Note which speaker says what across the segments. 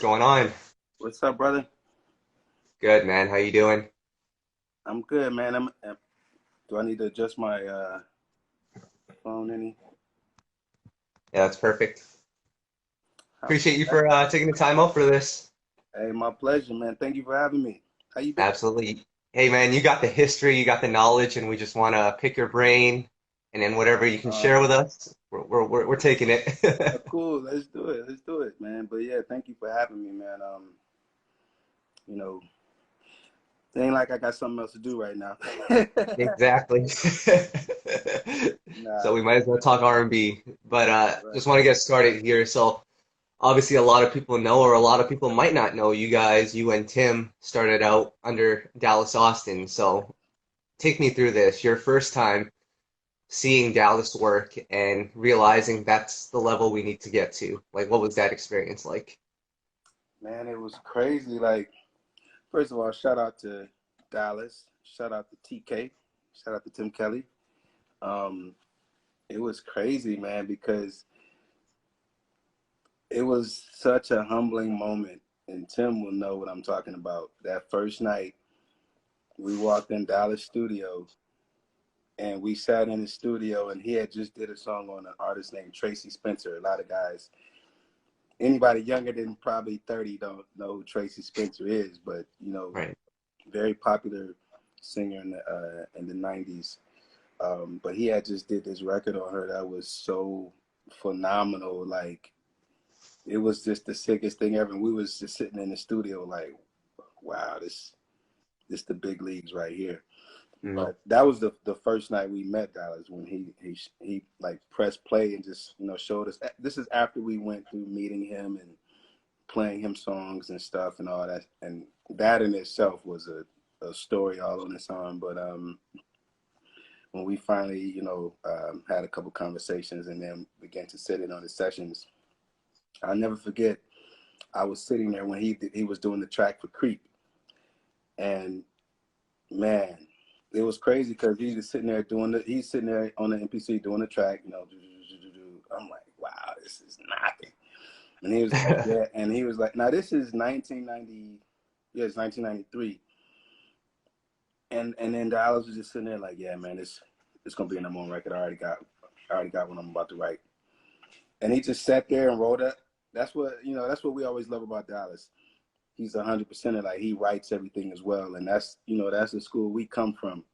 Speaker 1: going on?
Speaker 2: What's up, brother?
Speaker 1: Good, man. How you doing?
Speaker 2: I'm good, man. Do I need to adjust my phone any?
Speaker 1: Yeah, that's perfect.
Speaker 2: How,
Speaker 1: Appreciate you for taking the time out for this.
Speaker 2: hey, my pleasure, man. Thank you for having me. How you been?
Speaker 1: Absolutely. Hey, man, you got the history, you got the knowledge, and we just want to pick your brain, and then whatever you can share
Speaker 2: Uh,
Speaker 1: with us, we're taking it.
Speaker 2: cool. Let's do it. Let's do it, man. But yeah, thank you for having me, man. You know, it ain't like I got something else to do right now.
Speaker 1: Exactly. So
Speaker 2: Nah,
Speaker 1: we might as well talk R&B, but
Speaker 2: right.
Speaker 1: just want to get started here. So obviously, a lot of people know, or a lot of people might not know, you guys, you and Tim started out under Dallas Austin. So take me through this. Your first time seeing Dallas work and realizing that's the level we need to get to. Like, what was that experience like?
Speaker 2: Man, it was crazy. Like, first of all, shout out to Dallas. Shout out to TK. Shout out to Tim Kelly. Um, it was crazy, man, because it was such a humbling moment, and Tim will know what I'm talking about. That first night, we walked in Dallas studio, and we sat in the studio, and he had just did a song on an artist named Tracy Spencer. A lot of guys, anybody younger than probably 30 don't know who Tracy Spencer is, but
Speaker 1: Right.
Speaker 2: very popular singer in the 90s. But he had just did this record on her that was so phenomenal. Like, it was just the sickest thing ever. And we was just sitting in the studio like, wow, this the big leagues right here.
Speaker 1: Mm.
Speaker 2: But that was the first night we met Dallas, when he like pressed play and just showed us. This is after we went through meeting him and playing him songs and stuff and all that, and that in itself was a story all on its own. But when we finally had a couple conversations and then began to sit in on the sessions, I'll never forget. I was sitting there when he was doing the track for Creep, and man, it was crazy because he's sitting there on the MPC doing the track, I'm like, wow, this is nothing. And he was like, yeah, and he was like, now this is 1990, yeah, it's 1993, and then Dallas was just sitting there like, yeah, man, it's gonna be a number one record. I already got what I'm about to write, and he just sat there and wrote it. That's what we always love about Dallas. He's 100% like, he writes everything as well, and that's the school we come from.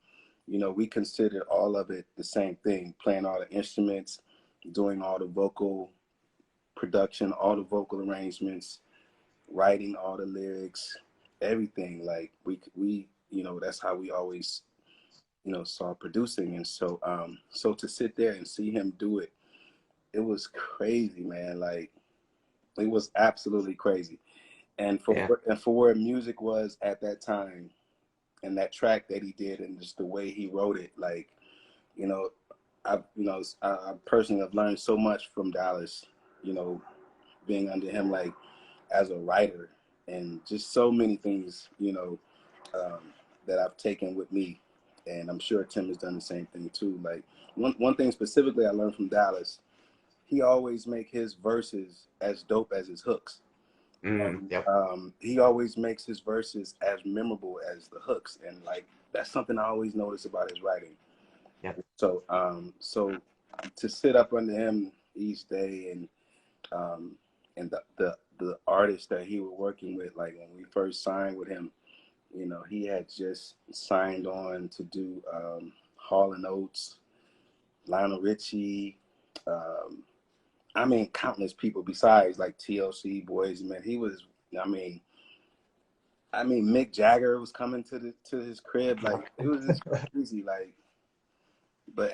Speaker 2: We consider all of it the same thing: playing all the instruments, doing all the vocal production, all the vocal arrangements, writing all the lyrics, everything. Like, we that's how we always saw producing. And so to sit there and see him do it, it was crazy, man. Like, it was absolutely crazy. And for
Speaker 1: Yeah.
Speaker 2: and for where music was at that time, and that track that he did, and just the way he wrote it, like, you know, I personally have learned so much from Dallas, you know, being under him, like, as a writer, and just so many things, um, that I've taken with me, and I'm sure Tim has done the same thing too. Like, one thing specifically I learned from Dallas, he always make his verses as dope as his hooks.
Speaker 1: Mm.
Speaker 2: And
Speaker 1: Yep.
Speaker 2: he always makes his verses as memorable as the hooks, and like, that's something I always notice about his writing.
Speaker 1: Yep.
Speaker 2: So to sit up under him each day, um, and the artists that he was working with, like when we first signed with him, he had just signed on to do Hall and Oates, Lionel Richie, um, I mean, countless people besides, like TLC, Boyz. Man, he was. I mean, Mick Jagger was coming to his crib. Like, it was just crazy. Like,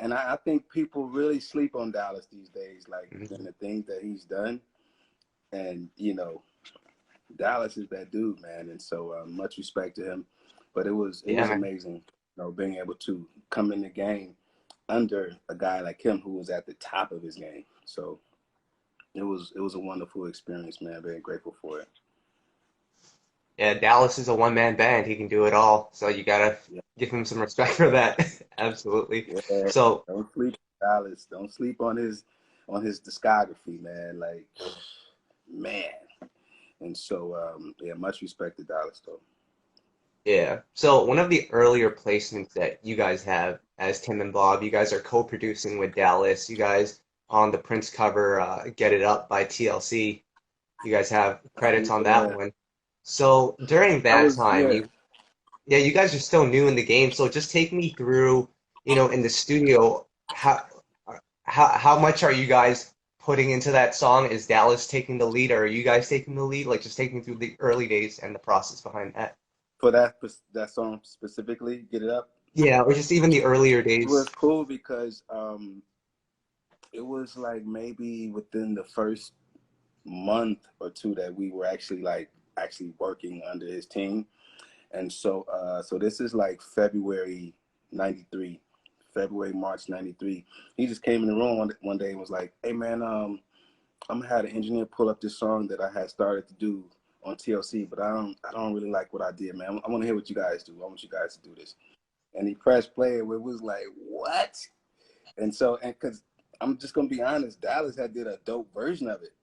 Speaker 2: and I think people really sleep on Dallas these days, like, and
Speaker 1: Mhm.
Speaker 2: the things that he's done. And Dallas is that dude, man. And so much respect to him. But it was
Speaker 1: Yeah, man.
Speaker 2: amazing, being able to come in the game under a guy like him who was at the top of his game. So it was a wonderful experience, man. Very grateful for it.
Speaker 1: Yeah, Dallas is a one-man band. He can do it all. So you gotta
Speaker 2: Yeah,
Speaker 1: give him some respect for that. Absolutely.
Speaker 2: yeah.
Speaker 1: So,
Speaker 2: Don't sleep on Dallas. Don't sleep on his discography, man. Like, man. And so yeah, much respect to Dallas though.
Speaker 1: Yeah. So one of the earlier placements that you guys have as Tim and Bob, you guys are co-producing with Dallas. You guys on the Prince cover, Get It Up by TLC. You guys have credits on that
Speaker 2: Yeah,
Speaker 1: one. So during
Speaker 2: I
Speaker 1: that
Speaker 2: was
Speaker 1: time,
Speaker 2: yeah.
Speaker 1: yeah, you guys are still new in the game. So just take me through, in the studio, how much are you guys putting into that song? Is Dallas taking the lead, or are you guys taking the lead? Like, just take me through the early days and the process behind that.
Speaker 2: For that song specifically, Get It Up.
Speaker 1: Yeah, or just even the earlier
Speaker 2: It was
Speaker 1: days.
Speaker 2: cool because it was like maybe within the first month or two that we were actually working under his team. And so so this is like February 93, February, March 93. He just came in the room one day and was like, hey man, I'm gonna have an engineer pull up this song that I had started to do on TLC, but I don't really like what I did, man. I want to hear what you guys do. I want you guys to do this. And he pressed play and it was like, what? And so, and because I'm just gonna be honest, Dallas had did a dope version of it,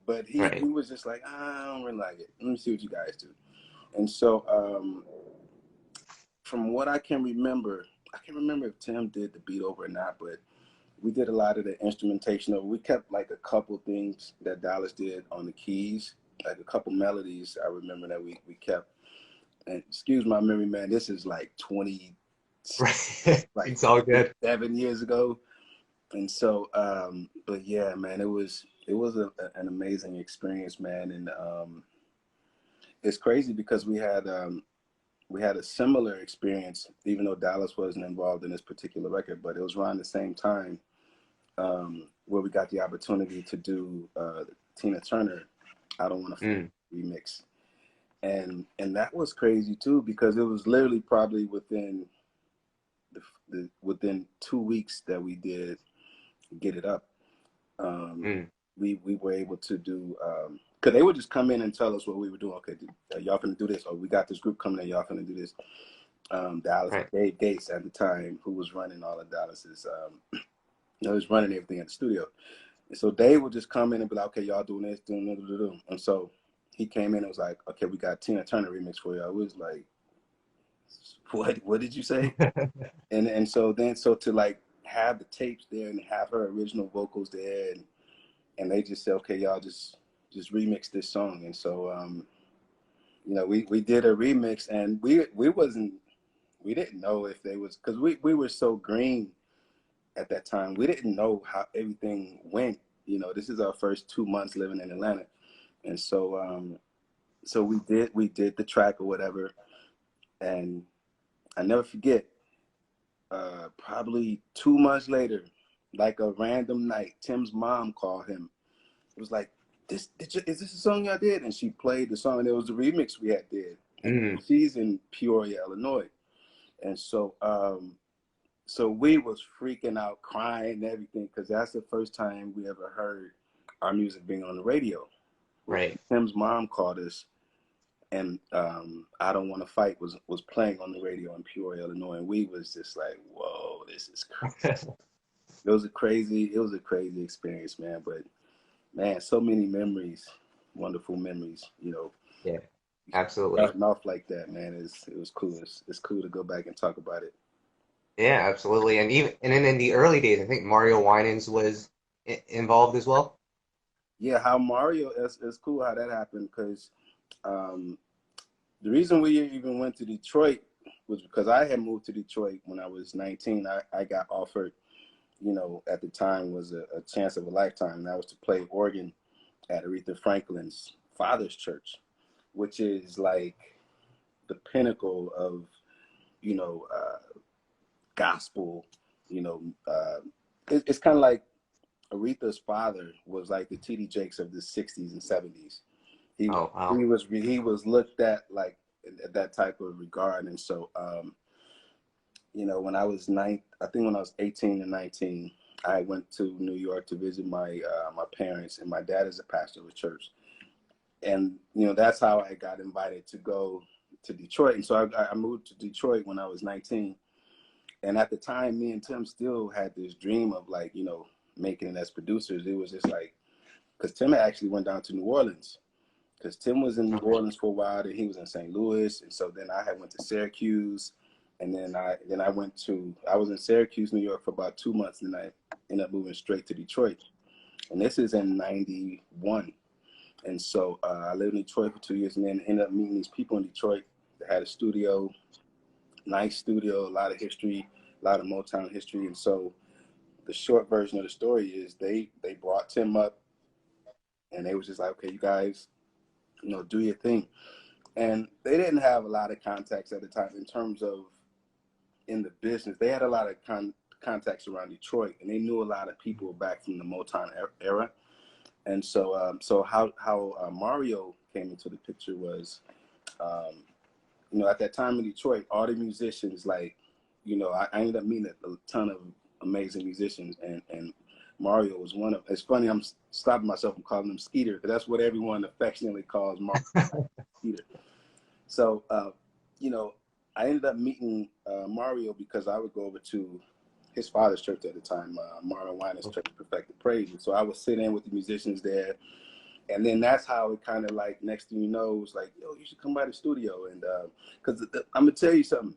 Speaker 2: but he
Speaker 1: Right.
Speaker 2: was just like, I don't really like it. Let me see what you guys do. And so from what I can remember, I can't remember if Tim did the beat over or not, but we did a lot of the instrumentation over. We kept like a couple things that Dallas did on the keys, like a couple melodies I remember that we kept. And excuse my memory, man, this is like 20,
Speaker 1: Right.
Speaker 2: like
Speaker 1: It's all good.
Speaker 2: 7 years ago. And so, but yeah, man, it was an amazing experience, man. And it's crazy because we had a similar experience, even though Dallas wasn't involved in this particular record, but it was around the same time where we got the opportunity to do Tina Turner, I Don't Want to
Speaker 1: Mm,
Speaker 2: remix. And that was crazy too, because it was literally probably within within 2 weeks that we did Get It Up. Um,
Speaker 1: mm,
Speaker 2: we were able to do because they would just come in and tell us what we were doing. Okay, y'all finna do this, or we got this group coming in, y'all finna do this. Dallas,
Speaker 1: right.
Speaker 2: Dave Gates at the time, who was running all of Dallas's, he was running everything at the studio. And so Dave would just come in and be like, okay, y'all doing this, doing this. And so he came in and was like, okay, we got Tina Turner remix for y'all. It was like, what did you say? And so to like have the tapes there and have her original vocals there, and they just said, okay, y'all just remix this song. And so we did a remix, and we didn't know if they was, because we were so green at that time. We didn't know how everything went. This is our first 2 months living in Atlanta. And so we did the track or whatever. And I never forget, probably 2 months later, like a random night, Tim's mom called him. It was like, is this a song y'all did? And she played the song, and it was the remix we had did. And
Speaker 1: Mm,
Speaker 2: she's in Peoria, Illinois. And so we was freaking out, crying and everything, because that's the first time we ever heard our music being on the radio. Was
Speaker 1: right.
Speaker 2: Tim's mom called us, and I Don't Want to Fight was playing on the radio in Peoria, Illinois, and we was just like, whoa, this is crazy. It was a crazy experience, man. But man, so many memories, wonderful memories.
Speaker 1: Yeah, absolutely.
Speaker 2: Starting off like that, man, it was cool. It's cool to go back and talk about it.
Speaker 1: Yeah, absolutely. And then in the early days, I think Mario Winans was involved as well.
Speaker 2: Yeah, how Mario, it's cool how that happened, because um, the reason we even went to Detroit was because I had moved to Detroit when I was 19. I got offered, at the time was a chance of a lifetime, and that was to play organ at Aretha Franklin's father's church, which is like the pinnacle of, gospel. You know, it's kind of like Aretha's father was like the T.D. Jakes of the '60s and '70s. He
Speaker 1: Oh, wow.
Speaker 2: he was looked at like that type of regard. And so when I was I think when I was 18 and 19, I went to New York to visit my parents, and my dad is a pastor of a church. And that's how I got invited to go to Detroit. And so I moved to Detroit when I was 19. And at the time, me and Tim still had this dream of like, making it as producers. It was just like, because Tim actually went down to New Orleans, because Tim was in New
Speaker 1: Okay.
Speaker 2: Orleans for a while, then he was in St. Louis, and so then I had went to Syracuse, and then I was in Syracuse, New York for about 2 months, and then I ended up moving straight to Detroit, and this is in '91, and so I lived in Detroit for 2 years, and then ended up meeting these people in Detroit that had a studio, nice studio, a lot of history, a lot of Motown history, and so the short version of the story is they brought Tim up, and they was just like, okay, you guys, do your thing. And they didn't have a lot of contacts at the time in terms of in the business. They had a lot of contacts around Detroit, and they knew a lot of people back from the Motown era. And so, how Mario came into the picture was, at that time in Detroit, all the musicians, like, I ended up meeting a ton of amazing musicians, and Mario was one of. It's funny, I'm stopping myself from calling him Skeeter, because that's what everyone affectionately calls Mario, Skeeter. So, I ended up meeting Mario because I would go over to his father's church at the time, Marlon Winer's Church, Perfected Praise. And so I would sit in with the musicians there. And then that's how it kind of like, next thing you know, it was like, yo, you should come by the studio. And because I'm going to tell you something,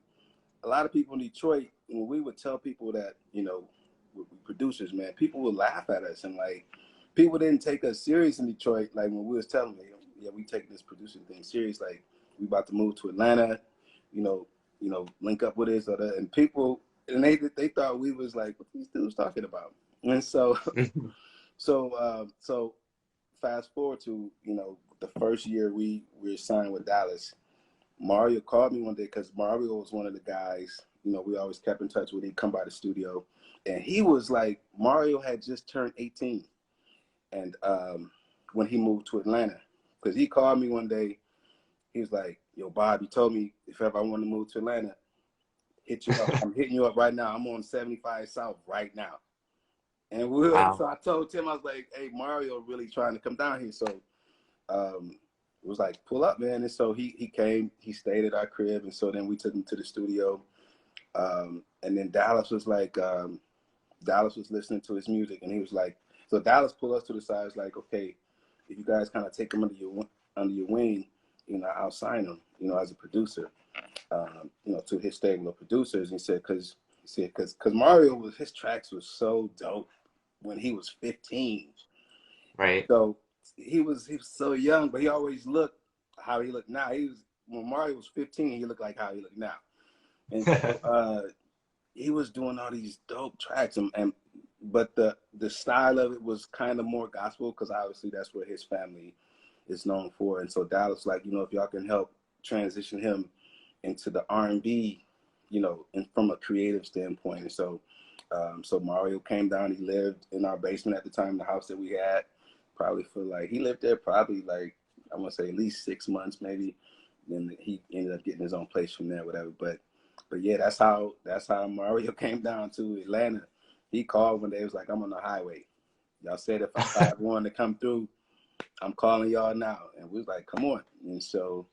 Speaker 2: a lot of people in Detroit, when we would tell people that, we're producers, man, people would laugh at us. And like, people didn't take us serious in Detroit. Like when we was telling them, yeah, we take this producing thing serious. Like we about to move to Atlanta, link up with us, and people, and they thought we was like, what these dudes talking about? And so, so fast forward to, the first year we were signed with Dallas. Mario called me one day because Mario was one of the guys, we always kept in touch with. He'd come by the studio, and he was like, Mario had just turned 18, and when he moved to Atlanta, because he called me one day, he was like, yo, Bob, you told me if ever I want to move to Atlanta, hit you up. I'm hitting you up right now. I'm on 75 South right now. And
Speaker 1: Wow.
Speaker 2: so I told Tim, I was like, hey, Mario really trying to come down here. So it was like, pull up, man. And so he came, he stayed at our crib. And so then we took him to the studio. And then Dallas was like, Dallas was listening to his music. And he was like, so Dallas pulled us to the side. It's like, okay, if you guys kind of take him under your wing, I'll sign him, as a producer, to his stable of producers. And he said, because Mario his tracks was so dope when he was 15.
Speaker 1: Right.
Speaker 2: So he was so young, but he always looked how he looked now. When Mario was 15, he looked like how he looked now. And so he was doing all these dope tracks, but the style of it was kind of more gospel, because obviously that's what his family is known for. And so Dallas, like, if y'all can help transition him into the R&B, and from a creative standpoint. And so, so Mario came down. He lived in our basement at the time, the house that we had, probably for like, he lived there probably like, I want to say at least 6 months, maybe. Then he ended up getting his own place from there, whatever. But yeah, that's how Mario came down to Atlanta. He called one day, was like, I'm on the highway. Y'all said if I wanted to come through, I'm calling y'all now. And we was like, come on. And so,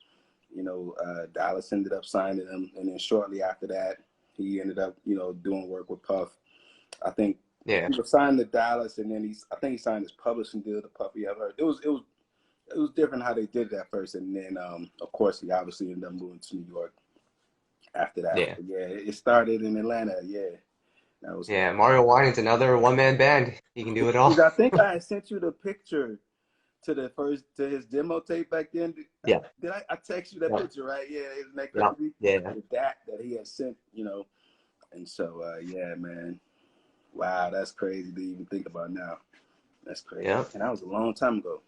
Speaker 2: Dallas ended up signing him. And then shortly after that, he ended up, doing work with Puff. I think
Speaker 1: Yeah.
Speaker 2: he was signed to Dallas, and then I think he signed his publishing deal to Puff. You ever heard? It was different how they did it at first. And then, of course, he obviously ended up moving to New York after that.
Speaker 1: Yeah.
Speaker 2: But yeah, it started in Atlanta. Yeah. That was,
Speaker 1: Yeah. Mario Winans, another one-man band. He can do it all.
Speaker 2: I think I sent you the picture to his demo tape back then.
Speaker 1: Yeah.
Speaker 2: Did I text you that
Speaker 1: Yeah.
Speaker 2: picture, right? Yeah, isn't that
Speaker 1: Yeah.
Speaker 2: crazy?
Speaker 1: Yeah.
Speaker 2: With that he had sent, and so yeah, man. Wow, that's crazy to even think about now. That's crazy.
Speaker 1: Yeah.
Speaker 2: And that was a long time ago.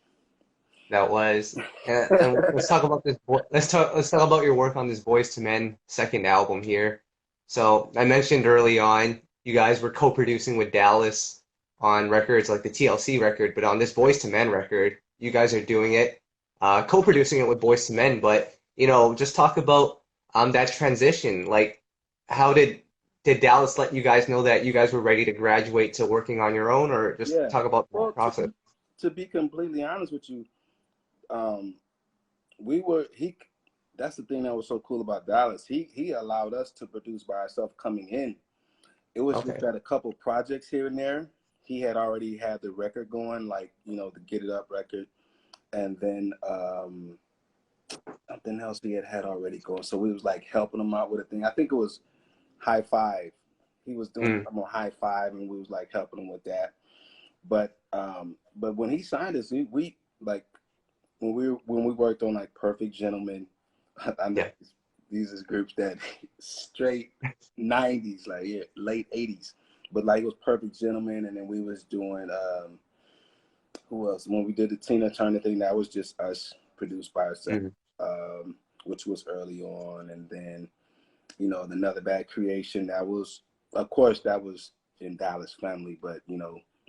Speaker 1: That was. And let's talk about this. Let's talk about your work on this Boys to Men second album here. So I mentioned early on, you guys were co-producing with Dallas on records like the TLC record, but on this Boys to Men record, you guys are doing it, co-producing it with Boys to Men. But just talk about that transition. Like, how did Dallas let you guys know that you guys were ready to graduate to working on your own, or just
Speaker 2: Yeah.
Speaker 1: talk about
Speaker 2: Well,
Speaker 1: that process?
Speaker 2: to be completely honest with you, um, we were he. That's the thing that was so cool about Dallas. He allowed us to produce by ourselves coming in. It was just
Speaker 1: Okay.
Speaker 2: that a couple projects here and there, he had already had the record going, like the Get It Up record, and then something else we had already going. So we was like helping him out with a thing. I think it was High Five. He was doing
Speaker 1: Mm,
Speaker 2: some more High Five, and we was like helping him with that. But when he signed us, we like when we worked on like Perfect Gentleman. I know
Speaker 1: yeah.
Speaker 2: these is groups that straight '90s, like yeah, late '80s, but like it was Perfect Gentleman, and then we was doing who else? When we did the Tina Turner thing, that was just us produced by ourselves,
Speaker 1: Mm,
Speaker 2: um, which was early on, and then Another Bad Creation. That was, of course, that was in Dallas Family, but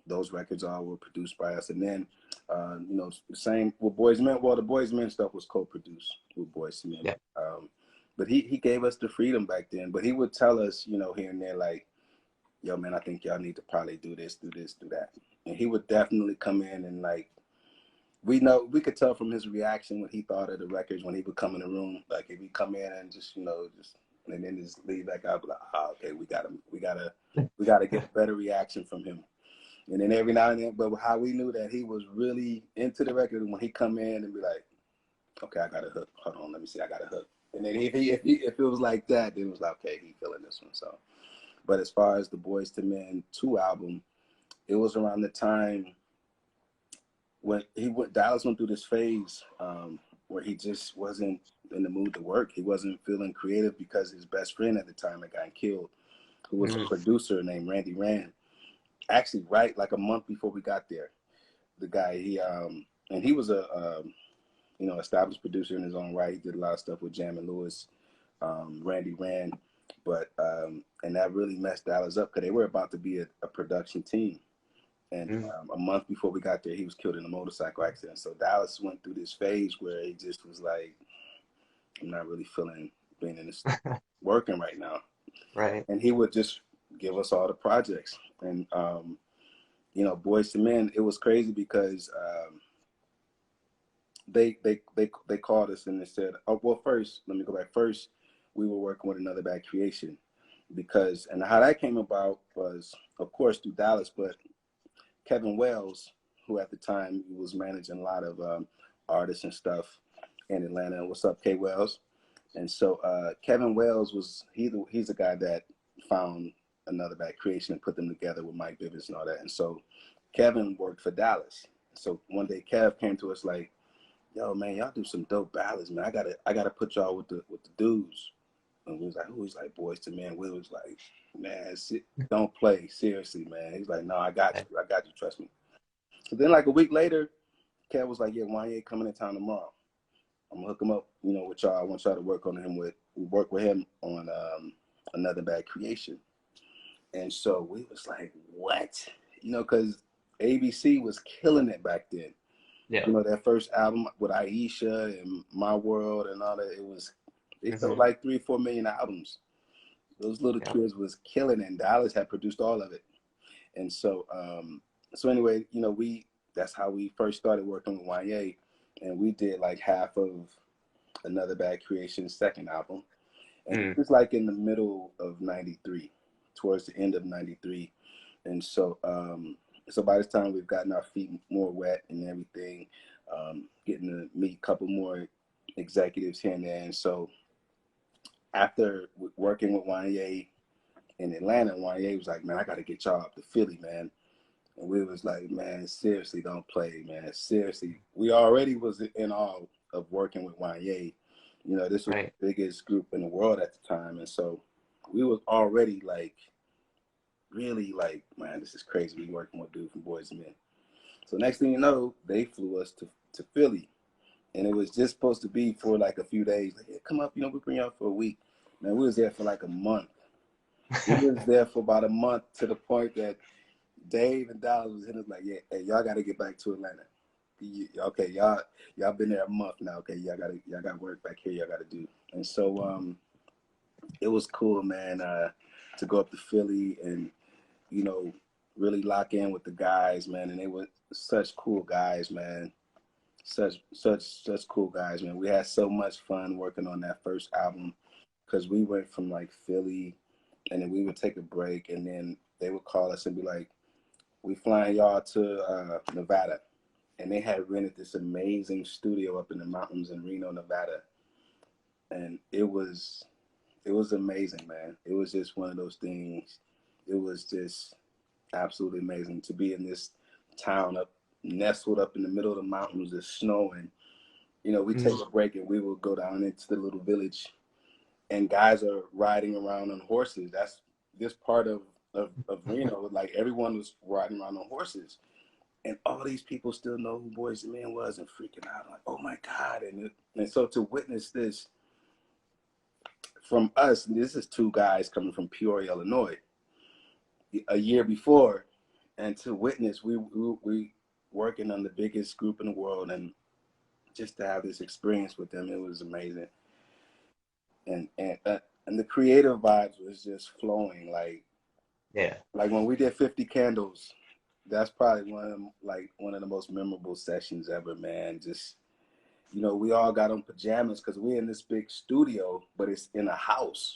Speaker 2: those records all were produced by us. And then, the same with Boyz Men. Well, the Boyz Men stuff was co-produced with Boyz Men.
Speaker 1: yeah.
Speaker 2: But he gave us the freedom back then. But he would tell us, here and there, like, yo, man, I think y'all need to probably do this, do this, do that. And he would definitely come in and like, we could tell from his reaction when he thought of the records when he would come in the room. Like if he come in and just and then just leave back out, like, okay, we gotta get a better reaction from him. And then every now and then, but how we knew that he was really into the record when he come in and be like, okay, I got a hook. Hold on, let me see, I got a hook. And then if it was like that, then it was like, okay, he feeling this one. So, but as far as the Boyz II Men 2 album, it was around the time when Dallas went through this phase where he just wasn't in the mood to work. He wasn't feeling creative because his best friend at the time had gotten killed, who was a
Speaker 1: Mm,
Speaker 2: producer named Randy Rand. Actually, right like a month before we got there, the guy he was a established producer in his own right. He did a lot of stuff with Jam and Lewis, Randy Rand, but and that really messed Dallas up because they were about to be a production team. And
Speaker 1: mm.
Speaker 2: a month before we got there, he was killed in a motorcycle accident. So Dallas went through this phase where he just was like, I'm not really feeling being in this working right now.
Speaker 1: Right.
Speaker 2: And he would just give us all the projects. And, Boyz II Men, it was crazy because they called us and they said, oh, well, first, let me go back. First, we were working with Another Bad Creation and how that came about was, of course, through Dallas, but Kevin Wells, who at the time was managing a lot of artists and stuff in Atlanta. What's up, K Wells? And so Kevin Wells he's the guy that found Another Bad Creation and put them together with Mike Bivins and all that. And so Kevin worked for Dallas. So one day Kev came to us like, yo, man, y'all do some dope ballads, man. I gotta put y'all with the dudes. And we was like, who? He's like, Boyz II Men. We was like, man, don't play. Seriously, man. He's like, no, I got you. I got you. Trust me. So then like a week later, Kev was like, yeah, Wanye coming in town tomorrow. I'm gonna hook him up, with y'all. I want y'all to work with him on Another Bad Creation. And so we was like, what? Because ABC was killing it back then.
Speaker 1: Yeah.
Speaker 2: That first album with Aisha and My World and all that, they sold
Speaker 1: Hmm.
Speaker 2: like 3-4 million albums. Those little
Speaker 1: Yeah.
Speaker 2: kids was killing it, and Dallas had produced all of it. And so, anyway, that's how we first started working with Wanye, and we did like half of Another Bad Creation second album, and it
Speaker 1: Mm,
Speaker 2: was like in the middle of '93, towards the end of '93, and so so by this time we've gotten our feet more wet and everything, getting to meet a couple more executives here and there, and so after working with Wanye in Atlanta, Wanye was like, man, I got to get y'all up to Philly, man. And we was like, man, seriously, don't play, man. Seriously. We already was in awe of working with Wanye. This was
Speaker 1: right.
Speaker 2: the biggest group in the world at the time. And so we was already like, really like, man, this is crazy. We working with dude from Boyz II Men. So next thing you know, they flew us to Philly. And it was just supposed to be for like a few days. Like, yeah, come up, we bring you out for a week. Man, we was there for like a month. We was there for about a month to the point that Dave and Dallas was hitting us like, yeah, hey, y'all got to get back to Atlanta. Okay, y'all been there a month now. Okay, y'all got work back here. Y'all got to do. And so it was cool, man, to go up to Philly and really lock in with the guys, man. And they were such cool guys, man. Such cool guys, man. We had so much fun working on that first album because we went from like Philly, and then we would take a break, and then they would call us and be like, we flying y'all to Nevada. and they had rented this amazing studio up in the mountains in Reno, Nevada, and it was amazing, man. It was just one of those things. It was just absolutely amazing to be in this town up nestled up in the middle of the mountains. It's snowing. You know, we take
Speaker 1: Mm.
Speaker 2: a break and we will go down into the little village, and guys are riding around on horses. That's this part of Reno. Like everyone was riding around on horses, and all these people still know who Boyz II Men was and freaking out like, oh my God. And so to witness this from us, and this is two guys coming from Peoria, Illinois, a year before, and to witness we working on the biggest group in the world, and just to have this experience with them, it was amazing. And the creative vibes was just flowing,
Speaker 1: Yeah.
Speaker 2: like when we did 50 Candles. That's probably one of the most memorable sessions ever, man. Just, you know, we all got on pajamas because we're in this big studio, but it's in a house.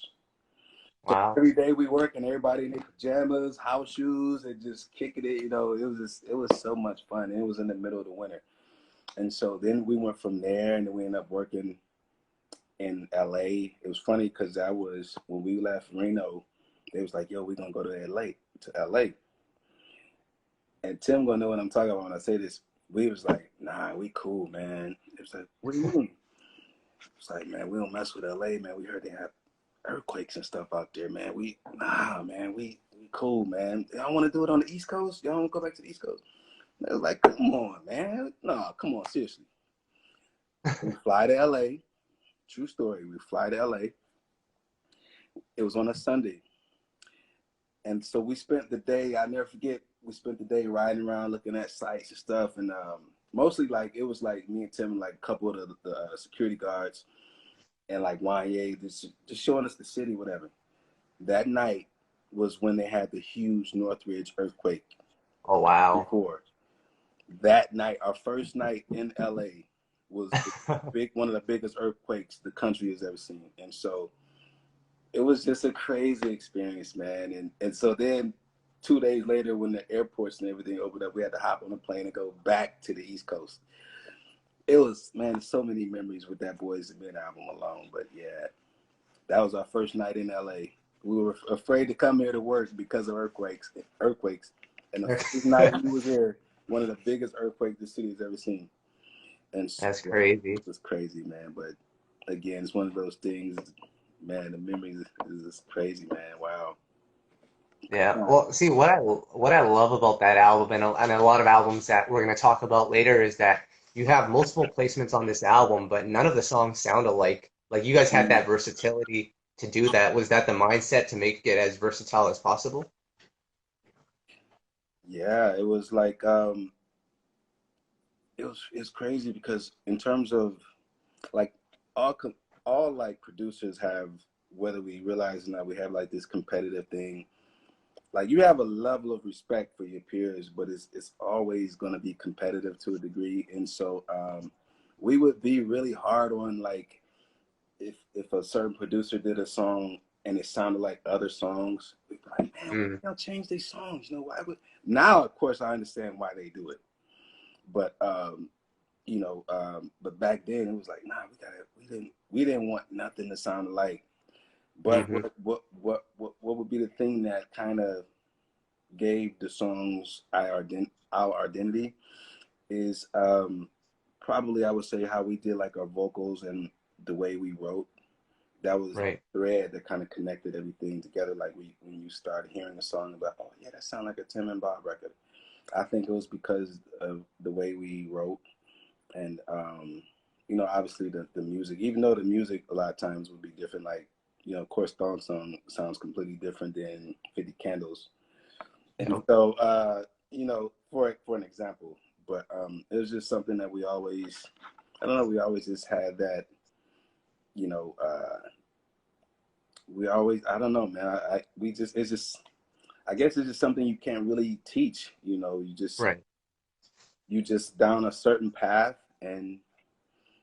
Speaker 2: So
Speaker 1: Wow.
Speaker 2: every day we work and everybody in their pajamas, house shoes, and just kicking it. You know, it was so much fun. It was in the middle of the winter, and so then we went from there, and then we ended up working in LA. It was funny because that was when we left Reno. They was like, "Yo, we're gonna go to LA," and Tim gonna know what I'm talking about when I say this. We was like, "Nah, we cool, man." It was like, "What do you mean?" It's like, "Man, we don't mess with LA, man. We heard they have earthquakes and stuff out there, man. Nah, man, we cool, man. Y'all want to do it on the East Coast? Y'all want to go back to the East Coast?" They was like, "Come on, man. No, come on, seriously." We fly to LA. True story. We fly to LA. It was on a Sunday. And so we spent the day, I never forget, we spent the day riding around looking at sites and stuff. And mostly like, it was like me and Tim and like a couple of the security guards and like Wanye just showing us the city, whatever. That night was when they had the huge Northridge earthquake
Speaker 1: Oh, wow.
Speaker 2: before. That night, our first night in LA was one of the biggest earthquakes the country has ever seen. And so it was just a crazy experience, man. And so then 2 days later, when the airports and everything opened up, we had to hop on a plane and go back to the East Coast. It was, man, so many memories with that Boyz II Men album alone. But yeah, that was our first night in LA. We were afraid to come here to work because of earthquakes. And the first night we was here, one of the biggest earthquakes the city has ever seen. And so,
Speaker 1: That's
Speaker 2: yeah,
Speaker 1: crazy.
Speaker 2: it was crazy, man. But again, it's one of those things, man, the memories is just crazy, man. Wow.
Speaker 1: Yeah. Well, see, what I love about that album and a lot of albums that we're going to talk about later is that you have multiple placements on this album, but none of the songs sound alike. Like you guys had that versatility to do that. Was that the mindset to make it as versatile as possible?
Speaker 2: Yeah, it was like it's crazy because in terms of like all all like producers have, whether we realize or not, we have like this competitive thing. Like you have a level of respect for your peers, but it's always going to be competitive to a degree. And so we would be really hard on like if a certain producer did a song and it sounded like other songs, we'd be like, man, why
Speaker 1: Mm,
Speaker 2: y'all change these songs? You know, why would now of course I understand why they do it. But but back then it was like, nah, we didn't want nothing to sound alike. But
Speaker 1: hmm
Speaker 2: what would be the thing that kind of gave the songs our identity is probably I would say how we did like our vocals and the way we wrote. That was the
Speaker 1: Right.
Speaker 2: thread that kind of connected everything together. Like when you started hearing a song about, oh yeah, that sounds like a Tim and Bob record. I think it was because of the way we wrote and obviously the music. Even though the music a lot of times would be different, like of course, Thong Song sounds completely different than 50 Candles. And
Speaker 1: Yep.
Speaker 2: so, for an example, but it was just something that I don't know, we always just had that, you know, we always, I don't know, man. It's just, I guess it's just something you can't really teach.
Speaker 1: Right.
Speaker 2: You just down a certain path and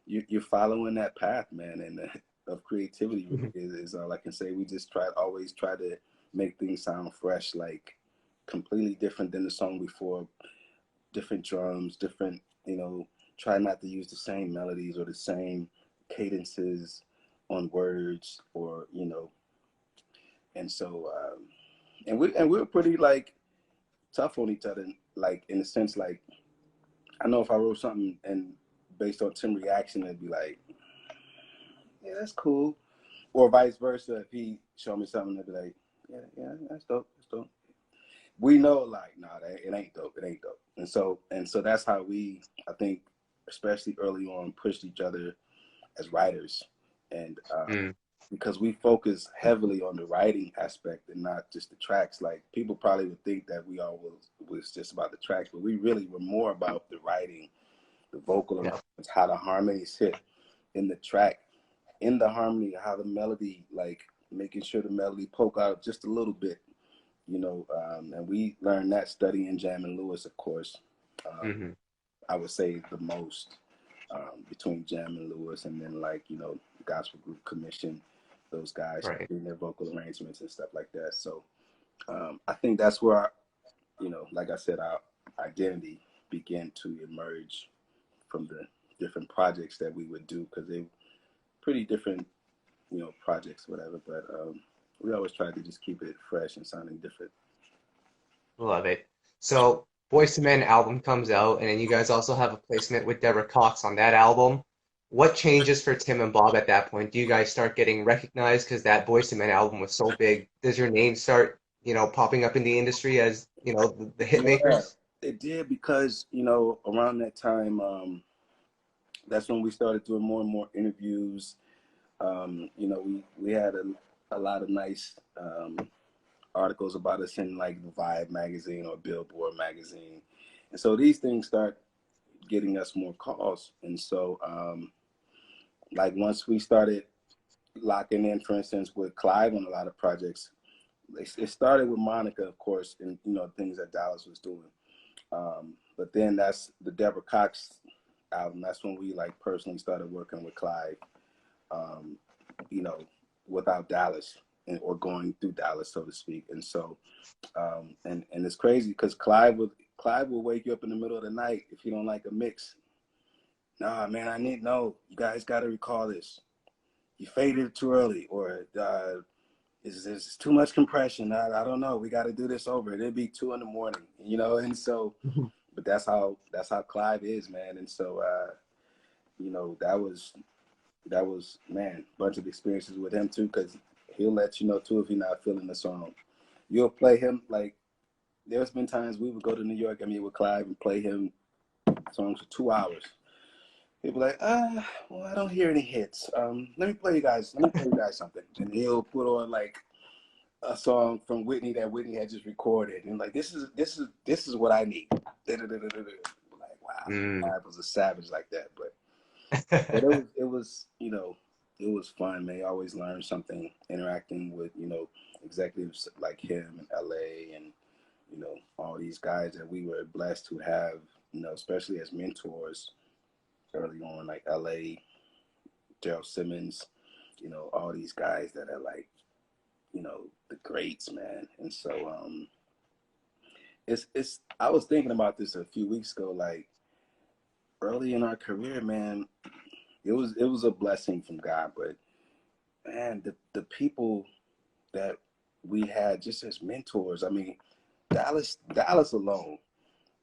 Speaker 2: you're following that path, man. And of creativity really
Speaker 1: Mhm.
Speaker 2: is all I can say. We just always try to make things sound fresh, like completely different than the song before, different drums, different, try not to use the same melodies or the same cadences on words, or and so we were pretty like tough on each other, like in the sense like I know if I wrote something and based on Tim's reaction, it'd be like, yeah, that's cool, or vice versa. If he showed me something, it'd be like, yeah, that's dope, that's dope. We know like, nah, it ain't dope, it ain't dope. And so that's how we, I think, especially early on, pushed each other as writers, and
Speaker 1: Mm.
Speaker 2: because we focus heavily on the writing aspect and not just the tracks. Like people probably would think that we all was just about the tracks, but we really were more about the writing, the vocal
Speaker 1: Yeah.
Speaker 2: arrangements, how the harmonies hit in the track, in the harmony, how the melody, like making sure the melody poke out just a little bit, and we learned that studying Jam and Lewis, of course.
Speaker 1: Hmm.
Speaker 2: I would say the most, between Jam and Lewis, and then like Gospel Group Commission, those guys
Speaker 1: Right.
Speaker 2: doing their vocal arrangements and stuff like that. So I think that's where like I said, our identity began to emerge from the different projects that we would do, because they were pretty different, projects, whatever. But we always tried to just keep it fresh and sounding different.
Speaker 1: Love it. So Boyz II Men album comes out, and then you guys also have a placement with Deborah Cox on that album. What changes for Tim and Bob at that point? Do you guys start getting recognized because that Boyz II Men album was so big? Does your name start, popping up in the industry as, the hit
Speaker 2: Yeah,
Speaker 1: makers?
Speaker 2: it did, because around that time, that's when we started doing more and more interviews. We had a lot of nice articles about us in like the Vibe magazine or Billboard magazine, and so these things start getting us more calls. And so like once we started locking in, for instance, with Clive on a lot of projects, it started with Monica, of course, and things that Dallas was doing. But then that's the Deborah Cox album. That's when we like personally started working with Clive, um, you know, without Dallas, or going through Dallas, so to speak. And so, and it's crazy because Clive will wake you up in the middle of the night if you don't like a mix. Nah, man, no, you guys got to recall this. You faded too early, or is too much compression. I don't know. We got to do this over. It'd be 2 a.m, And so, but that's how Clive is, man. And so, that was man, a bunch of experiences with him too, because he'll let you know too if you're not feeling the song. You'll play him like there's been times we would go to New York, with Clive, and play him songs for 2 hours. He'll be like, well, I don't hear any hits. Let me play you guys something. And he'll put on like a song from Whitney that Whitney had just recorded, and like this is what I need. Like, wow,
Speaker 1: Mm.
Speaker 2: Clive was a savage like that. But it was fun, man. I always learned something interacting with executives like him in LA, and all these guys that we were blessed to have, especially as mentors early on, like LA, Daryl Simmons, all these guys that are like, the greats, man. And so it's I was thinking about this a few weeks ago, like early in our career, man, it was a blessing from God. But man, the people that we had just as mentors, Dallas alone.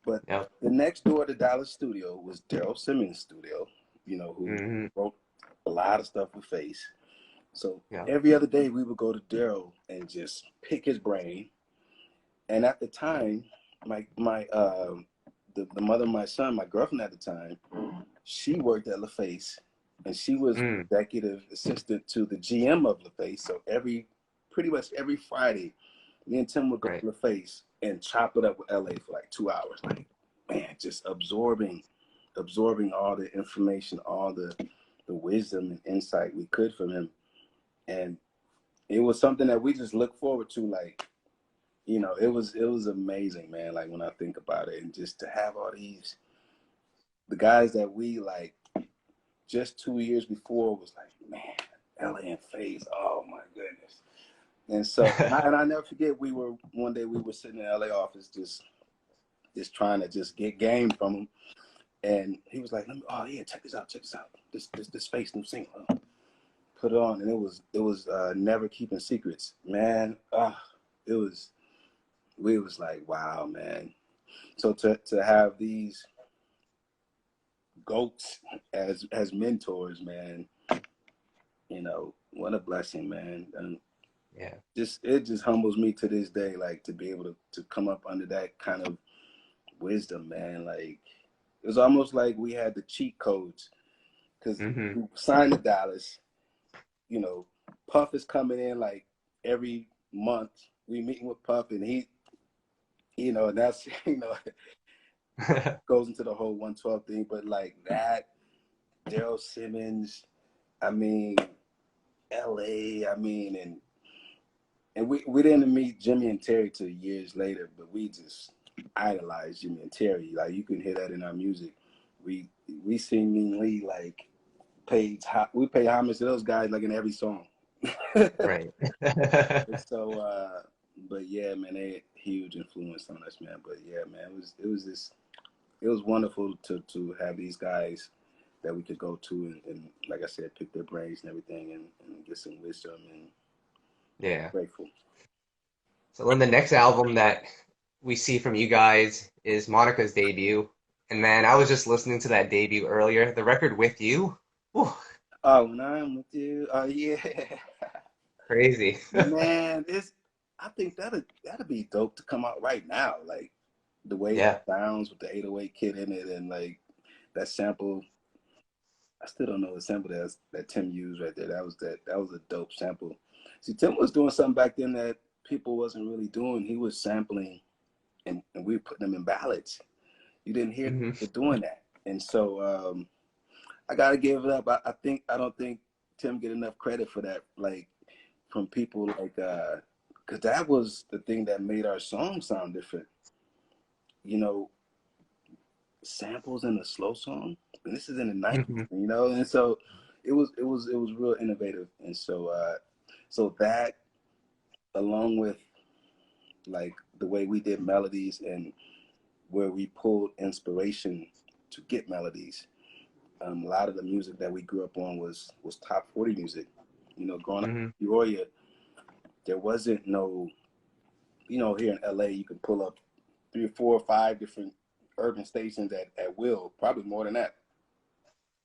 Speaker 2: But
Speaker 1: Yep.
Speaker 2: the next door to Dallas studio was Daryl Simmons' studio, who
Speaker 1: Hmm.
Speaker 2: wrote a lot of stuff with Face. So
Speaker 1: Yeah.
Speaker 2: every other day we would go to Daryl and just pick his brain. And at the time, the mother of my son, my girlfriend at the time, she worked at LaFace, and she was
Speaker 1: Mm.
Speaker 2: executive assistant to the GM of LaFace. So pretty much every Friday, me and Tim would go
Speaker 1: Right.
Speaker 2: to LaFace and chop it up with LA for like 2 hours. Like, man, just absorbing all the information, all the wisdom and insight we could from him. And it was something that we just look forward to. Like, it was amazing, man. Like when I think about it, and just to have all the guys that we like just 2 years before was like, man, LA and Faze, oh my goodness. And so, and I never forget, one day we were sitting in the LA office just just trying to just get game from him. And he was like, "Oh yeah, check this out, this face new single." Put it on, and it was Never Keeping Secrets, man. It was we was like, wow, man. So to have these goats as mentors, man, what a blessing, man. And
Speaker 1: Yeah.
Speaker 2: it just humbles me to this day, like to be able to come up under that kind of wisdom, man. Like it was almost like we had the cheat codes because
Speaker 1: Hmm.
Speaker 2: we signed to Dallas. You know, Puff is coming in like every month. We meeting with Puff, and and that's goes into the whole 112 thing. But like that, Daryl Simmons, I mean, L.A., I mean, and we didn't meet Jimmy and Terry till years later, but we just idolized Jimmy and Terry. Like you can hear that in our music. We seemingly like we pay homage to those guys like in every song.
Speaker 1: Right.
Speaker 2: And so, but yeah, man, they had huge influence on us, man. But yeah, man, it was wonderful to have these guys that we could go to and like I said, pick their brains and everything and get some wisdom and
Speaker 1: Yeah.
Speaker 2: grateful.
Speaker 1: So then the next album that we see from you guys is Monica's debut. And man, I was just listening to that debut earlier. The record With You. Whew,
Speaker 2: Oh, when I'm with you, oh yeah,
Speaker 1: crazy.
Speaker 2: man, I think that'd be dope to come out right now, like the way it
Speaker 1: Yeah.
Speaker 2: sounds with the 808 kid in it and like that sample. I still don't know the sample that Tim used right there. That was a dope sample. See, Tim was doing something back then that people wasn't really doing. He was sampling and we were putting them in ballads. You didn't hear
Speaker 1: Hmm.
Speaker 2: people doing that. And so I gotta give it up. I don't think Tim get enough credit for that, like from people like because that was the thing that made our song sound different. You know, samples in a slow song, and this is in the '90s,
Speaker 1: Hmm.
Speaker 2: and so it was real innovative, and so that along with like the way we did melodies and where we pulled inspiration to get melodies. A lot of the music that we grew up on was top 40 music. Growing up
Speaker 1: Hmm.
Speaker 2: in Peoria, there wasn't no, here in LA, you can pull up 3 or 4 or 5 different urban stations at will, probably more than that.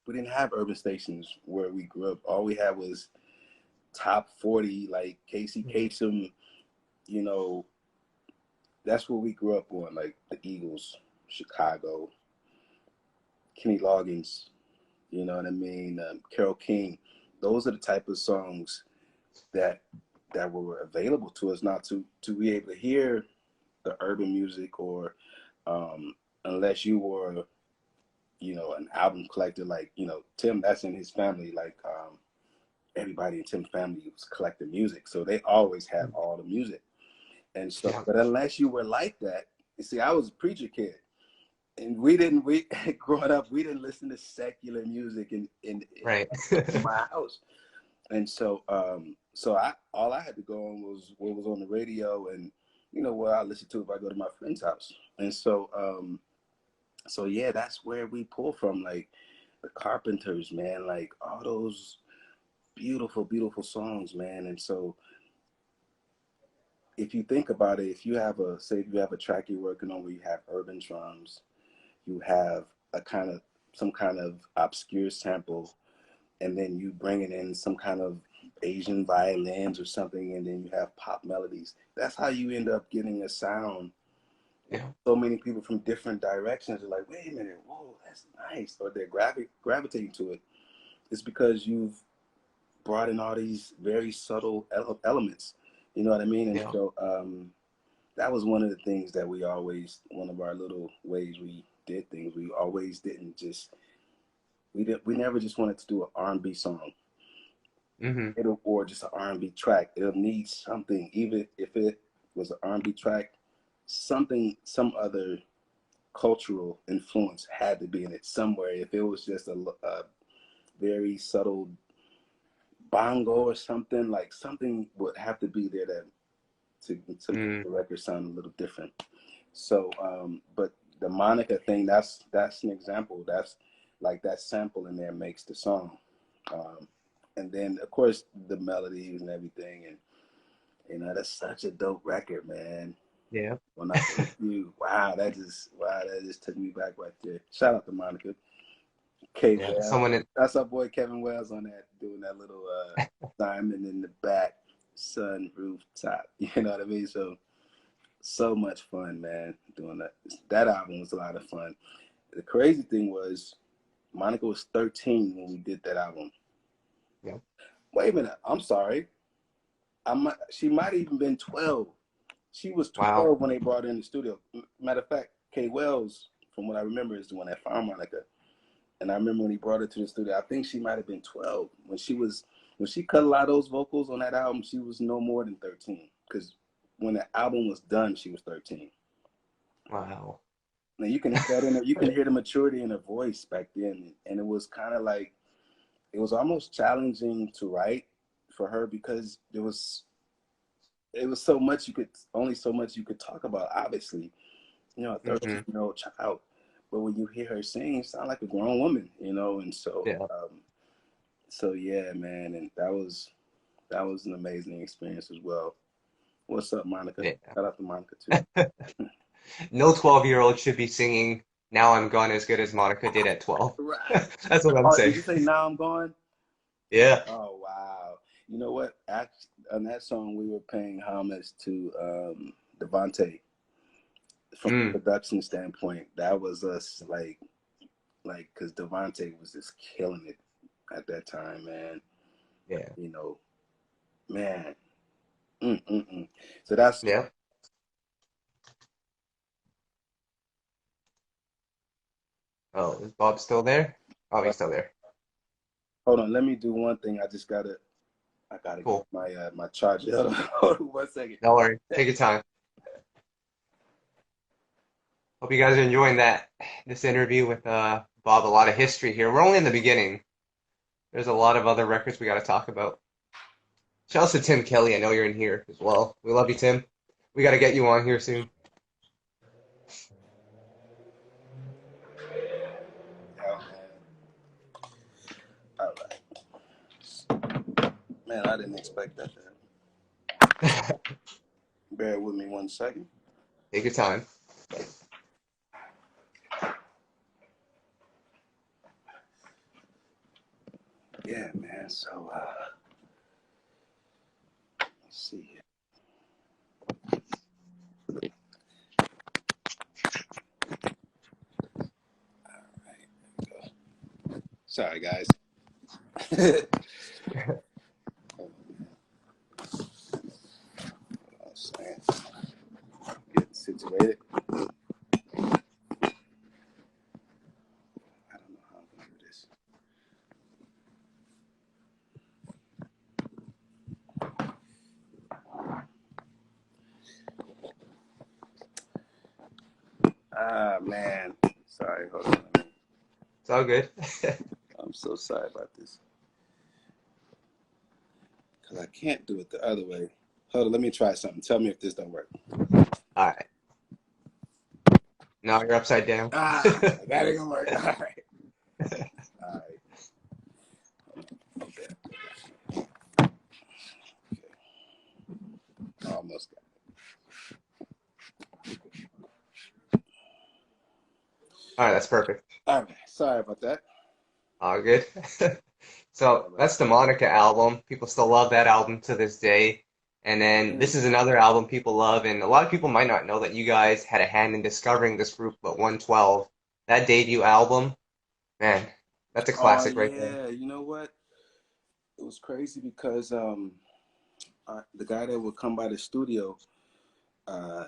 Speaker 2: We didn't have urban stations where we grew up. All we had was top 40, like Casey Kasem, you know, that's what we grew up on, like the Eagles, Chicago, Kenny Loggins, you know what I mean? Carole King. Those are the type of songs that were available to us, not to be able to hear the urban music or unless you were, an album collector like, Tim, that's in his family, like everybody in Tim's family was collecting music. So they always had all the music. And so,
Speaker 1: Yeah.
Speaker 2: but unless you were like that, you see, I was a preacher kid. And we growing up, we didn't listen to secular music
Speaker 1: Right.
Speaker 2: in my house. And so so I all I had to go on was what was on the radio and what I listen to if I go to my friend's house. And so yeah, that's where we pull from, like the Carpenters, man, like all those beautiful, beautiful songs, man. And so if you think about it, if you have a track you're working on where you have urban drums, you have some kind of obscure sample, and then you bringing in some kind of Asian violins or something, and then you have pop melodies. That's how you end up getting a sound.
Speaker 1: Yeah.
Speaker 2: So many people from different directions are like, wait a minute, whoa, that's nice, or they're gravitating to it. It's because you've brought in all these very subtle elements. You know what I mean? And
Speaker 1: Yeah.
Speaker 2: so that was one of the things that one of our little ways we did things. We always didn't just, we never just wanted to do an R&B song.
Speaker 1: Hmm.
Speaker 2: Or just an R&B track. It'll need something, even if it was an R&B track, some other cultural influence had to be in it somewhere. If it was just a very subtle bongo or something, something would have to be there to make
Speaker 1: Mm.
Speaker 2: the record sound a little different. So, but the Monica thing, that's an example. That's like that sample in there makes the song. Um, and then of course the melodies and everything, and that's such a dope record, man.
Speaker 1: Yeah.
Speaker 2: When I think you, wow, that just took me back right there. Shout out to Monica. K
Speaker 1: Yeah.
Speaker 2: Well.
Speaker 1: Someone in,
Speaker 2: That's our boy Kevin Wells on that, doing that little diamond in the back, sun rooftop. You know what I mean? So much fun, man, doing that. That album was a lot of fun. The crazy thing was Monica was 13 when we did that album.
Speaker 1: yeah.
Speaker 2: Wait a minute, I'm sorry. She might have even been 12. She was
Speaker 1: Wow.
Speaker 2: 12 when they brought her in the studio. Matter of fact, K Wells, from what I remember, is the one that found Monica. And I remember when he brought her to the studio, I think she might have been 12. When she cut a lot of those vocals on that album, she was no more than 13. Because when the album was done, she was 13.
Speaker 1: Wow.
Speaker 2: Now you can hear that in her, you can hear the maturity in her voice back then. And it was kind of like, it was almost challenging to write for her because it was so much only so much you could talk about, obviously, a
Speaker 1: Hmm.
Speaker 2: 13-year-old child. But when you hear her sing, it sounds like a grown woman, and
Speaker 1: Yeah.
Speaker 2: so yeah, man, and that was an amazing experience as well. What's up, Monica?
Speaker 1: Yeah.
Speaker 2: Shout out to Monica too.
Speaker 1: No 12-year-old should be singing Now I'm Gone as good as Monica did at 12.
Speaker 2: Right.
Speaker 1: That's what I'm
Speaker 2: Oh, did
Speaker 1: saying.
Speaker 2: you say Now I'm Gone?
Speaker 1: Yeah.
Speaker 2: Oh wow. You know what? On that song, we were paying homage to Devontae from a
Speaker 1: Mm.
Speaker 2: production standpoint. That was us, because Devontae was just killing it at that time, man.
Speaker 1: Yeah.
Speaker 2: You know, man. Mm-mm-mm. So that's
Speaker 1: Yeah. Oh, is Bob still there? Oh,
Speaker 2: uh,
Speaker 1: he's still there.
Speaker 2: hold on. Let me do one thing. I gotta get
Speaker 1: Cool.
Speaker 2: my charger. Hold on 1 second.
Speaker 1: No worry. Take your time. Hope you guys are enjoying this interview with Bob. A lot of history here. We're only in the beginning. There's a lot of other records we got to talk about. Shout out to Tim Kelly. I know you're in here as well. We love you, Tim. We got to get you on here soon.
Speaker 2: Oh, man. All right. Man, I didn't expect that to happen.
Speaker 1: Take
Speaker 2: Bear with me 1 second.
Speaker 1: your time.
Speaker 2: Yeah, man. So let's see here. All right, there we go. Sorry, guys. Getting situated. I don't know how I'm gonna do this. Ah, man. Sorry. Hold on.
Speaker 1: It's all good.
Speaker 2: I'm so sorry about this because I can't do it the other way. Hold on. Let me try something. Tell me if this don't work.
Speaker 1: All right. Now you're upside down.
Speaker 2: Ah, that ain't gonna work. All right. All right. Okay. Almost got
Speaker 1: All right, that's perfect.
Speaker 2: it. All right. Sorry about that.
Speaker 1: All good.
Speaker 2: All
Speaker 1: So
Speaker 2: right.
Speaker 1: that's the Monica album. People still love that album to this day. And then
Speaker 2: Mm.
Speaker 1: this is another album people love, and a lot of people might not know that you guys had a hand in discovering this group, but 112, that debut album, man, that's a
Speaker 2: Oh
Speaker 1: classic right there.
Speaker 2: yeah. You know what? It was crazy because the guy that would come by the studio uh,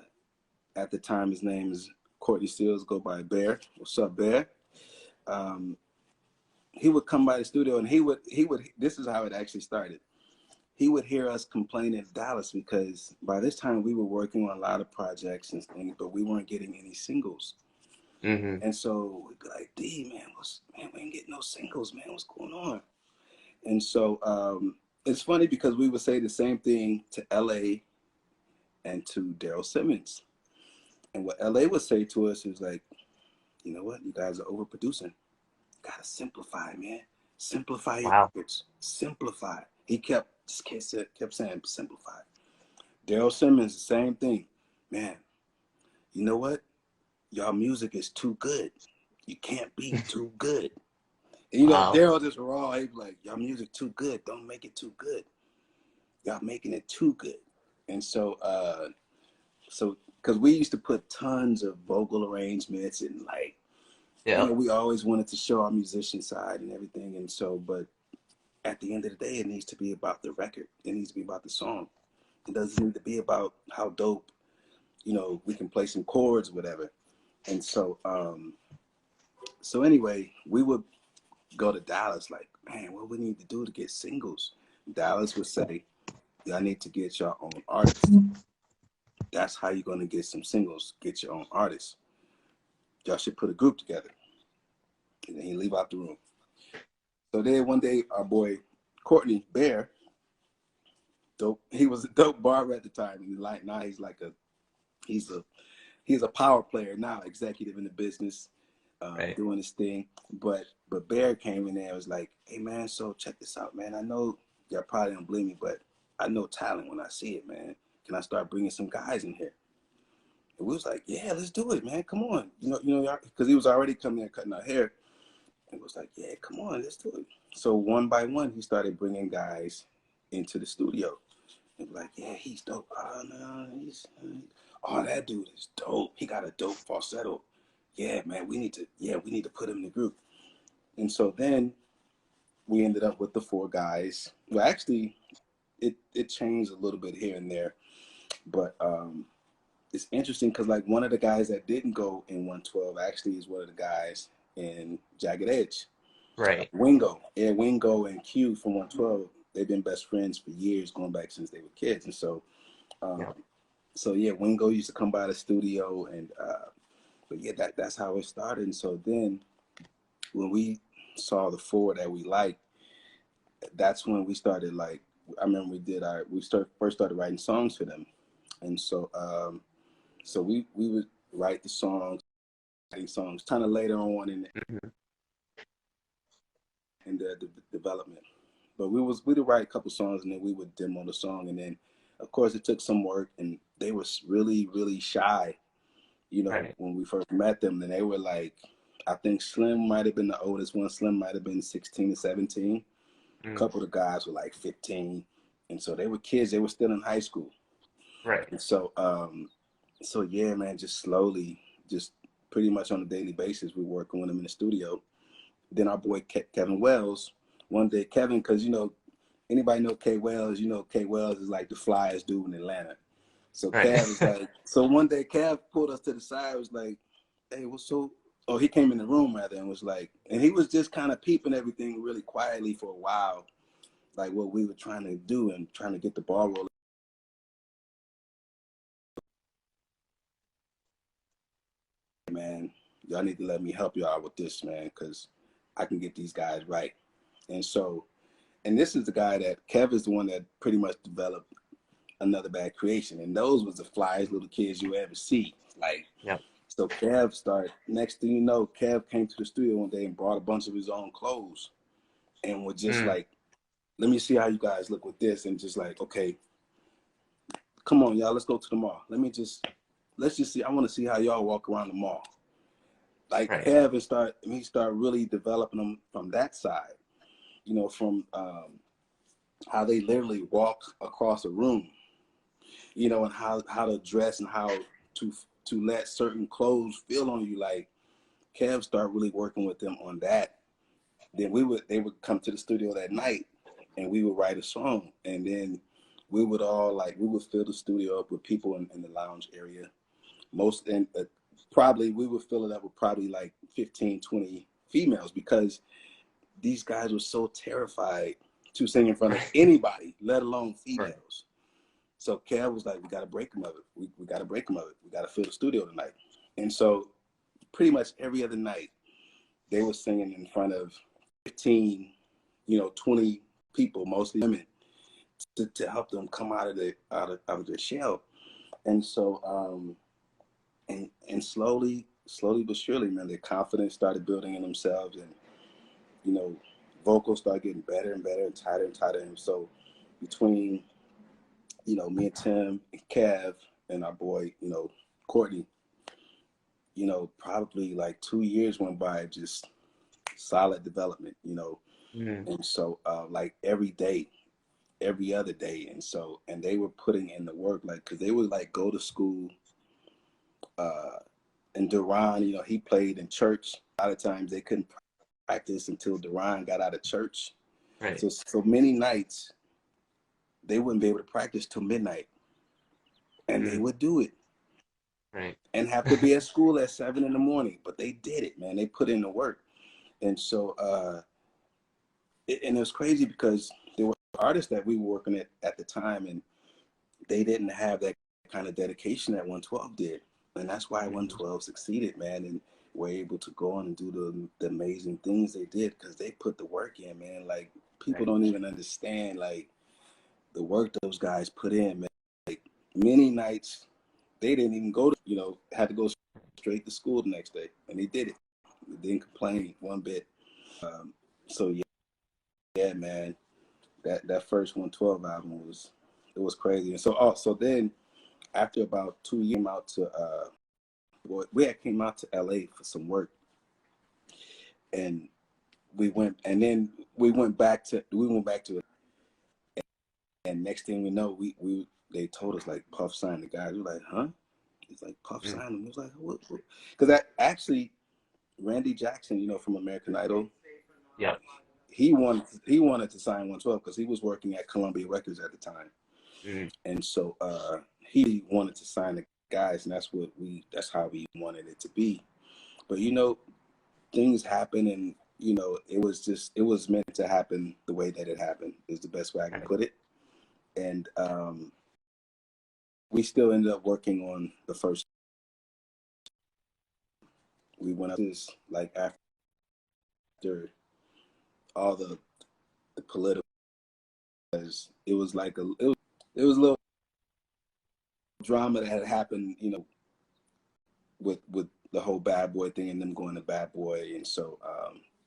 Speaker 2: at the time, his name is Courtney Seals, go by Bear. What's up, Bear? Um, he would come by the studio and he would. This is how it actually started. He would hear us complain in Dallas because by this time we were working on a lot of projects and things, but we weren't getting any singles.
Speaker 1: Hmm.
Speaker 2: And so we'd be like, D man, we ain't getting no singles, man. What's going on? And so it's funny because we would say the same thing to LA and to Daryl Simmons. And what LA would say to us is like, you know what, you guys are overproducing. Gotta simplify, man. Simplify your
Speaker 1: Wow.
Speaker 2: records. Simplify. He kept saying simplify. Daryl Simmons, the same thing. Man, you know what? Y'all music is too good. You can't be too good. And, you know,
Speaker 1: Wow.
Speaker 2: Daryl just raw. He's like, y'all music too good. Don't make it too good. Y'all making it too good. And so because we used to put tons of vocal arrangements and like, you know,
Speaker 1: Yeah.
Speaker 2: we always wanted to show our musician side and everything. And so, but at the end of the day, it needs to be about the record. It needs to be about the song. It doesn't need to be about how dope, you know, we can play some chords, whatever. And so anyway, we would go to Dallas like, man, what we need to do to get singles? Dallas would say, y'all need to get your own artists. That's how you're going to get some singles. Get your own artists. Y'all should put a group together. And then he leave out the room. So then one day, our boy Courtney Bear, dope. He was a dope barber at the time. And like now, he's a he's a power player now, executive in the business,
Speaker 1: Right.
Speaker 2: doing his thing. But Bear came in there and was like, hey man, so check this out, man. I know y'all probably don't believe me, but I know talent when I see it, man. Can I start bringing some guys in here? And we was like, yeah, let's do it, man. Come on, because he was already coming there cutting our hair. And was like, yeah, come on, let's do it. So one by one, he started bringing guys into the studio. And like, yeah, he's dope. Oh no, oh, that dude is dope. He got a dope falsetto. Yeah, man, we need to put him in the group. And so then we ended up with the four guys. Well, actually, it changed a little bit here and there, but it's interesting because like one of the guys that didn't go in 112 actually is one of the guys in Jagged Edge.
Speaker 1: Right.
Speaker 2: Wingo, yeah, Wingo and Q from 112. They've been best friends for years, going back since they were kids, and so
Speaker 1: Yeah.
Speaker 2: um, so yeah, Wingo used to come by the studio, and but yeah, that's how it started. And so then when we saw the four that we liked, that's when we started like I remember first started writing songs for them, and so we would write the songs, writing songs kind of later on
Speaker 1: Hmm.
Speaker 2: in the development. But we'd write a couple songs and then we would demo the song, and then of course it took some work, and they were really shy. You know,
Speaker 1: Right.
Speaker 2: when we first met them, then they were like, I think Slim might have been the oldest one. Slim might have been 16 or 17. A
Speaker 1: Mm.
Speaker 2: couple of the guys were like 15, and so they were kids. They were still in high school,
Speaker 1: Right.
Speaker 2: and so yeah, man, just slowly, just pretty much on a daily basis, we're working with them in the studio. Then our boy Kevin Wells, one day Kevin, because anybody know K Wells, K Wells is like the flyest dude in Atlanta. So
Speaker 1: Right.
Speaker 2: Cav was like, so one day Cav pulled us to the side, was like, hey, what's so? Oh, he came in the room rather and was like, and he was just kind of peeping everything really quietly for a while, like what we were trying to do and trying to get the ball rolling. Man, y'all need to let me help y'all with this, man, because I can get these guys right. And so, and this is the guy that Kev is the one that pretty much developed Another Bad Creation, and those was the flyest little kids you ever see. Like,
Speaker 1: Yep.
Speaker 2: so Kev started. Next thing you know, Kev came to the studio one day and brought a bunch of his own clothes, and was just
Speaker 1: Mm.
Speaker 2: like, "Let me see how you guys look with this," and just like, "Okay, come on, y'all, let's go to the mall. Let's just see. I want to see how y'all walk around the mall." Like
Speaker 1: Right.
Speaker 2: Kev he started really developing them from that side, from how they literally walk across a room, and how to dress and how to to let certain clothes feel on you. Like Kev started really working with them on that. Then they would come to the studio that night and we would write a song, and then we would fill the studio up with people in the lounge area. Most and Probably we would fill it up with probably like 15, 20 females, because these guys were so terrified to sing in front of anybody, let alone
Speaker 1: Right.
Speaker 2: females. So Kev was like, we got to break them of it. We got to break them of it. We got to fill the studio tonight. And so pretty much every other night, they were singing in front of 15, 20 people, mostly women, to help them come out of their shell. And so and slowly but surely, man, their confidence started building in themselves, and you know, vocals started getting better and better and tighter and tighter. And so between, you know, me and Tim and Kev and our boy, you know, Courtney, you know, probably like 2 years went by, just solid development, you know.
Speaker 1: Mm.
Speaker 2: And so like every day, every other day. And so, and they were putting in the work, like, cause they would like go to school, uh, and Duran, you know, he played in church. A lot of times they couldn't practice until Duran got out of church.
Speaker 1: Right.
Speaker 2: So many nights they wouldn't be able to practice till midnight, and they
Speaker 1: Mm.
Speaker 2: would do it
Speaker 1: Right.
Speaker 2: and have to be at school at 7 in the morning. But they did it, man. They put in the work. And so, and it was crazy because there were artists that we were working at the time, and they didn't have that kind of dedication that 112 did. And that's why
Speaker 1: Mm.
Speaker 2: 112 succeeded, man, and were able to go on and do the amazing things they did, because they put the work in, man. Like, people
Speaker 1: Right.
Speaker 2: don't even understand, like, the work those guys put in, man. Like, many nights they didn't even go to, you know, had to go straight to school the next day, and they did it. They didn't complain one bit. So yeah, man, that first 112 album was crazy. And so, so then after about 2 years, came out to we had came out to LA for some work, and we went back to it, and next thing we know, we they told us like Puff signed the guys. We're like, huh? It's like Puff
Speaker 1: Mm.
Speaker 2: signed him. It was like, what? Because that actually, Randy Jackson, you know, from American Idol,
Speaker 1: Yep.
Speaker 2: he wanted to sign 112 because he was working at Columbia Records at the time,
Speaker 1: Mm.
Speaker 2: and so he wanted to sign the guys, and that's how we wanted it to be. But you know, things happen, and you know, it was meant to happen the way that it happened is the best way I can
Speaker 1: Right.
Speaker 2: put it. And we still ended up working on the first. We went up this like after all the political. It was like it was a little drama that had happened, you know, with the whole Bad Boy thing and them going to Bad Boy. And so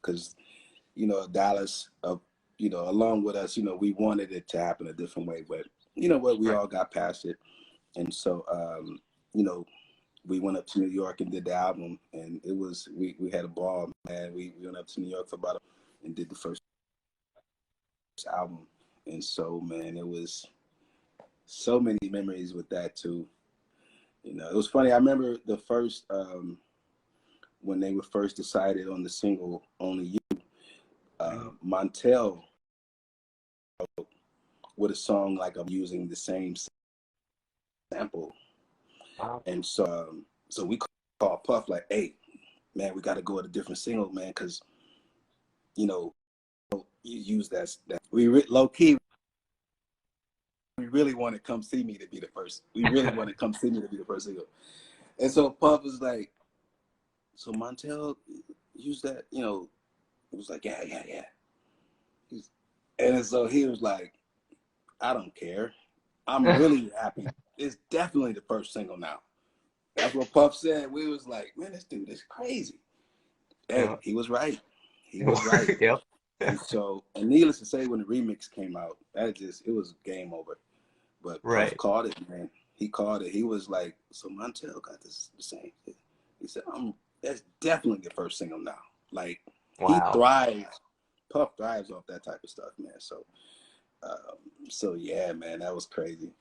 Speaker 2: because you know, Dallas, you know, along with us, you know, we wanted it to happen a different way, but you know what, we
Speaker 1: Right.
Speaker 2: all got past it. And so you know, we went up to New York and did the album, and it was we had a ball, man. We went up to New York for about and did the first album. And so, man, it was so many memories with that too. You know, it was funny. I remember the first when they were first decided on the single "Only You,"
Speaker 1: Mm.
Speaker 2: Montel with a song like I'm using the same sample,
Speaker 1: Wow.
Speaker 2: and so so we called Puff like, "Hey, man, we got to go with a different single, man, because you know you use that low key. We really want to come see me to be the first. We really want to come see me to be the first single." And so Puff was like, "So Montel use that, you know?" It was like, yeah. And so he was like, "I don't care. I'm really happy. It's definitely the first single now." That's what Puff said. We was like, "Man, this dude is crazy." Hey,
Speaker 1: Yeah.
Speaker 2: he was right. He
Speaker 1: It
Speaker 2: was right.
Speaker 1: worked. Yep.
Speaker 2: And so, and needless to say, when the remix came out, it was game over. But Puff
Speaker 1: Right.
Speaker 2: called it, man. He called it. He was like, "So Montel got this the same." He said, that's definitely the first single now. Like, he
Speaker 1: Wow.
Speaker 2: thrives. Puff thrives off that type of stuff, man. So, so yeah, man, that was crazy.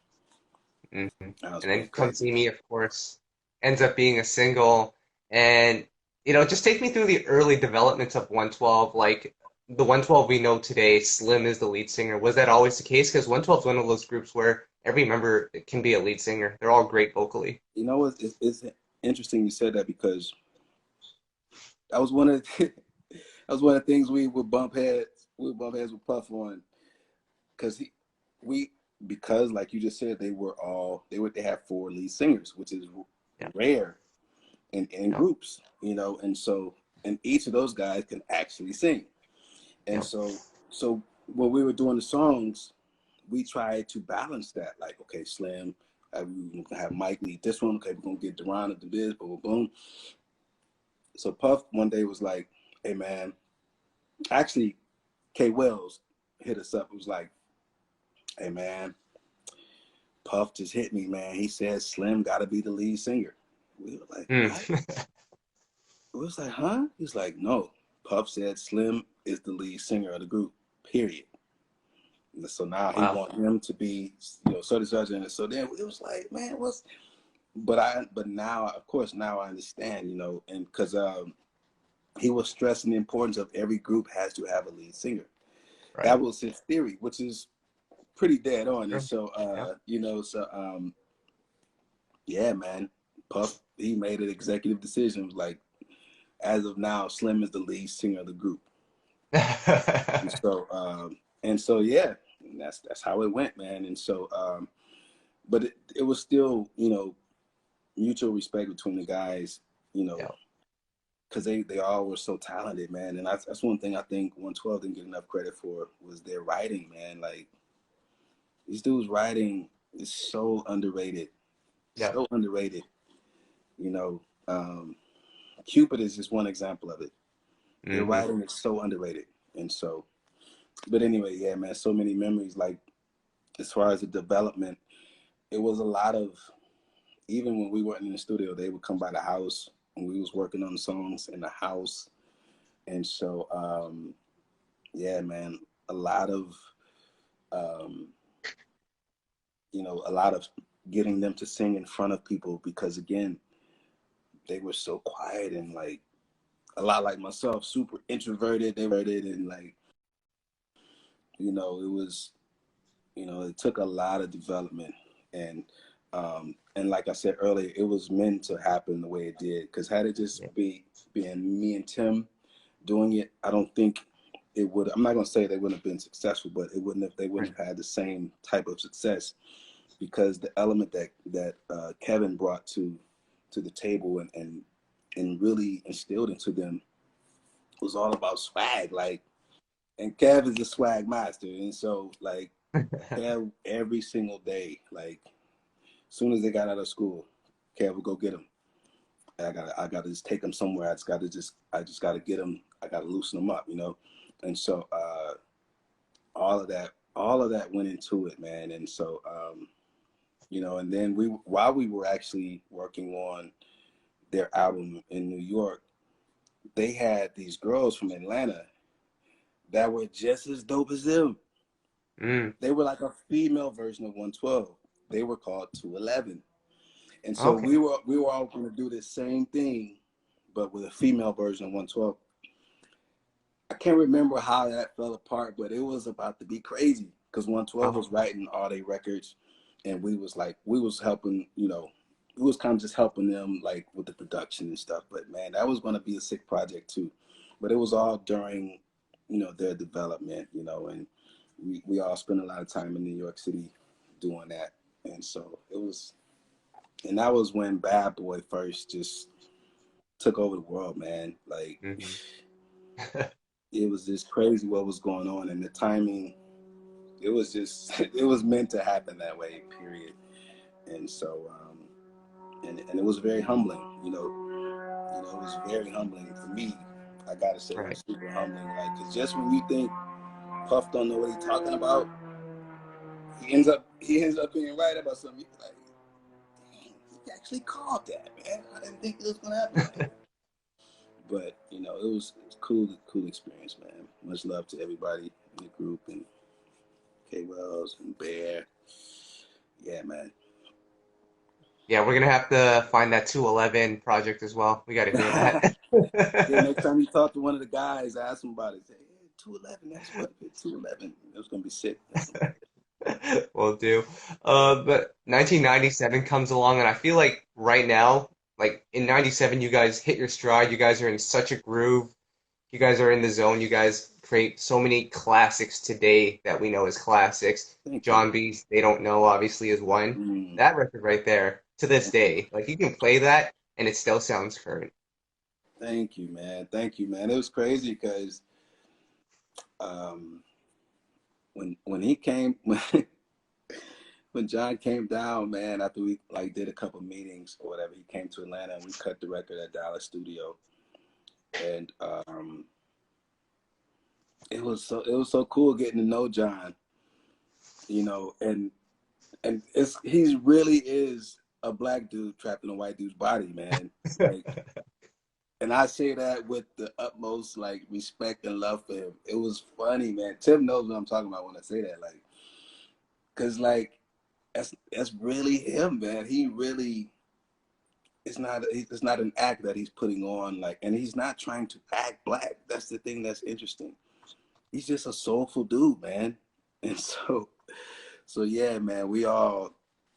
Speaker 1: Hmm.
Speaker 2: That was
Speaker 1: And then
Speaker 2: pretty
Speaker 1: Come
Speaker 2: crazy.
Speaker 1: See Me, of course, ends up being a single. And, just take me through the early developments of 112. Like the 112 we know today, Slim is the lead singer. Was that always the case? Because 112 is one of those groups where every member can be a lead singer. They're all great vocally.
Speaker 2: You know what? It's interesting you said that because that was one of the, that was one of the things we would bump heads. We would bump heads with Puff on because we because like you just said, they have four lead singers, which is
Speaker 1: Yeah.
Speaker 2: rare in
Speaker 1: Yeah.
Speaker 2: groups, you know, and so and each of those guys can actually sing. And
Speaker 1: Yeah.
Speaker 2: so when we were doing the songs, we tried to balance that. Like, okay, Slim, We gonna have Mike lead this one. Okay, we're gonna get Deron to do this. Boom, boom, boom. So Puff one day was like, "Hey man," actually, K Wells hit us up. It was like, "Hey man, Puff just hit me, man. He said Slim got to be the lead singer." We were like,
Speaker 1: Mm.
Speaker 2: "What?" We was like, "Huh?" He's like, "No, Puff said Slim is the lead singer of the group. Period." And so now he
Speaker 1: Wow.
Speaker 2: want him to be, such and such. And so then it was like, man, what's? But now, of course, now I understand, and because he was stressing the importance of every group has to have a lead singer. That
Speaker 1: Right.
Speaker 2: was his theory, which is pretty dead on. And
Speaker 1: Sure.
Speaker 2: so,
Speaker 1: Yeah.
Speaker 2: yeah, man, Puff, he made an executive decision. Like, as of now, Slim is the lead singer of the group. And so, yeah, and that's how it went, man. And so, but it was still, mutual respect between the guys,
Speaker 1: Yeah.
Speaker 2: because they all were so talented, man. And that's one thing I think 112 didn't get enough credit for was their writing, man. Like, these dudes' writing is so underrated,
Speaker 1: Yeah.
Speaker 2: so underrated. You know, um, Cupid is just one example of it. Their
Speaker 1: Hmm.
Speaker 2: writing is so underrated, and so. But anyway, yeah, man, so many memories. Like, as far as the development, it was a lot of, even when we weren't in the studio, they would come by the house and we was working on the songs in the house. And so, yeah, man, a lot of, um, a lot of getting them to sing in front of people because, again, they were so quiet and like a lot like myself, super introverted. They were and like, it was, it took a lot of development. And like I said earlier, it was meant to happen the way it did. Because had it just
Speaker 1: Yeah.
Speaker 2: been me and Tim doing it, I don't think it would. I'm not gonna say they wouldn't have been successful, but they
Speaker 1: Right.
Speaker 2: wouldn't have had the same type of success because the element that Kevin brought to the table and really instilled into them was all about swag. Like, and Kev is a swag master, and so like Kev every single day, like as soon as they got out of school, Kev would go get them. I gotta just take them somewhere. I just gotta get them. I gotta loosen them up, And so all of that went into it, man. And so and then while we were actually working on their album in New York, they had these girls from Atlanta that were just as dope as them.
Speaker 1: Mm.
Speaker 2: They were like a female version of 112. They were called 211. And so
Speaker 1: Okay.
Speaker 2: we were all going to do the same thing, but with a female version of 112. I can't remember how that fell apart, but it was about to be crazy because 112
Speaker 1: Oh,
Speaker 2: was writing all their records, and we was helping, we was kind of just helping them like with the production and stuff. But man, that was going to be a sick project too. But it was all during, their development, and we all spent a lot of time in New York City doing that, and so it was, and that was when Bad Boy first just took over the world, man. Like,
Speaker 1: hmm.
Speaker 2: it was just crazy what was going on, and the timing, it was just it was meant to happen that way, period. And so and it was very humbling, it was very humbling for me. I gotta say it
Speaker 1: Right.
Speaker 2: was super humbling, like, because just when you think Puff don't know what he's talking about, he ends up being right about something. You're like, dang, he actually called that, man. I didn't think it was gonna happen like that. But it was cool experience, man. Much love to everybody in the group and K Wells and Bear. Yeah, man.
Speaker 1: Yeah, we're gonna have to find that 211 project as well. We got to hear
Speaker 2: Yeah,
Speaker 1: that.
Speaker 2: next time you talk to one of the guys, ask him about it. Say, hey, 211, that's what 211. It was gonna be sick.
Speaker 1: Will do. But 1997 comes along, and I feel like right now, like in 97, you guys hit your stride. You guys are in such a groove. You guys are in the zone. You guys create so many classics today that we know as classics.
Speaker 2: Thank you.
Speaker 1: John B's They Don't Know obviously is one.
Speaker 2: Mm,
Speaker 1: That record right there, to this
Speaker 2: thank you.
Speaker 1: day, like you can play that and it still sounds current.
Speaker 2: Thank you, man. Thank you, man. It was crazy because um, when he came, when John came down, man, after we like did a couple meetings or whatever, he came to Atlanta and we cut the record at Dallas studio. And it was so cool getting to know John, you know, and he really is a black dude trapped in a white dude's body, man. Like, and I say that with the utmost like respect and love for him. It was funny, man. Tim knows what I'm talking about when I say that, like, cause like that's really him, man. He really it's not an act that he's putting on, like, and he's not trying to act black. That's the thing that's interesting. He's just a soulful dude, man. And so yeah, man, we all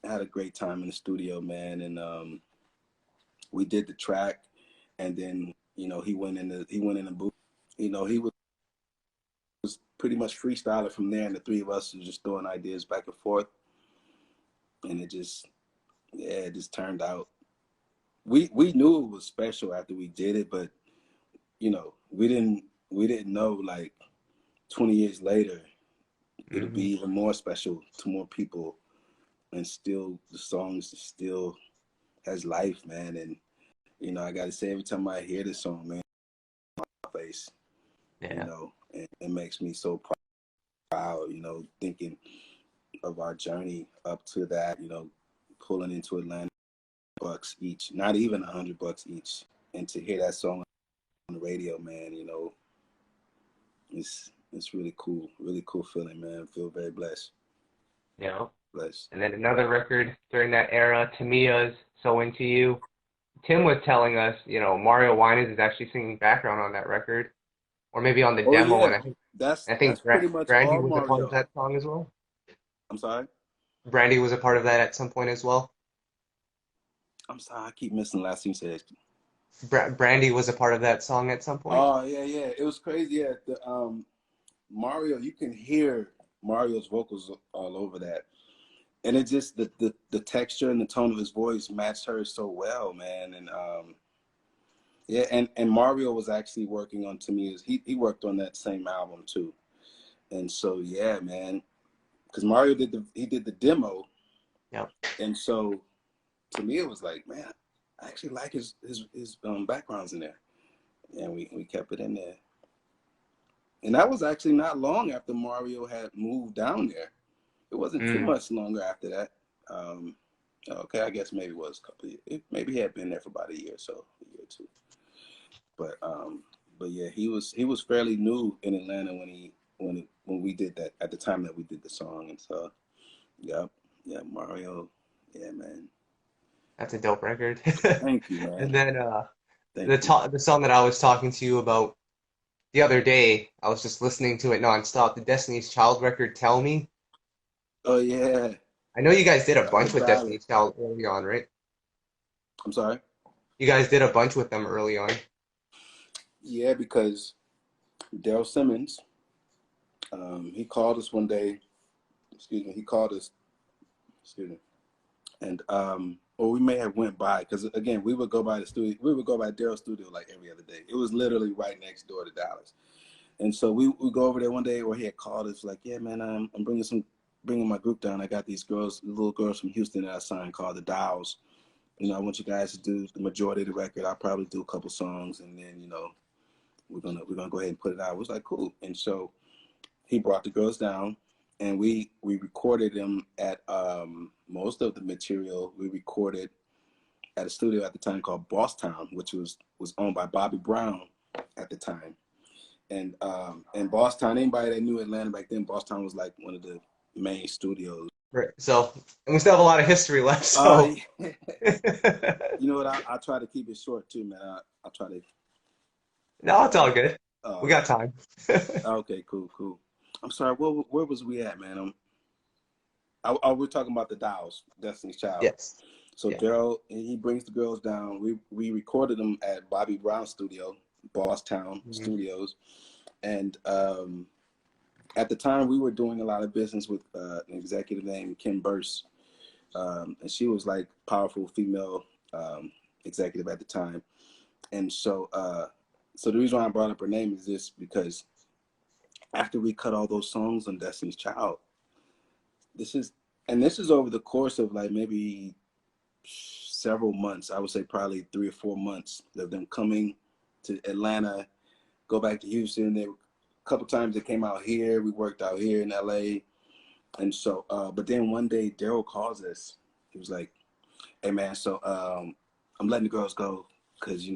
Speaker 2: had a great time in the studio, man, and we did the track, and then he went in the booth. He was pretty much freestyling from there, and the three of us were just throwing ideas back and forth, and it just turned out. We knew it was special after we did it, but we didn't know like 20 years later it'll be even more special to more people, and still the songs still has life, man. And I gotta say, every time I hear this song, man, my face,
Speaker 1: Yeah.
Speaker 2: and it makes me so proud, thinking of our journey up to that, pulling into Atlanta, bucks each, not even $100 each, and to hear that song on the radio, man, it's really cool feeling, man. I feel very blessed. Blessed.
Speaker 1: And then another record during that era, Tamiya's So Into You. Tim was telling us, Mario Winans is actually singing background on that record, or maybe on the
Speaker 2: Oh
Speaker 1: demo,
Speaker 2: yeah,
Speaker 1: and
Speaker 2: that's
Speaker 1: I think
Speaker 2: pretty much
Speaker 1: Brandy
Speaker 2: all
Speaker 1: was a part of
Speaker 2: Mario.
Speaker 1: that song as well.
Speaker 2: I'm sorry.
Speaker 1: Brandy was a part of that at some point as well.
Speaker 2: I'm sorry, I keep missing the last thing you said.
Speaker 1: Brandy was a part of that song at some point.
Speaker 2: Oh yeah. It was crazy. Yeah, the Mario, you can hear Mario's vocals all over that, and it just the texture and the tone of his voice matched hers so well, man. And yeah, and Mario was actually working on Tamiya's. He worked on that same album too, and so yeah, man, because Mario did the demo,
Speaker 1: Yep.
Speaker 2: and so to me it was like, man, I actually like his backgrounds in there, and we kept it in there. And that was actually not long after Mario had moved down there. It wasn't too much longer after that. Okay, I guess maybe it was a couple of years. Maybe he had been there for about a year or so, a year or two. But yeah, he was fairly new in Atlanta when we did that, at the time that we did the song. And so yeah, Mario, yeah, man.
Speaker 1: That's a dope record.
Speaker 2: Thank you,
Speaker 1: And
Speaker 2: man.
Speaker 1: then
Speaker 2: Thank you.
Speaker 1: the song that I was talking to you about the other day, I was just listening to it nonstop. The Destiny's Child record, Tell Me.
Speaker 2: Oh yeah,
Speaker 1: I know you guys did a
Speaker 2: the
Speaker 1: bunch with
Speaker 2: ballad.
Speaker 1: Destiny's Child early on, right?
Speaker 2: I'm sorry.
Speaker 1: You guys did a bunch with them early on.
Speaker 2: Yeah, because Daryl Simmons, he called us one day. Excuse me. He called us. Excuse me. And or we may have went by, because again, we would go by the studio. We would go by Daryl's studio like every other day. It was literally right next door to Dallas. And so we go over there one day, where he had called us like, yeah, man, I'm bringing my group down. I got these little girls from Houston that I signed called the Dows. I want you guys to do the majority of the record. I'll probably do a couple songs, and then we're gonna go ahead and put it out. It was like, cool. And so he brought the girls down, and we recorded them at most of the material we recorded at a studio at the time called Boss Town, which was owned by Bobby Brown at the time. And Boss Town, anybody that knew Atlanta back then, Boss Town was like one of the main studios.
Speaker 1: Right. So, and we still have a lot of history left.
Speaker 2: Uh,
Speaker 1: So,
Speaker 2: you know what? I try to keep it short too, man. I try to.
Speaker 1: no, it's all good. We got
Speaker 2: Okay.
Speaker 1: time.
Speaker 2: Okay. Cool. I'm sorry. Where was we at, man? We're talking about the Dows, Destiny's Child.
Speaker 1: Yes.
Speaker 2: So
Speaker 1: Yeah.
Speaker 2: Daryl, he brings the girls down. We recorded them at Bobby Brown's studio, Boss Town Studios, and at the time we were doing a lot of business with an executive named Kim Burse, and she was like powerful female executive at the time. And so the reason why I brought up her name is this, because after we cut all those songs on Destiny's Child, this is And this is over the course of like maybe several months. I would say probably 3 or 4 months of them coming to Atlanta, go back to Houston. They a couple times they came out here. We worked out here in LA. And so, but then one day Daryl calls us. He was like, "Hey man, so I'm letting the girls go because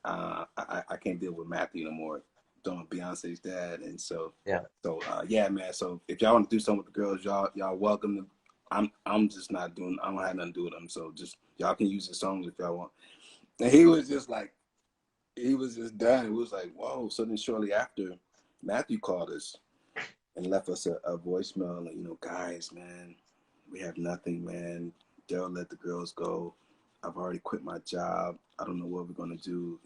Speaker 2: I can't deal with Matthew no more, doing Beyonce's dad." And
Speaker 1: Yeah.
Speaker 2: yeah, man. So if y'all want to do something with the girls, y'all welcome them. I'm just not doing. I don't have nothing to do with them. So just y'all can use the songs if y'all want. And he was just like, he was just done. It was like, whoa. So then shortly after, Matthew called us and left us a voicemail. Like, guys, man, we have nothing, man. Daryl let the girls go. I've already quit my job. I don't know what we're gonna do.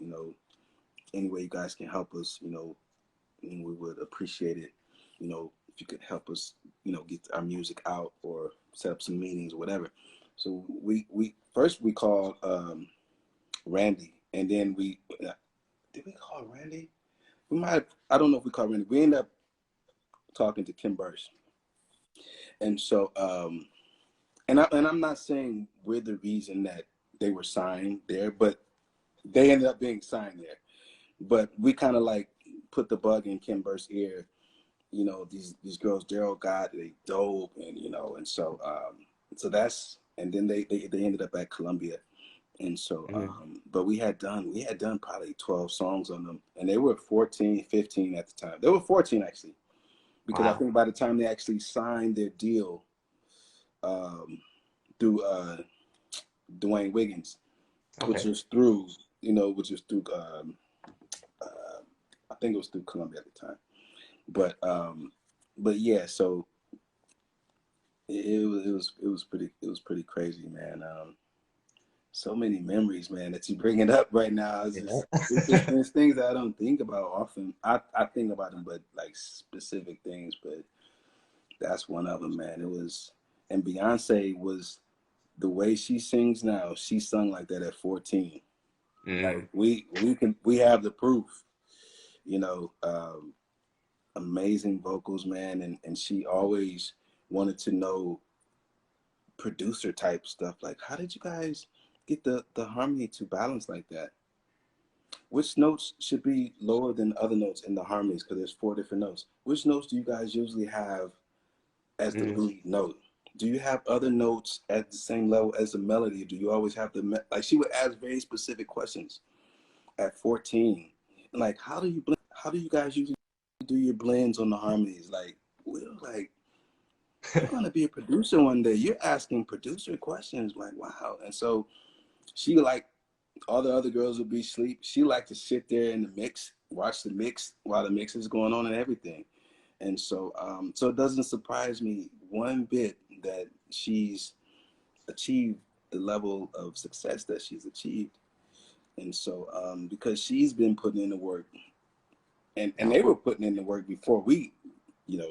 Speaker 2: Any way you guys can help us, and we would appreciate it. If you could help us, get our music out or set up some meetings or whatever. So we first we called Randy, and then we did we call Randy? We might. I don't know if we called Randy. We ended up talking to Kim Burse, and so I'm not saying we're the reason that they were signed there, but they ended up being signed there. But we kind of like put the bug in Kim Burst's ear. These girls Daryl got, they dope, and so that's, and then they ended up at Columbia. And so
Speaker 1: Mhm.
Speaker 2: but we had done probably 12 songs on them, and they were 14, 15 at the time. They were 14 actually, because I
Speaker 1: Wow.
Speaker 2: think by the time they actually signed their deal um, through Dwayne Wiggins, which
Speaker 1: Okay.
Speaker 2: was through, uh, I think it was through Columbia at the time. But yeah, so it was pretty crazy, man. So many memories, man, that you bring it up right now. It's
Speaker 1: Yeah.
Speaker 2: just it's things that I don't think about often. I think about them, but like specific things. But that's one of them, man. It was, and Beyonce was, the way she sings now. She sung like that at 14. Like
Speaker 1: Mm.
Speaker 2: we have the proof. You know, amazing vocals, man, and she always wanted to know producer type stuff. Like, how did you guys get the harmony to balance like that? Which notes should be lower than other notes in the harmonies? Because there's four different notes. Which notes do you guys usually have as the
Speaker 1: Mm.
Speaker 2: lead note? Do you have other notes at the same level as the melody? Do you always have the like? She would ask very specific questions at 14. Like, how do you blend? How do you guys usually do your blends on the harmonies? Like, we're like, you're gonna be a producer one day. You're asking producer questions. Like, wow. And so she, like, all the other girls would be asleep. She liked to sit there in the mix, watch the mix while the mix is going on and everything. And so it doesn't surprise me one bit that she's achieved the level of success that she's achieved. And so because she's been putting in the work, and
Speaker 1: Yeah.
Speaker 2: they were putting in the work before we,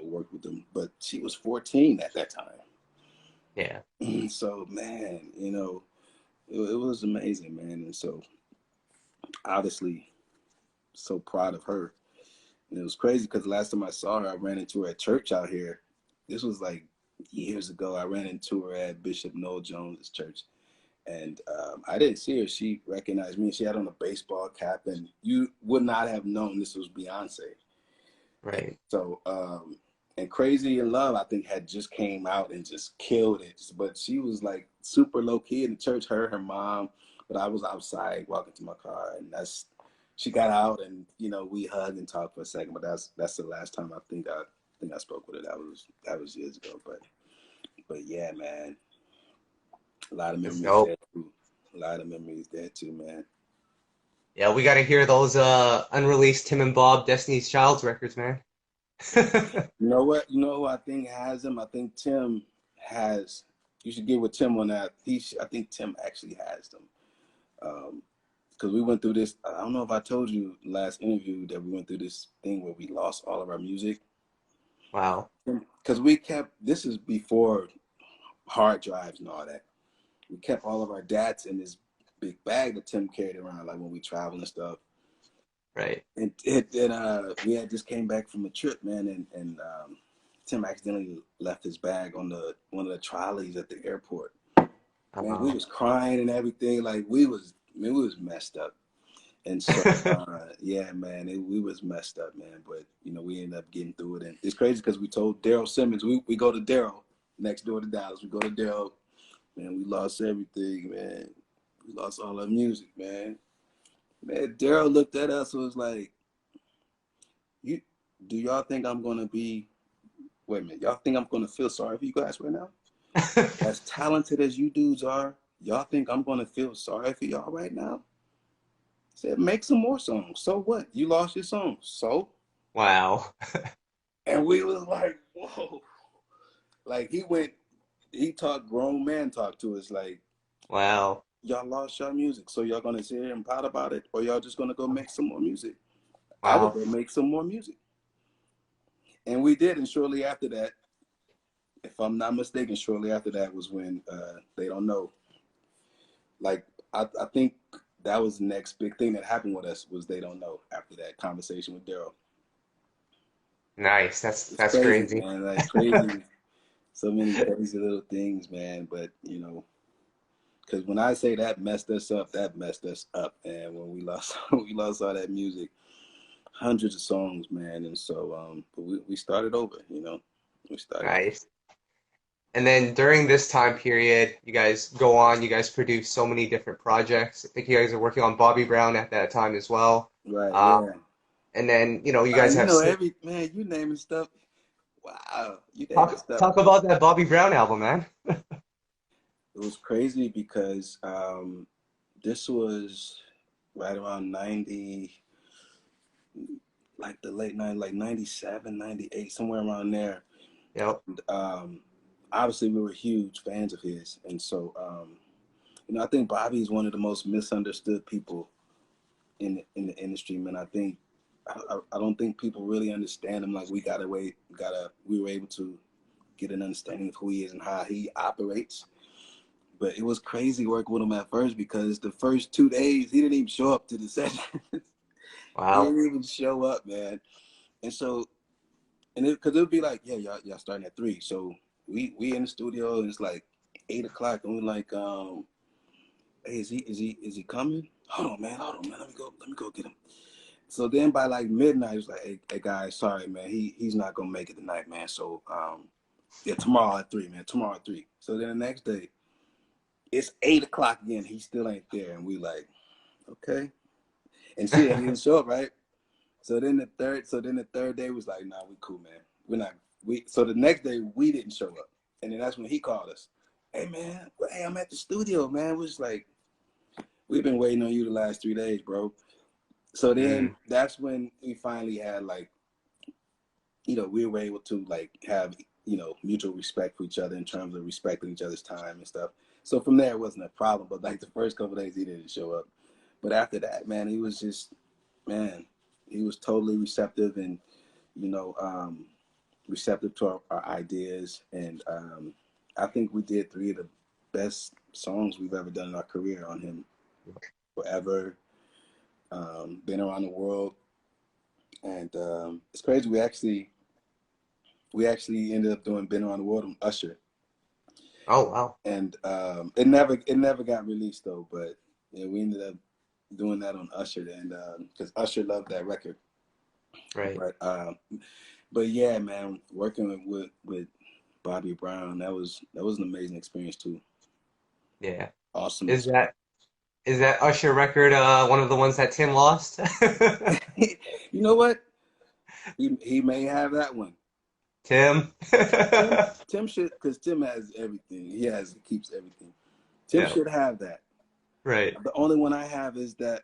Speaker 2: worked with them. But she was 14 at that time.
Speaker 1: Yeah.
Speaker 2: So man, it was amazing, man. And so obviously so proud of her. And it was crazy because the last time I saw her, I ran into her at church out here. This was like years ago. I ran into her at Bishop Noel Jones's church, and I didn't see her. She recognized me. She had on a baseball cap, and you would not have known this was Beyonce. And
Speaker 1: Right.
Speaker 2: so, and Crazy in Love, I think, had just came out and just killed it. But she was like super low key in the church, her mom. But I was outside walking to my car, and she got out, and we hugged and talked for a second. But that's the last time I think I spoke with her. That was years ago. But yeah, man, a lot of
Speaker 1: That's
Speaker 2: memories
Speaker 1: dope.
Speaker 2: there too. A lot of memories there too, man.
Speaker 1: Yeah, we got to hear those unreleased Tim and Bob Destiny's Child's records, man.
Speaker 2: You know what? You know who I think has them? I think Tim has. You should get with Tim on that. I think Tim actually has them. Because we went through this. I don't know if I told you last interview that we went through this thing where we lost all of our music.
Speaker 1: Wow.
Speaker 2: Because we kept. This is before hard drives and all that. We kept all of our dats in this big bag that Tim carried around, like when we travel and stuff.
Speaker 1: Right.
Speaker 2: And we had just came back from a trip, man, and Tim accidentally left his bag on the one of the trolleys at the airport. Man, we
Speaker 1: Oh,
Speaker 2: was crying and everything. Like we was, man, we was messed up. And so, yeah, man, we was messed up, man. But we ended up getting through it, and it's crazy because we told Daryl Simmons, we go to Daryl next door to Dallas. We go to Daryl, man. We lost everything, man. We lost all our music, man. Man, Daryl looked at us and was like, "You, do y'all think I'm gonna be? Wait a minute, y'all think I'm gonna feel sorry for you guys right now? As talented as you dudes are, y'all think I'm gonna feel sorry for y'all right now?" Said, make some more songs. So what? You lost your song. So?
Speaker 1: wow.
Speaker 2: And we was like, whoa. Like he talked grown man talk to us like,
Speaker 1: Wow.
Speaker 2: y'all lost your music. So y'all gonna sit here and pout about it? Or y'all just gonna go make some more music? I would
Speaker 1: Wow.
Speaker 2: go make some more music. And we did. And shortly after that, if I'm not mistaken, shortly after that was when They Don't Know. Like I think that was the next big thing that happened with us was They Don't Know after that conversation with Daryl.
Speaker 1: Nice.
Speaker 2: It's
Speaker 1: That's
Speaker 2: crazy,
Speaker 1: crazy.
Speaker 2: man. Like crazy, so many crazy little things, man. But because when I say that messed us up, that messed us up, man. When we lost, we lost all that music, hundreds of songs, man. And so, but we started over, we started over.
Speaker 1: Nice. And then during this time period, you guys go on, you guys produce so many different projects. I think you guys are working on Bobby Brown at that time as well.
Speaker 2: Right,
Speaker 1: Uh,
Speaker 2: yeah.
Speaker 1: and then, you guys have
Speaker 2: Every man, you naming stuff. Wow, you naming stuff.
Speaker 1: talk about that Bobby Brown album, man.
Speaker 2: It was crazy because this was right around 90, like the late 90s, like 97, 98, somewhere around there.
Speaker 1: Yep.
Speaker 2: And, obviously, we were huge fans of his. And so, I think Bobby is one of the most misunderstood people in the industry, man. I don't think people really understand him. Like we were able to get an understanding of who he is and how he operates. But it was crazy working with him at first because the first 2 days he didn't even show up to the session. He
Speaker 1: Wow.
Speaker 2: didn't even show up, man. And so, because it would be like, yeah, y'all starting at 3. So we in the studio and it's like 8 o'clock and we're like, hey, is he coming? Hold on, man. Let me go get him. So then by like midnight, it was like, hey guys, sorry, man, he's not gonna make it tonight, man. So yeah, tomorrow at 3, man. Tomorrow at 3. So then the next day, it's 8 o'clock again. He still ain't there, and we like, okay. And shit, he didn't show up, right? So then the third day was like, nah, we cool, man. We're not. So the next day we didn't show up, and then that's when he called us. Hey man, hey, I'm at the studio, man. We're just like, we've been waiting on you the last 3 days, bro. So then
Speaker 1: Mm,
Speaker 2: that's when we finally had like, we were able to like have, mutual respect for each other in terms of respecting each other's time and stuff. So from there, it wasn't a problem. But like the first couple of days, he didn't show up. But after that, man, he was just, man, he was totally receptive and, you know, um, receptive to our ideas. And I think we did 3 of the best songs we've ever done in our career on him. Forever, Been Around the World. And it's crazy. We actually ended up doing Been Around the World on Usher.
Speaker 1: oh, wow.
Speaker 2: And it never got released though, but yeah, we ended up doing that on Usher, and because Usher loved that record.
Speaker 1: Right.
Speaker 2: But yeah, man, working with Bobby Brown, that was an amazing experience too.
Speaker 1: Yeah.
Speaker 2: Awesome
Speaker 1: Is
Speaker 2: experience.
Speaker 1: that Usher record one of the ones that Tim lost?
Speaker 2: You know what? He may have that one.
Speaker 1: Tim?
Speaker 2: Tim should, because Tim has everything. He keeps everything. Tim
Speaker 1: Yeah,
Speaker 2: should have that.
Speaker 1: right.
Speaker 2: The only one I have is that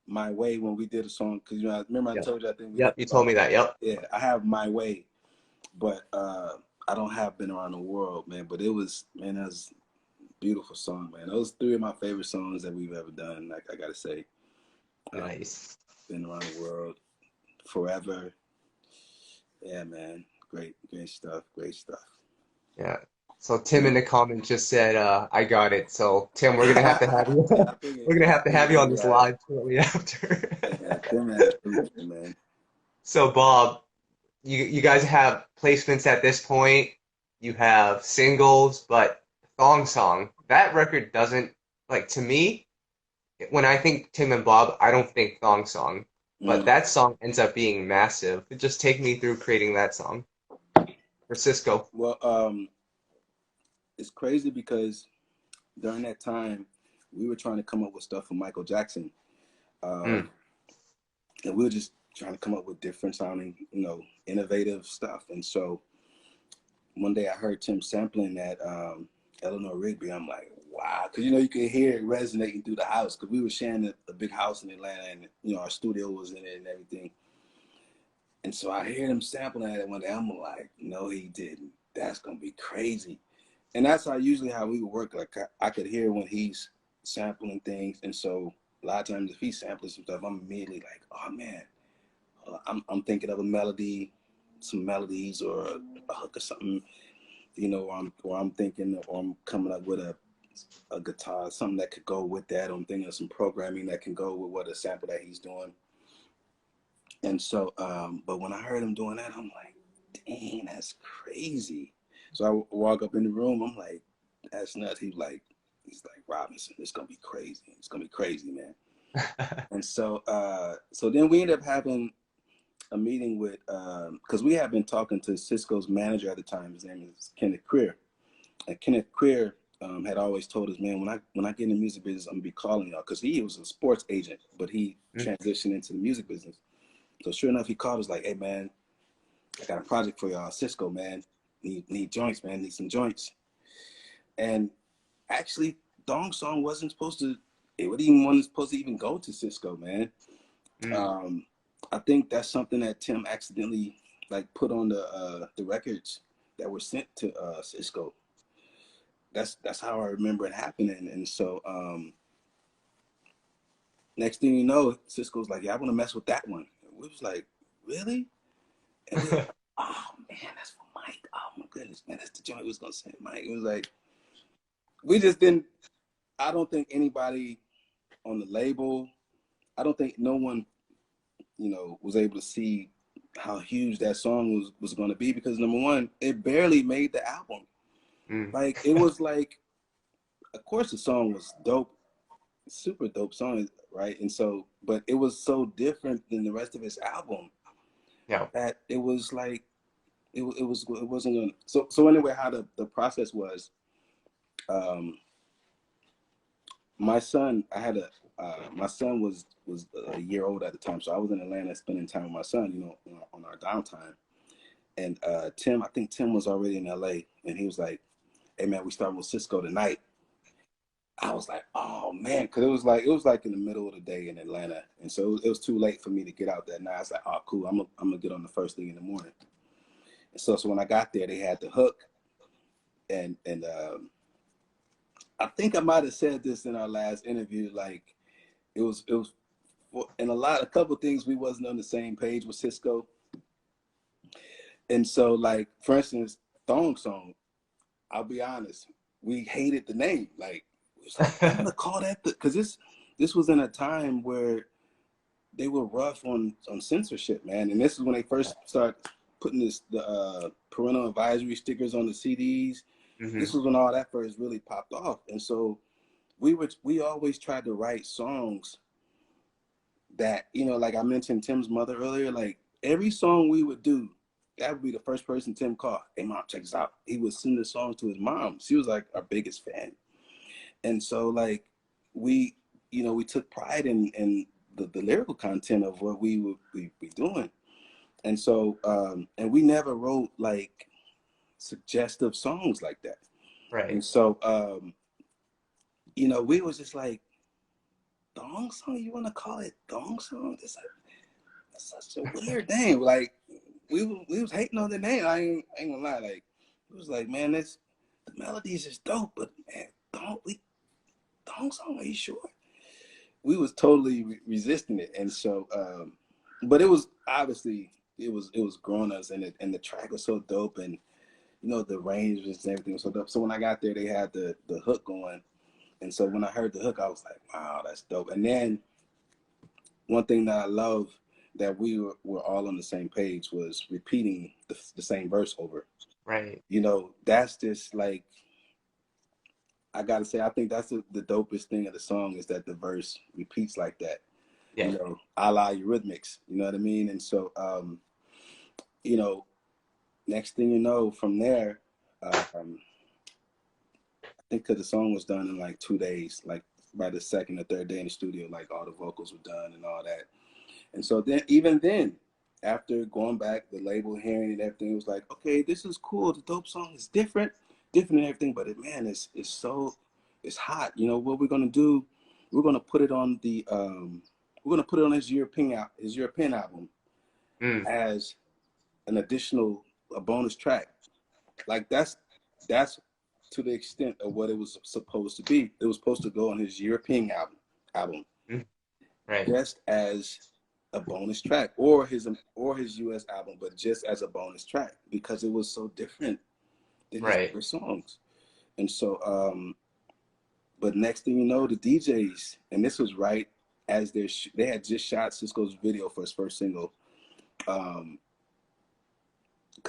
Speaker 2: My Way, when we did a song, because I remember I
Speaker 1: Yep.
Speaker 2: told you I think we did
Speaker 1: Yep, you told
Speaker 2: about,
Speaker 1: me that. Yep.
Speaker 2: yeah, I have My Way, but I don't have Been Around the World, man. But that was a beautiful song, man. Those 3 of my favorite songs that we've ever done. Like I gotta say, uh,
Speaker 1: Nice.
Speaker 2: Been Around the World, Forever, yeah, man, great stuff, great stuff.
Speaker 1: Yeah. So Tim in the comments just said, I got it. So Tim, we're gonna have to have you
Speaker 2: Yeah, I figured,
Speaker 1: we're gonna
Speaker 2: I
Speaker 1: have to have
Speaker 2: figured
Speaker 1: you on
Speaker 2: he
Speaker 1: this
Speaker 2: got it.
Speaker 1: live shortly after.
Speaker 2: Yeah, Tim has everything, man.
Speaker 1: So Bob, you guys have placements at this point. You have singles, but Thong Song, that record doesn't like to me. When I think Tim and Bob, I don't think Thong Song, but
Speaker 2: Mm.
Speaker 1: that song ends up being massive. Just take me through creating that song for Cisco.
Speaker 2: Well, it's crazy because during that time, we were trying to come up with stuff for Michael Jackson,
Speaker 1: Mm,
Speaker 2: um, and we were just trying to come up with different sounding, innovative stuff. And so one day I heard Tim sampling that Eleanor Rigby. I'm like, wow, because you could hear it resonating through the house because we were sharing a big house in Atlanta, and our studio was in it and everything. And so I hear him sampling it one day. I'm like, no, he didn't. That's gonna be crazy. And that's how we would work. Like I could hear when he's sampling things, and so a lot of times if he's sampling some stuff, I'm immediately like, oh man, I'm thinking of a melody, some melodies or a hook or something, or I'm thinking, or I'm coming up with a guitar, something that could go with that. I'm thinking of some programming that can go with what a sample that he's doing. And so, but when I heard him doing that, I'm like, dang, that's crazy. So I walk up in the room, I'm like, that's nuts. He's like, Robinson, it's gonna be crazy. It's gonna be crazy, man. And so, so then we ended up having a meeting with, because we had been talking to Cisco's manager at the time. His name is Kenneth Creer, and Kenneth Creer had always told us, man, when I get in the music business, I'm gonna be calling y'all, because he was a sports agent, but he
Speaker 1: mm.
Speaker 2: transitioned into the music business. So sure enough, he called us like, hey man, I got a project for y'all, Cisco, man. Need joints, man. Need some joints. And actually, Dong Song wasn't supposed to. Wasn't supposed to even go to Cisco, man.
Speaker 1: Mm.
Speaker 2: Um, I think that's something that Tim accidentally like put on the records that were sent to Cisco. That's how I remember it happening. And so next thing you know, Cisco's like, yeah, I want to mess with that one. And we was like, really? And we were like, oh man, that's for Mike. Oh my goodness, man, that's the joint we was gonna send Mike. It was like we just didn't. I don't think anybody on the label. I don't think no one, was able to see how huge that song was going to be, because number one, it barely made the album.
Speaker 1: Mm.
Speaker 2: Like it was like, of course, the song was dope, super dope song, right? And so, but it was so different than the rest of his album
Speaker 1: Yeah.
Speaker 2: that it was like it wasn't gonna. So anyway, how the process was. Um, my son, I had a my son was a year old at the time, so I was in Atlanta spending time with my son, on our downtime. And Tim, I think Tim was already in LA, and he was like, "Hey man, we starting with Cisco tonight." I was like, "Oh man," because it was like in the middle of the day in Atlanta, and so it was too late for me to get out that night. I was like, "Oh cool, I'm gonna get on the first thing in the morning." And so when I got there, they had the hook, and I think I might have said this in our last interview, like it was and a couple of things we wasn't on the same page with Cisco. And so like for instance, Thong Song, I'll be honest, we hated the name. Like it was like, I'm gonna call that because this was in a time where they were rough on censorship, man. And this is when they first started putting the parental advisory stickers on the CDs.
Speaker 1: Hmm.
Speaker 2: This was when all that first really popped off. And so we always tried to write songs that, like I mentioned Tim's mother earlier, like every song we would do, that would be the first person Tim called. Hey mom, check this out. He would send the songs to his mom. She was like our biggest fan. And so like we, we took pride in the lyrical content of what we would be doing. And so and we never wrote like suggestive songs like that.
Speaker 1: Right.
Speaker 2: And so we was just like, Dong Song? You wanna call it Dong Song? That's such a weird name. Like we was hating on the name. I ain't gonna lie. Like it was like, man, the melodies is dope, but man, Dong Song, are you sure? We was totally resisting it, and so, but it was obviously it was growing us, and the track was so dope, and the arrangements and everything was so dope. So when I got there, they had the hook going, and so when I heard the hook, I was like, wow, that's dope. And then one thing that I love that we were all on the same page was repeating the same verse over.
Speaker 1: Right.
Speaker 2: You know, that's just like, I gotta say, I think that's the dopest thing of the song is that the verse repeats like that.
Speaker 1: Yeah.
Speaker 2: You know, a la Eurythmics. You know what I mean? And so, you know, next thing you know, from there, I think because the song was done in like 2 days, like by the second or third day in the studio, like all the vocals were done and all that. And so then, even then, after going back, the label hearing and everything, was like, okay, this is cool. The dope song is different, different and everything. But man, it's so, it's hot. You know what we're gonna do? We're gonna put it on the we're gonna put it on his European album
Speaker 1: Mm.
Speaker 2: as an additional, a bonus track. Like that's to the extent of what it was supposed to be. It was supposed to go on his European album
Speaker 1: Mm. Right.
Speaker 2: just as a bonus track, or his US album, but just as a bonus track because it was so different than his
Speaker 1: Right.
Speaker 2: other songs. And so, but next thing you know, the DJs, and this was right as they had just shot Cisco's video for his first single. Because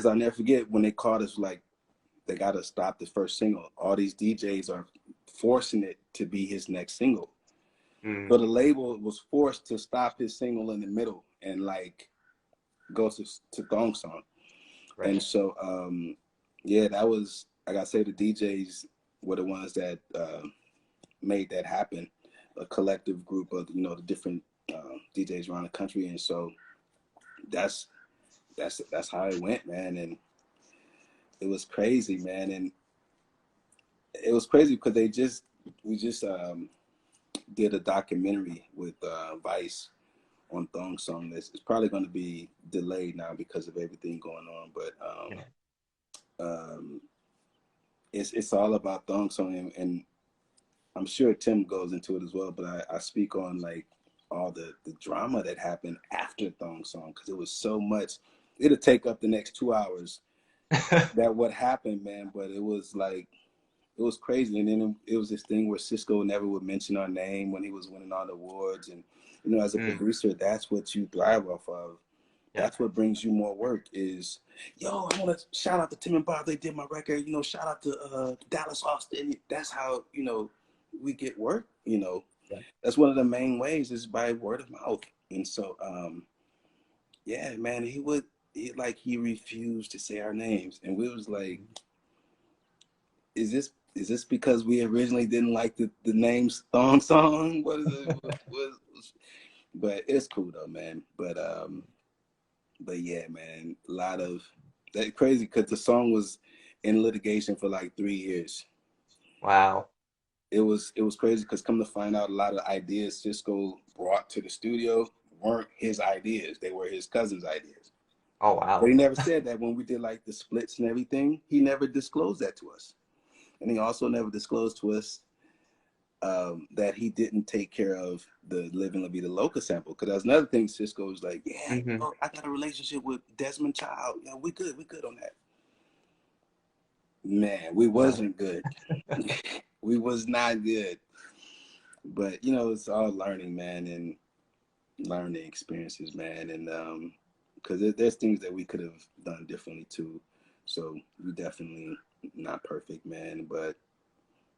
Speaker 2: I'll never forget when they called us like, they got to stop the first single. All these DJs are forcing it to be his next single.
Speaker 1: Mm.
Speaker 2: So the label was forced to stop his single in the middle and like go to Thong Song. And
Speaker 1: Right.
Speaker 2: so, yeah, that was, I gotta say, the DJs were the ones that made that happen. A collective group of, you know, the different DJs around the country. And so that's that's how it went, man. And it was crazy, man. And it was crazy because we just did a documentary with Vice on Thong Song. It's probably going to be delayed now because of everything going on, but
Speaker 1: Yeah.
Speaker 2: um, it's all about Thong Song, and I'm sure Tim goes into it as well. But I speak on like all the drama that happened after Thong Song because it was so much. It'll take up the next 2 hours that what happened, man. But it was like, it was crazy. And then it was this thing where Cisco never would mention our name when he was winning all the awards. And, you know, as a
Speaker 1: Mm.
Speaker 2: producer, that's what you thrive off of.
Speaker 1: Yeah.
Speaker 2: That's what brings you more work is, yo, I want to shout out to Tim and Bob. They did my record. You know, shout out to Dallas Austin. That's how, you know, we get work, you know.
Speaker 1: Yeah.
Speaker 2: That's one of the main ways is by word of mouth. And so, yeah, man, he refused to say our names. And we was like, is this because we originally didn't like the name Thong Song? What is it? But it's cool though, man. But yeah, man, a lot of that crazy because the song was in litigation for like 3 years.
Speaker 1: Wow.
Speaker 2: It was crazy because come to find out, a lot of ideas Cisco brought to the studio weren't his ideas; they were his cousin's ideas.
Speaker 1: Oh,
Speaker 2: But
Speaker 1: wow.
Speaker 2: he never said that when we did like the splits and everything. He never disclosed that to us. And he also never disclosed to us that he didn't take care of the Living La Vida Loca sample. Because that's another thing Cisco was like, yeah, you
Speaker 1: Hmm.
Speaker 2: know, I got a relationship with Desmond Child. Yeah, we good on that. Man, we
Speaker 1: Wow.
Speaker 2: wasn't good. We was not good. But, you know, it's all learning, man, and learning experiences, man. And because there's things that we could have done differently too. So we definitely not perfect, man. But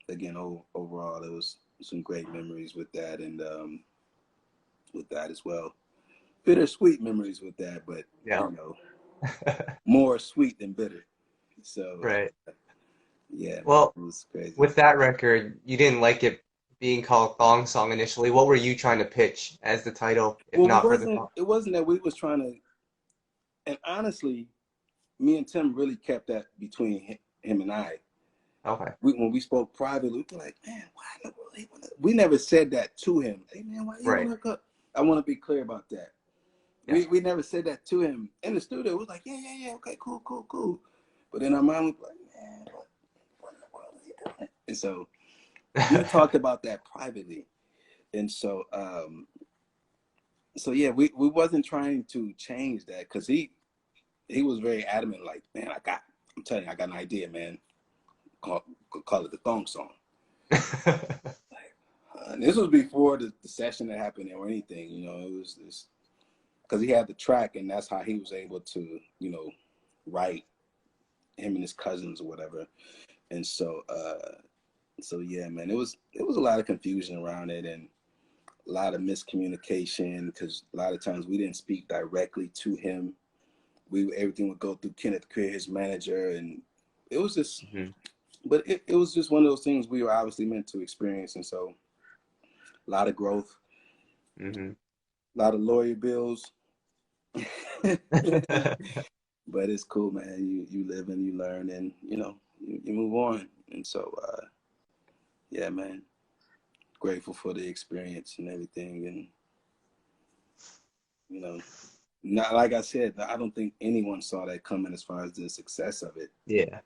Speaker 2: again, overall, there was some great memories with that, and with that as well. Bittersweet memories with that, but
Speaker 1: Yeah.
Speaker 2: you know, more sweet than bitter. So
Speaker 1: Right.
Speaker 2: yeah, man,
Speaker 1: Well,
Speaker 2: it was crazy.
Speaker 1: with that record, you didn't like it being called Thong Song initially. What were you trying to pitch as the title, if
Speaker 2: Well,
Speaker 1: not for the song?
Speaker 2: it wasn't that we was trying to, and honestly, me and Tim really kept that between him and I.
Speaker 1: Okay.
Speaker 2: When we spoke privately, we were like, man, why in the world he wanna? We never said that to him. Hey man, why you
Speaker 1: Right.
Speaker 2: wanna go? I want to be clear about that.
Speaker 1: Yeah.
Speaker 2: We never said that to him in the studio. We was like, yeah, okay, cool. But in our mind, we was like, man, what in the world is he doing? And so we talked about that privately. And so, so yeah, we wasn't trying to change that because he was very adamant. Like, man, I'm telling you, I got an idea, man. Call, call it the Thong Song. Like, and this was before the session that happened or anything. You know, it was this. because he had the track, and that's how he was able to, you know, write, him and his cousins or whatever. And so so yeah, man, it was a lot of confusion around it, and a lot of miscommunication, because a lot of times we didn't speak directly to him. Everything would go through Kenneth Clear, his manager, and it was just,
Speaker 1: Hmm.
Speaker 2: but it was just one of those things we were obviously meant to experience. And so a lot of growth,
Speaker 1: Hmm.
Speaker 2: a lot of lawyer bills. But it's cool, man. You live and you learn, and you know, you move on. And so yeah, man, grateful for the experience and everything. And you know, not like I said, I don't think anyone saw that coming as far as the success of it.
Speaker 1: Yeah.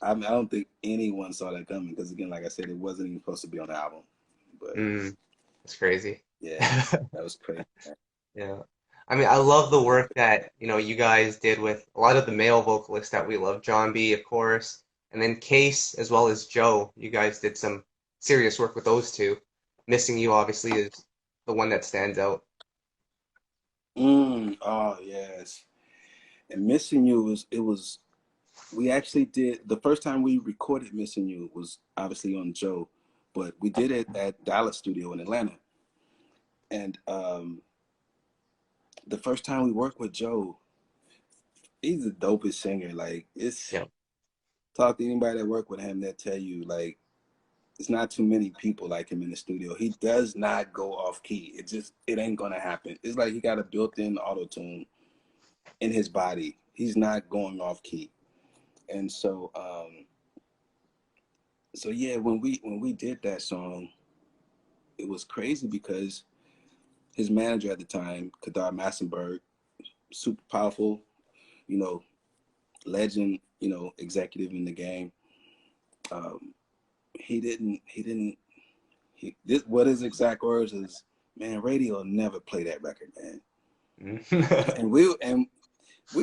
Speaker 2: I don't think anyone saw that coming, because again, like I said, it wasn't even supposed to be on the album. But
Speaker 1: Mm, it's crazy.
Speaker 2: yeah, that was crazy.
Speaker 1: Yeah. I mean, I love the work that, you guys did with a lot of the male vocalists that we love. John B, of course, and then Case as well as Joe. You guys did some serious work with those two. Missing You obviously is the one that stands out.
Speaker 2: Oh yes. And Missing You was we actually did, the first time we recorded Missing You was obviously on Joe, but we did it at Dallas Studio in Atlanta. And the first time we worked with Joe, he's the dopest singer. Like, it's,
Speaker 1: Yeah.
Speaker 2: talk to anybody that worked with him, they'll tell you, like, it's not too many people like him in the studio. He does not go off key. It ain't gonna happen. It's like he got a built-in auto tune in his body. He's not going off key. And so so yeah, when we did that song, it was crazy because his manager at the time, Kadar Massenberg, super powerful, you know, legend, you know, executive in the game. Um, this, what his exact words is, man, radio will never play that record, man. And we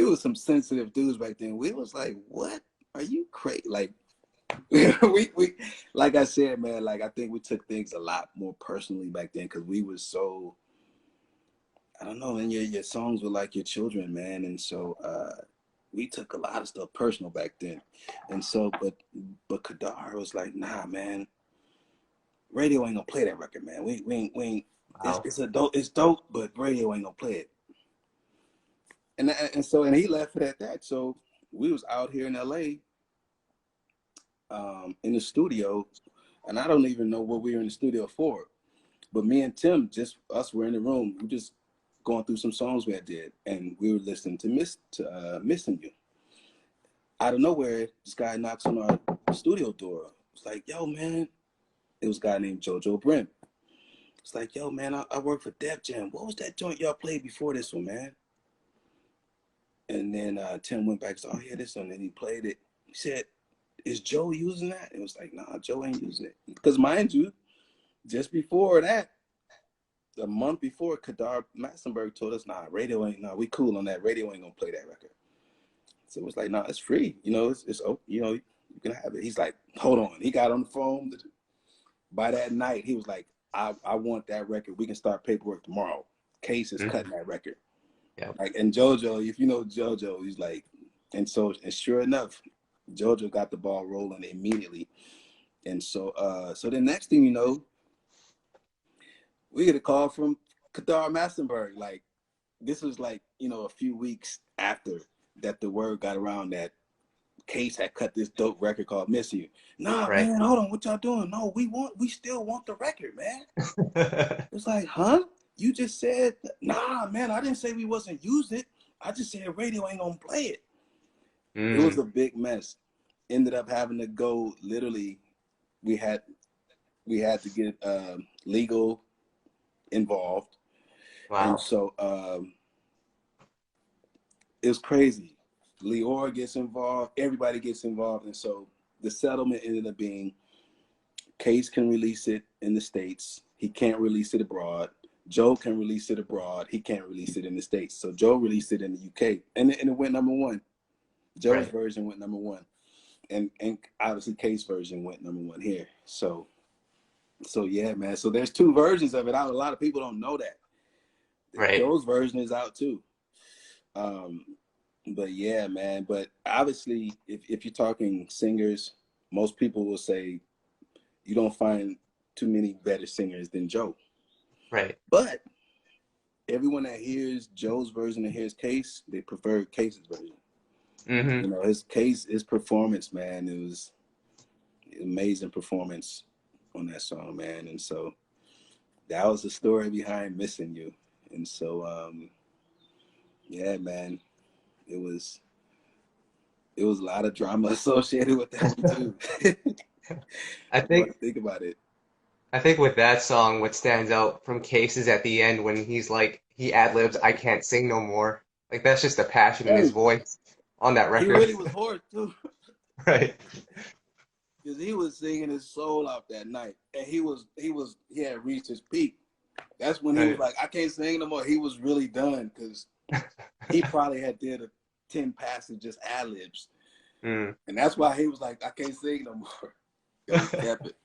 Speaker 2: were some sensitive dudes back then. We was like, what? Are you crazy? Like, we like I said, man, like I think we took things a lot more personally back then, because we were so, I don't know, and your songs were like your children, man. And so we took a lot of stuff personal back then. And so but Kadar was like, nah, man, radio ain't gonna play that record, man. We ain't
Speaker 1: Wow.
Speaker 2: it's dope, but radio ain't gonna play it. And he left it at that. So we was out here in LA, in the studio, and I don't even know what we were in the studio for. But me and Tim, just us, were in the room. We just going through some songs we had did, and we were listening to Missing You. Out of nowhere, this guy knocks on our studio door. It's like, yo, man. It was a guy named JoJo Brim. It's like, yo, man, I work for Def Jam. What was that joint y'all played before this one, man? And then Tim went back and said, oh, yeah, this one. And he played it. He said, is Joe using that? It was like, nah, Joe ain't using it. Because mind you, just before that, a month before, Kadar Massenberg told us, nah, we cool on that. Radio ain't gonna play that record. So it was like, nah, it's free. You know, it's you know, you can have it. He's like, hold on. He got on the phone. By that night, he was like, I want that record. We can start paperwork tomorrow. Case is
Speaker 1: Hmm.
Speaker 2: cutting that record.
Speaker 1: Yeah.
Speaker 2: Like, and JoJo, if you know JoJo, he's like, and sure enough, JoJo got the ball rolling immediately. And so the next thing you know, we get a call from Kadar Massenberg. Like, this was like, you know, a few weeks after that the word got around that Case had cut this dope record called Miss You. Nah,
Speaker 1: Right.
Speaker 2: man, hold on, what y'all doing? No, we still want the record, man. It's like, huh? You just said, nah, man, I didn't say we wasn't using it. I just said radio ain't gonna play it. It was
Speaker 1: Mm,
Speaker 2: a big mess. Ended up having to go, literally, we had to get legal involved. And
Speaker 1: wow.
Speaker 2: so it was crazy. Leora gets involved, everybody gets involved. And so the settlement ended up being, Case can release it in the States. He can't release it abroad. Joe can release it abroad. He can't release it in the States. So Joe released it in the UK. And it went number one. Joe's
Speaker 1: Right.
Speaker 2: version went number one. And obviously Case version went number one here. So yeah, man. So there's two versions of it. A lot of people don't know that.
Speaker 1: Right.
Speaker 2: Joe's version is out too. Um, but yeah, man. But obviously, if you're talking singers, most people will say you don't find too many better singers than Joe.
Speaker 1: Right.
Speaker 2: But everyone that hears Joe's version and hears Case, they prefer Case's version.
Speaker 1: Mm-hmm.
Speaker 2: You know, his performance, man, it was amazing performance on that song, man. And so that was the story behind Missing You. And so yeah, man, it was a lot of drama associated with that one too.
Speaker 1: I
Speaker 2: You want
Speaker 1: think
Speaker 2: to think about it.
Speaker 1: I think with that song, what stands out from Case is at the end when he's like he ad-libs, "I can't sing no more." Like that's just the passion in his
Speaker 2: Hey,
Speaker 1: voice on that
Speaker 2: he
Speaker 1: record.
Speaker 2: really was hoarse too.
Speaker 1: Right.
Speaker 2: Because he was singing his soul out that night. And he had reached his peak. That's when he was
Speaker 1: Right.
Speaker 2: like, I can't sing no more. He was really done because he probably had did a 10 passes just ad libs.
Speaker 1: Mm.
Speaker 2: And that's why he was like, I can't sing no more. And we kept it.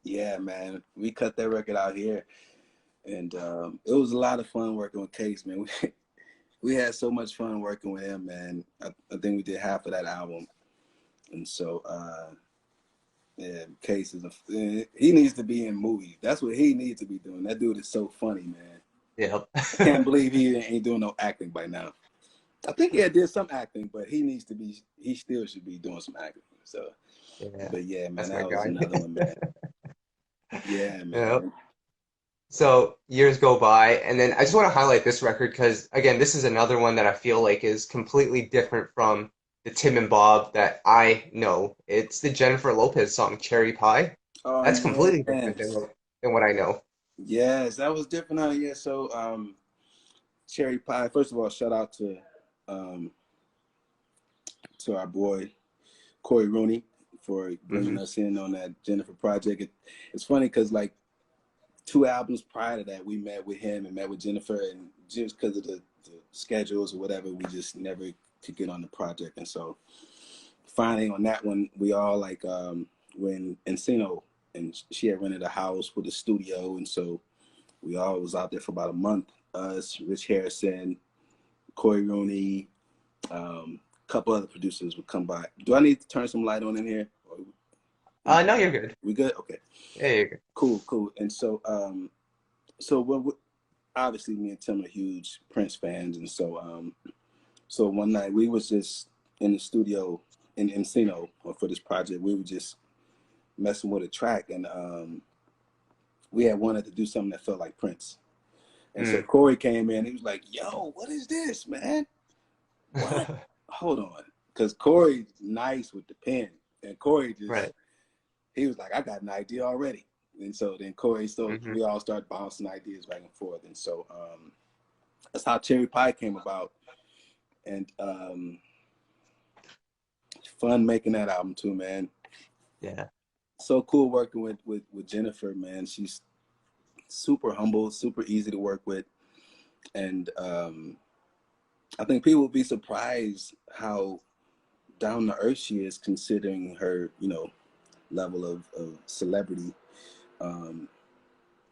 Speaker 2: Yeah, man. We cut that record out here. And it was a lot of fun working with Case, man. We had so much fun working with him, man. I think we did half of that album. And so yeah, Case is he needs to be in movies. That's what he needs to be doing. That dude is so funny, man.
Speaker 1: Yep.
Speaker 2: I can't believe he ain't doing no acting by now. I think he did some acting, but he needs to be. He still should be doing some acting. So,
Speaker 1: Yeah,
Speaker 2: but yeah, man,
Speaker 1: that's my
Speaker 2: that was
Speaker 1: guy.
Speaker 2: another one, man. Yeah,
Speaker 1: Yep.
Speaker 2: man.
Speaker 1: So years go by, and then I just want to highlight this record because, again, this is another one that I feel like is completely different from the Tim and Bob that I know. It's the Jennifer Lopez song "Cherry Pie."
Speaker 2: Oh
Speaker 1: That's completely different
Speaker 2: yes,
Speaker 1: than what I know.
Speaker 2: yes, that was different. Huh? Yeah. So, Cherry Pie. First of all, shout out um to our boy Corey Rooney for bringing
Speaker 1: Hmm.
Speaker 2: us in on that Jennifer project. It's funny because like 2 albums prior to that, we met with him and met with Jennifer, and just because of the schedules or whatever, we just never could get on the project. And so finally on that one, we all like when Encino, and she had rented a house with a studio, and so we all was out there for about a month. Us, Rich Harrison, Corey Rooney, a couple other producers would come by. Do I need to turn some light on in here? Or
Speaker 1: No, you're good.
Speaker 2: we good? Okay,
Speaker 1: Yeah, you're good.
Speaker 2: cool. And so so obviously me and Tim are huge Prince fans, and so one night we was just in the studio in Encino for this project. We were just messing with a track, and we had wanted to do something that felt like Prince. And so
Speaker 1: Mm.
Speaker 2: Corey came in. He was like, "Yo, what is this, man? What? Hold on," because Corey's nice with the pen, and Corey just
Speaker 1: Right.
Speaker 2: he was like, "I got an idea already." And so then Corey, so
Speaker 1: Hmm.
Speaker 2: we all started bouncing ideas back and forth, and so that's how Cherry Pie came about. And fun making that album too, man.
Speaker 1: Yeah.
Speaker 2: So cool working with Jennifer, man. She's super humble, super easy to work with, and I think people will be surprised how down to earth she is, considering her, level of celebrity. Um,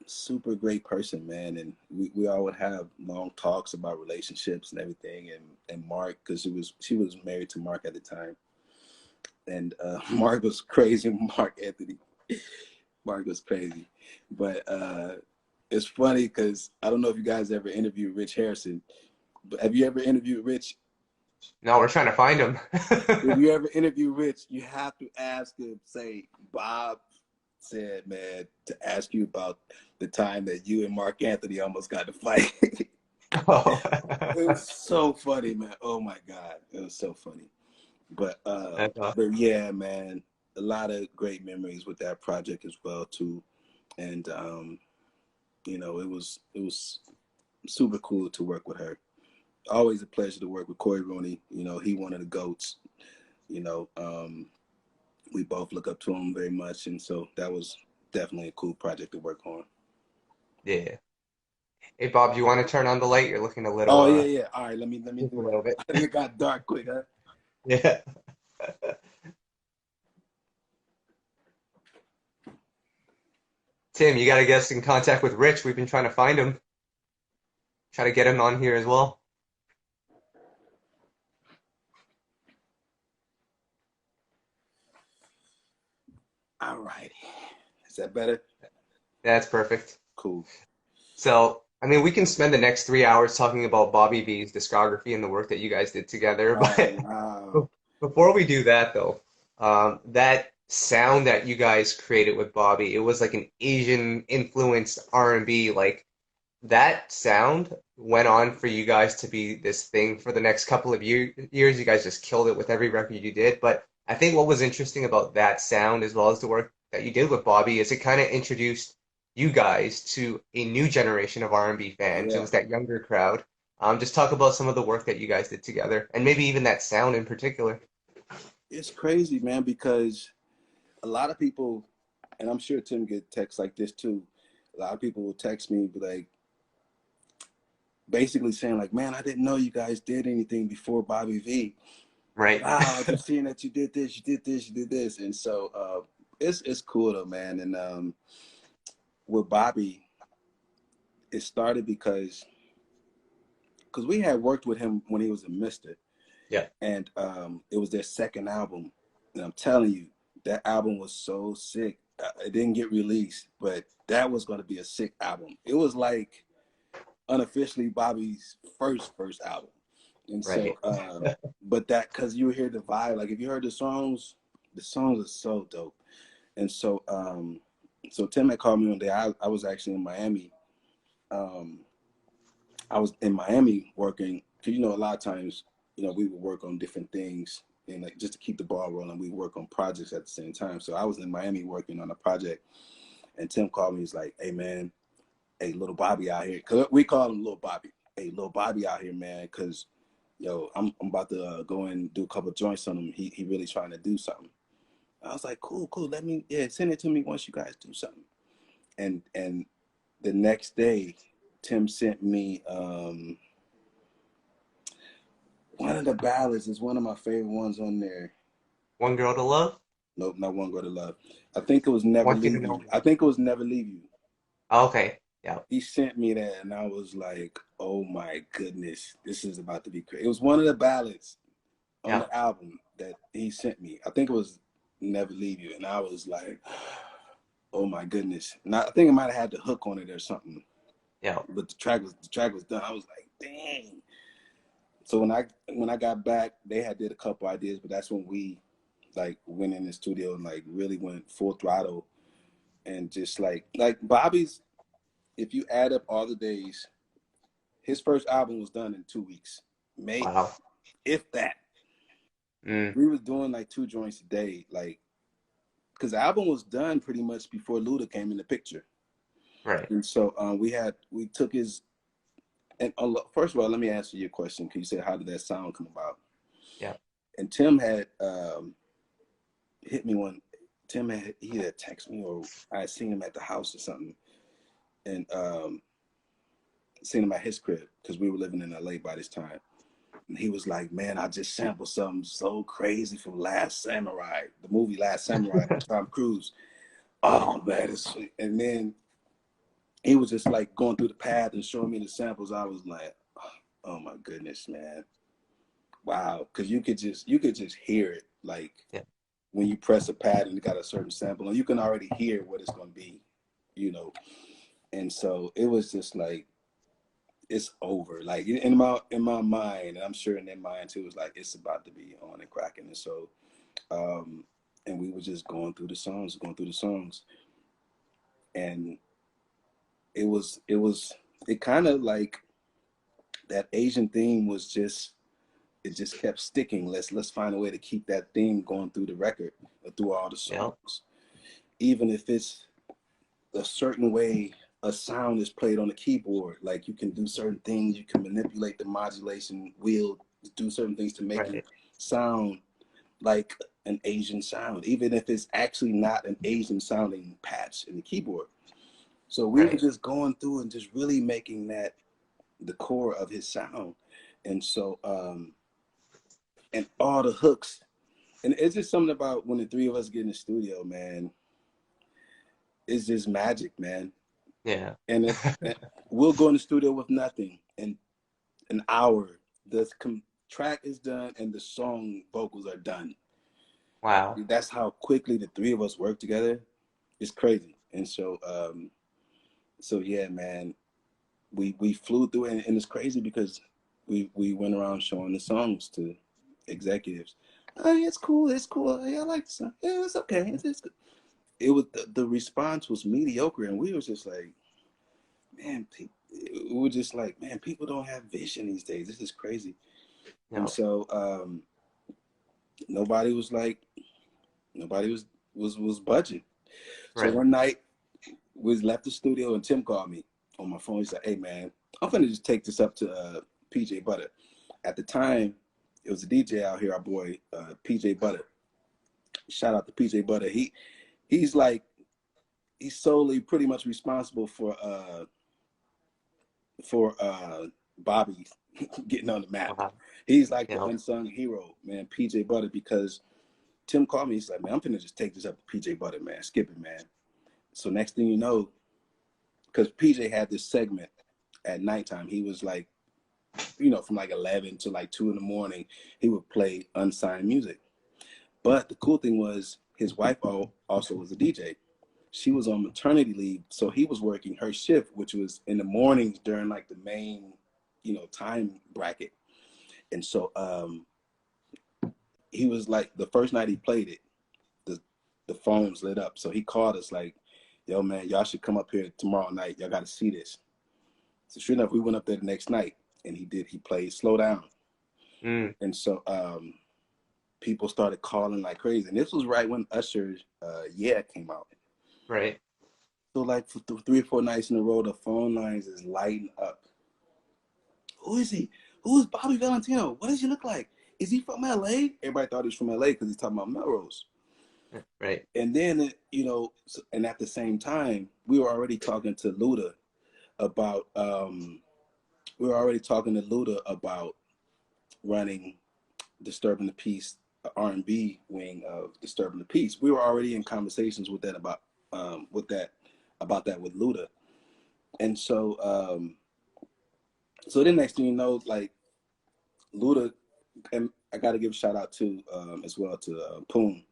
Speaker 2: Super great person, man, and we all would have long talks about relationships and everything. And Mark, because she was married to Mark at the time, and Mark was crazy. Mark Anthony, Mark was crazy, but it's funny because I don't know if you guys ever interviewed Rich Harrison, but have you ever interviewed Rich?
Speaker 1: No, we're trying to find him.
Speaker 2: If you ever interview Rich, you have to ask him. Say, Bob said, man, to ask you about the time that you and Mark Anthony almost got to fight.
Speaker 1: Oh.
Speaker 2: It was so funny, man. Oh my God, it was so funny. But
Speaker 1: That's awesome.
Speaker 2: but yeah, man, a lot of great memories with that project as well too. And it was super cool to work with her. Always a pleasure to work with Corey Rooney. He one of the goats. You know, we both look up to him very much, and so that was definitely a cool project to work on.
Speaker 1: Yeah. Hey Bob, do you want to turn on the light? You're looking a little
Speaker 2: Oh yeah, yeah. All right, let me
Speaker 1: just a
Speaker 2: do
Speaker 1: little
Speaker 2: that.
Speaker 1: bit.
Speaker 2: I think it got dark quick, huh?
Speaker 1: Yeah. Tim, you got to get us in contact with Rich. We've been trying to find him. Try to get him on here as well.
Speaker 2: All righty. Is that better?
Speaker 1: That's perfect.
Speaker 2: Cool.
Speaker 1: So, I mean, we can spend the next 3 hours talking about Bobby V's discography and the work that you guys did together.
Speaker 2: Oh
Speaker 1: But
Speaker 2: wow.
Speaker 1: before we do that, though, that sound that you guys created with Bobby, it was like an Asian influenced R&B. Like that sound went on for you guys to be this thing for the next couple of years. You guys just killed it with every record you did. But I think what was interesting about that sound, as well as the work that you did with Bobby, is it kind of introduced you guys to a new generation of R&B fans. It
Speaker 2: Yeah.
Speaker 1: was that younger crowd. Just talk about some of the work that you guys did together, and maybe even that sound in particular.
Speaker 2: It's crazy, man, because a lot of people, and I'm sure Tim get texts like this too. A lot of people will text me, be like, basically saying like, "Man, I didn't know you guys did anything before Bobby V.
Speaker 1: Right.
Speaker 2: Wow, I just seeing that you did this, you did this, you did this." And so it's cool though, man. And with Bobby, it started because we had worked with him when he was a Mister,
Speaker 1: Yeah.
Speaker 2: and it was their second album, and I'm telling you, that album was so sick. It didn't get released, but that was going to be a sick album. It was like unofficially Bobby's first album, and so
Speaker 1: Right.
Speaker 2: but that because you hear the vibe, like if you heard the songs are so dope. And so so Tim had called me one day. I was actually in Miami. um I was in Miami working, because a lot of times, we would work on different things, and like just to keep the ball rolling, we work on projects at the same time. So I was in Miami working on a project, and Tim called me. He's like, "Hey man, hey little Bobby out here," because we call him Little Bobby. "Hey little Bobby out here, man, because I'm about to go and do a couple of joints on him. He really trying to do something." I was like, "Cool, cool. Let me send it to me once you guys do something." And the next day, Tim sent me one of the ballads. Is one of my favorite ones on there.
Speaker 1: One Girl to Love.
Speaker 2: Nope, not One Go to Love. I think it was
Speaker 1: I
Speaker 2: Never
Speaker 1: want you to
Speaker 2: Leave
Speaker 1: know
Speaker 2: You.
Speaker 1: me.
Speaker 2: I think it was Never Leave You.
Speaker 1: Okay. Yeah.
Speaker 2: He sent me that, and I was like, "Oh my goodness, this is about to be crazy." It was one of the ballads on
Speaker 1: Yeah.
Speaker 2: the album that he sent me. I think it was Never Leave You, and I was like, "Oh my goodness!" And I think I might have had the hook on it or something,
Speaker 1: Yeah.
Speaker 2: but the track was done. I was like, "Dang!" So when I got back, they had did a couple ideas, but that's when we like went in the studio and like really went full throttle, and just like Bobby's. If you add up all the days, his first album was done in 2 weeks, mate,
Speaker 1: Wow.
Speaker 2: if that.
Speaker 1: Mm,
Speaker 2: We was doing like two joints a day, like because the album was done pretty much before Luda came in the picture.
Speaker 1: right.
Speaker 2: And so we took his, and first of all, let me answer your question, because you said how did that sound come about?
Speaker 1: Yeah.
Speaker 2: And Tim had hit me one. Tim had he had texted me, or I had seen him at the house or something, and seen him at his crib because we were living in LA by this time. And he was like, "Man, I just sampled something so crazy from Last Samurai, the movie Last Samurai, Tom Cruise." Oh man, it's sweet. And then he was just like going through the path and showing me the samples. I was like, "Oh my goodness, man, wow!" Because you could just hear it, like
Speaker 1: Yeah.
Speaker 2: when you press a pad and it got a certain sample, and you can already hear what it's going to be, you know. And so it was just like it's over. Like in my mind, and I'm sure in their mind too, it's like it's about to be on and cracking. And so, um, and we were just going through the songs, and it kind of like that Asian theme was just it just kept sticking. Let's find a way to keep that theme going through the record, through all the
Speaker 1: Yeah.
Speaker 2: songs, even if it's a certain way a sound is played on the keyboard. Like you can do certain things, you can manipulate the modulation wheel to do certain things to make it
Speaker 1: Right.
Speaker 2: sound like an Asian sound, even if it's actually not an Asian sounding patch in the keyboard. So we were
Speaker 1: Right.
Speaker 2: just going through and just really making that the core of his sound. And so and all the hooks. And it's just something about when the three of us get in the studio, man, it's just magic, man.
Speaker 1: Yeah.
Speaker 2: And we'll go in the studio with nothing, in an hour. The track is done and the song vocals are done.
Speaker 1: Wow.
Speaker 2: That's how quickly the three of us work together. It's crazy. And so yeah, man, we flew through it, and it's crazy because we went around showing the songs to executives. Oh, yeah, it's cool. It's cool. Yeah, I like the song. Yeah, it's okay. It's good. It was the response was mediocre, and we was just like, man, we were just like, man, people don't have vision these days. This is crazy. And
Speaker 1: No.
Speaker 2: so nobody was like, nobody was budging. So
Speaker 1: Right.
Speaker 2: one night we left the studio, and Tim called me on my phone. He said, "Hey man, I'm gonna just take this up to PJ Butter." At the time, it was a DJ out here, our boy PJ Butter. Shout out to PJ Butter. He's like he's solely pretty much responsible for Bobby getting on the map.
Speaker 1: Wow.
Speaker 2: He's like the
Speaker 1: Yeah.
Speaker 2: unsung hero, man, PJ Butter, because Tim called me. He's like, man, I'm finna just take this up to PJ Butter, man. Skip it, man. So next thing you know, because PJ had this segment at nighttime, he was like, from like 11 to like 2 in the morning, he would play unsigned music. But the cool thing was his wife also was a DJ. She was on maternity leave, so he was working her shift, which was in the mornings during like the main, time bracket. And so he was like, the first night he played it, the the phones lit up. So he called us like, "Yo, man, y'all should come up here tomorrow night. Y'all got to see this." So sure enough, we went up there the next night, and he played Slow Down.
Speaker 1: Mm.
Speaker 2: And so people started calling like crazy. And this was right when Usher's Yeah came out.
Speaker 1: Right.
Speaker 2: So like for 3 or 4 nights in a row, the phone lines is lighting up. Who is he? Who is Bobby Valentino? What does he look like? Is he from LA? Everybody thought he was from LA because he's talking about Melrose.
Speaker 1: Right.
Speaker 2: And then, and at the same time, we were already talking to Luda about, running Disturbing the Peace, R&B wing of Disturbing the Peace. We were already in conversations with that about that with Luda. And so then next thing you know, like Luda, and I got to give a shout out to as well to Poon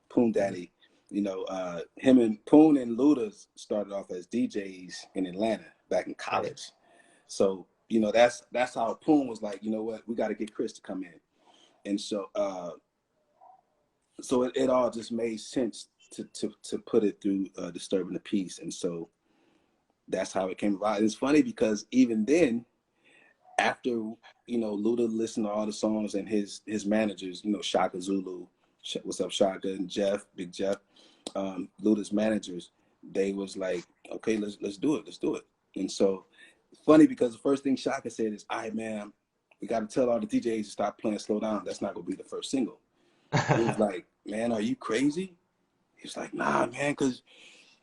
Speaker 1: Mhm.
Speaker 2: Daddy. Him and Poon and Luda started off as DJs in Atlanta back in
Speaker 1: Right.
Speaker 2: college. So that's how Poon was like, you know what, we got to get Chris to come in. And so it all just made sense to put it through Disturbing the Peace. And so that's how it came about. And it's funny because even then, after Luda listened to all the songs, and his managers, Shaka Zulu, what's up Shaka, and Jeff, Big Jeff, Luda's managers, they was like, okay, let's do it. And so funny because the first thing Shaka said is, "All right, man, we got to tell all the DJs to stop playing Slow Down. That's not gonna be the first single." He was like, "Man, are you crazy?" He's like, "Nah, man, cause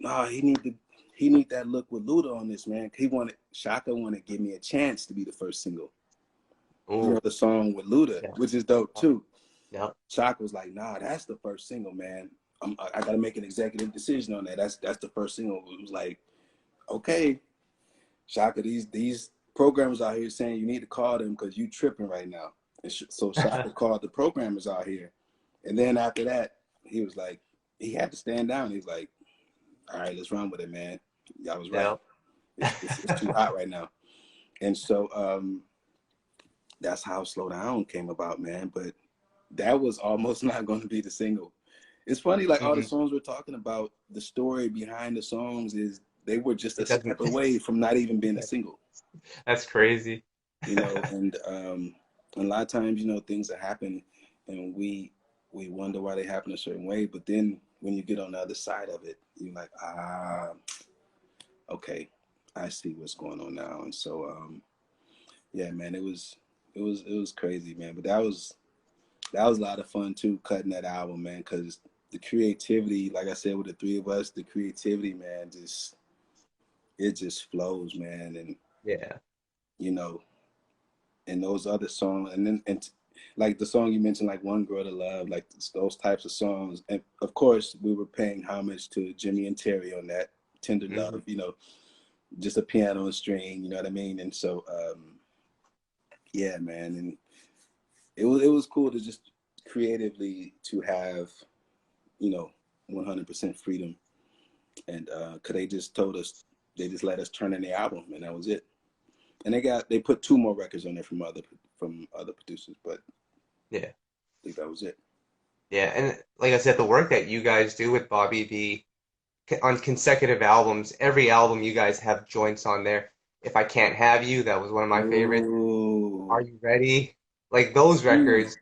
Speaker 2: nah, he need that look with Luda on this, man. Shaka wanted to give me a chance to be the first single.
Speaker 1: Ooh.
Speaker 2: The song with Luda,
Speaker 1: Yeah.
Speaker 2: which is dope too."
Speaker 1: Yep.
Speaker 2: Shaka was like, "Nah, that's the first single, man. I got to make an executive decision on that. That's the first single." It was like, okay, Shaka, these programmers out here saying you need to call them because you tripping right now. And so Shaka called the programmers out here, and then after that, he was like, he had to stand down. He was like, "All right, let's run with it, man. Y'all was right.
Speaker 1: Yep.
Speaker 2: It's too hot right now." And so that's how Slow Down came about, man. But that was almost not going to be the single. It's funny, like all the
Speaker 1: Hmm.
Speaker 2: songs we're talking about, the story behind the songs is they were just a
Speaker 1: It doesn't.
Speaker 2: step away from not even being a single.
Speaker 1: That's crazy.
Speaker 2: And a lot of times, things that happen, and we wonder why they happen a certain way. But then when you get on the other side of it, you're like, okay, I see what's going on now. And so, yeah, man, it was crazy, man. But that was a lot of fun too, cutting that album, man, because the creativity, like I said, with the three of us, the creativity, man, it just flows, man. And
Speaker 1: Yeah.
Speaker 2: you know, and those other songs, and then like the song you mentioned, like "One Girl to Love," like those types of songs. And of course, we were paying homage to Jimmy and Terry on that "Tender
Speaker 1: Hmm.
Speaker 2: Love," just a piano and string, you know what I mean? And so, Yeah, man, and it was cool to just creatively to have, you know, 100% freedom, and cause they just told us, they just let us turn in the album, and that was it. And they put two more records on there from other producers, but I
Speaker 1: Yeah.
Speaker 2: think that was it.
Speaker 1: Yeah, and like I said, the work that you guys do with Bobby B on consecutive albums, every album you guys have joints on there. If I Can't Have You, that was one of my favorites. Are
Speaker 2: Ooh,
Speaker 1: You Ready? Like those
Speaker 2: ooh,
Speaker 1: records.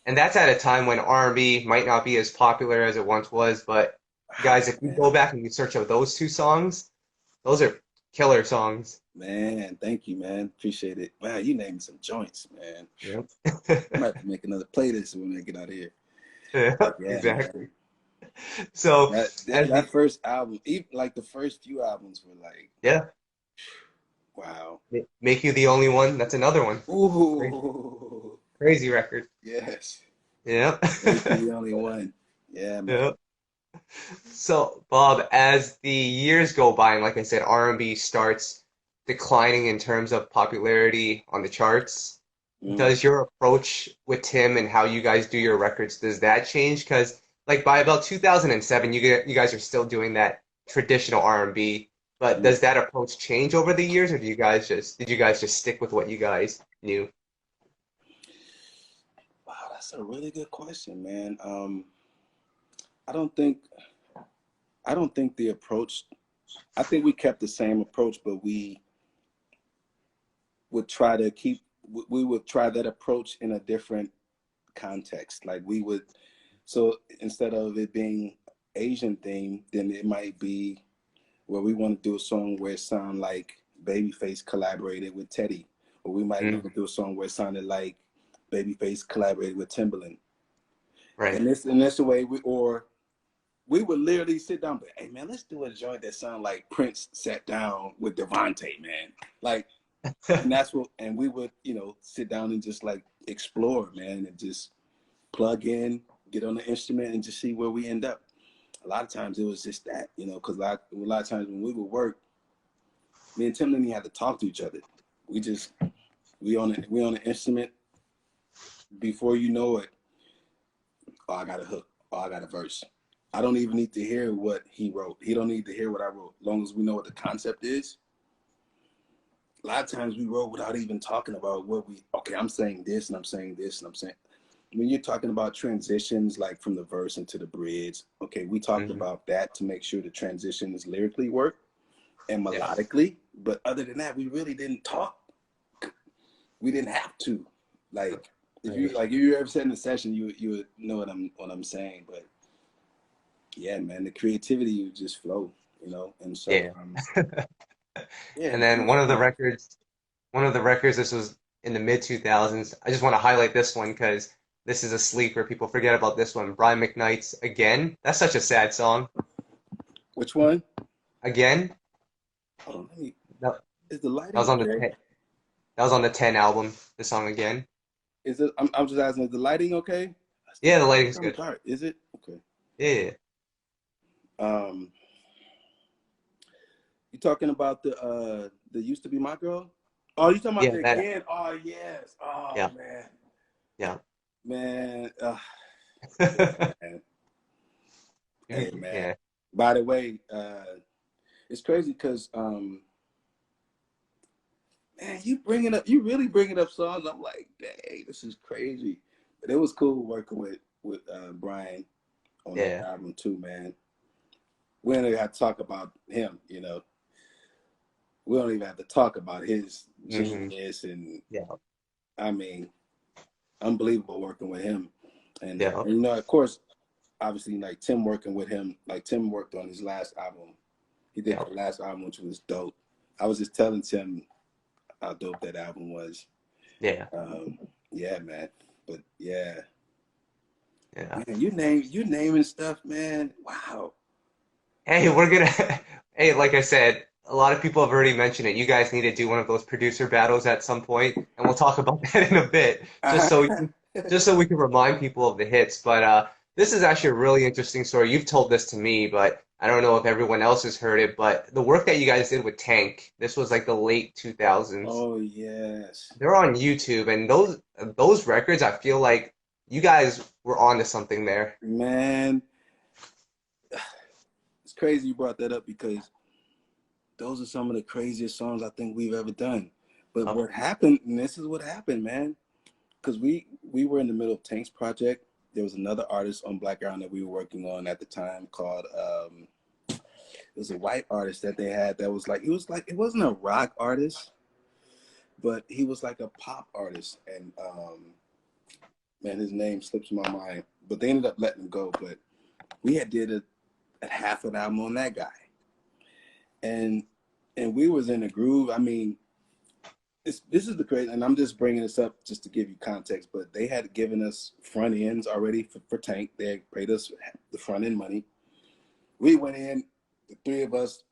Speaker 1: And that's at a time when R&B might not be as popular as it once was, but
Speaker 2: ah,
Speaker 1: guys, if you go
Speaker 2: man,
Speaker 1: back and you search out those two songs, those are killer songs.
Speaker 2: man, thank you, man, appreciate it. Wow, you named some joints, man.
Speaker 1: Yep.
Speaker 2: I might have to make another playlist when I get out of here.
Speaker 1: Yeah,
Speaker 2: But yeah, man,
Speaker 1: exactly. So
Speaker 2: that that,
Speaker 1: as the
Speaker 2: that first album, even like the first few albums were like,
Speaker 1: yeah,
Speaker 2: wow.
Speaker 1: Make You the Only One, that's another one. Crazy,
Speaker 2: Ooh,
Speaker 1: crazy record.
Speaker 2: yes.
Speaker 1: Yeah.
Speaker 2: Make you the only one. Yeah, man.
Speaker 1: Yeah. So, Bob, as the years go by, and like I said, R&B starts declining in terms of popularity on the charts,
Speaker 2: Mm.
Speaker 1: does your approach with Tim and how you guys do your records, does that change? Because like by about 2007, you guys are still doing that traditional R&B, but
Speaker 2: Mm.
Speaker 1: does that approach change over the years, or did you guys just stick with what you guys knew?
Speaker 2: Wow, that's a really good question, man. I don't think I don't think the approach. I think we kept the same approach, but we would try to keep. We would try that approach in a different context. Like we would. So instead of it being Asian theme, then it might be where we want to do a song where it sound like Babyface collaborated with Teddy, or we might want to
Speaker 1: Mm,
Speaker 2: do a song where it sounded like Babyface collaborated with Timbaland.
Speaker 1: right.
Speaker 2: And that's the way we would literally sit down, but hey man, let's do a joint that sound like Prince sat down with Devontae, man. Like, and that's what, and we would, sit down and just like explore, man, and just plug in, get on the instrument, and just see where we end up. A lot of times it was just that, because a lot of times when we would work, me and Tim didn't even have to talk to each other. We just we on the instrument. Before you know it, oh, I got a hook. Oh, I got a verse. I don't even need to hear what he wrote. He don't need to hear what I wrote. As long as we know what the concept is. A lot of times we wrote without even talking about okay, I'm saying this and I'm saying this and I'm saying. When you're talking about transitions, like from the verse into the bridge, okay, we talked
Speaker 1: Hmm.
Speaker 2: about that to make sure the transitions lyrically work and
Speaker 1: Yeah.
Speaker 2: melodically. But other than that, we really didn't talk. We didn't have to. Like
Speaker 1: Right.
Speaker 2: if you ever said in a session, you would know what I'm saying. But yeah, man, the creativity would just flow, And so,
Speaker 1: Yeah.
Speaker 2: yeah,
Speaker 1: And
Speaker 2: man,
Speaker 1: then
Speaker 2: it's fun.
Speaker 1: one of the records, this was in the mid 2000s. I just want to highlight this one because this is a sleeper. People forget about this one. Brian McKnight's Again. That's such a sad song.
Speaker 2: Which one?
Speaker 1: Again.
Speaker 2: Hold on,
Speaker 1: That,
Speaker 2: is the
Speaker 1: that was
Speaker 2: lighting
Speaker 1: on the
Speaker 2: okay?
Speaker 1: that was on the 10 album. The song Again.
Speaker 2: Is it? I'm just asking, is the lighting okay?
Speaker 1: Yeah, the
Speaker 2: It's
Speaker 1: lighting's
Speaker 2: kind of
Speaker 1: good.
Speaker 2: dark. Is it? Okay.
Speaker 1: Yeah, yeah,
Speaker 2: Um, you talking about the used to be my girl? Oh, you talking about
Speaker 1: yeah.
Speaker 2: the
Speaker 1: That
Speaker 2: again? Oh yes. Oh
Speaker 1: yeah,
Speaker 2: man,
Speaker 1: yeah.
Speaker 2: man. Yeah, man. Hey man.
Speaker 1: Yeah.
Speaker 2: By the way, it's crazy because man, you really bringing up songs. I'm like, dang, this is crazy. But it was cool working with Brian on that
Speaker 1: Yeah.
Speaker 2: album too, man. We don't even have to talk about him, We don't even have to talk about his
Speaker 1: Hmm.
Speaker 2: genius, and
Speaker 1: Yeah.
Speaker 2: I mean, unbelievable working with him.
Speaker 1: Yeah.
Speaker 2: And of course, obviously, like Tim working with him, like Tim worked on his last album. He did
Speaker 1: Yeah.
Speaker 2: the last album, which was dope. I was just telling Tim how dope that album was.
Speaker 1: Yeah.
Speaker 2: Um, yeah, man. But yeah,
Speaker 1: Yeah.
Speaker 2: man, you naming stuff, man. Wow.
Speaker 1: Hey, we're gonna. Hey, like I said, a lot of people have already mentioned it. You guys need to do one of those producer battles at some point, and we'll talk about that in a bit, just so we can remind people of the hits. But this is actually a really interesting story. You've told this to me, but I don't know if everyone else has heard it, but the work that you guys did with Tank, this was like the late 2000s.
Speaker 2: Oh yes,
Speaker 1: They're on YouTube, and those records, I feel like you guys were onto something there.
Speaker 2: man. It's crazy you brought that up because those are some of the craziest songs I think we've ever done. But
Speaker 1: Oh,
Speaker 2: what happened, and this is what happened, man, because we were in the middle of Tank's project. There was another artist on Black Ground that we were working on at the time called it was a white artist that they had that was like it wasn't a rock artist, but he was like a pop artist, and man, his name slips my mind. But they ended up letting him go. But we had did a half an album on that guy, and we was in a groove. I mean, this is the crazy, and I'm just bringing this up just to give you context. But they had given us front ends already for Tank. They had paid us the front end money. We went in, the three of us.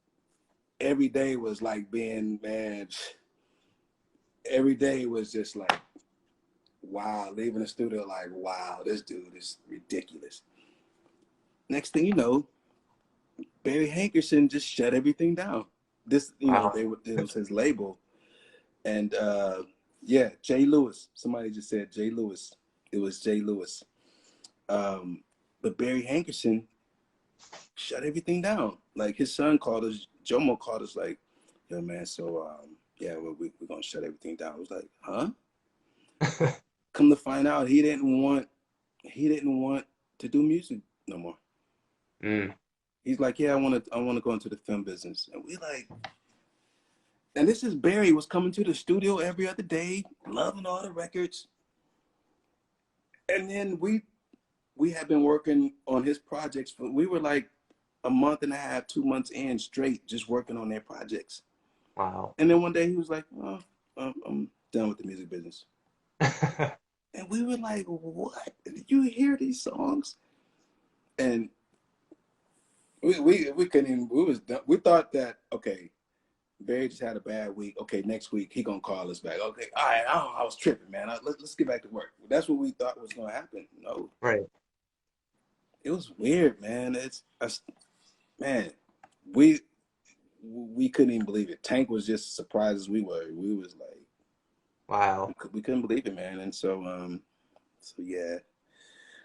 Speaker 2: Every day was like being man. Every day was just like wow. Leaving the studio like wow, this dude is ridiculous. Next thing you know, Barry Hankerson just shut everything down. This,
Speaker 1: wow.
Speaker 2: it was his label, and yeah, Jay Lewis. Somebody just said Jay Lewis. It was Jay Lewis. But Barry Hankerson shut everything down. Like his son called us, Jomo called us, like, "Yo, man, so yeah, we're gonna shut everything down." I was like, "Huh?" Come to find out, he didn't want to do music no more.
Speaker 1: Mm,
Speaker 2: He's like, "Yeah, I want to go into the film business," and we like. And this is Barry was coming to the studio every other day, loving all the records. And then we had been working on his projects for we were like a month and a half, 2 months in straight, just working on their projects.
Speaker 1: wow.
Speaker 2: And then one day he was like, "Oh, I'm done with the music business." And we were like, "What? Did you hear these songs?" And we couldn't even. We was done. We thought that okay, Barry just had a bad week. Okay, next week he gonna call us back. Okay, all right. I was tripping, man. Let's get back to work. That's what we thought was gonna happen. No,
Speaker 1: Right.
Speaker 2: it was weird, man. Man, we we couldn't even believe it. Tank was just as surprised as we were. We was like,
Speaker 1: Wow.
Speaker 2: we couldn't believe it, man. And so yeah,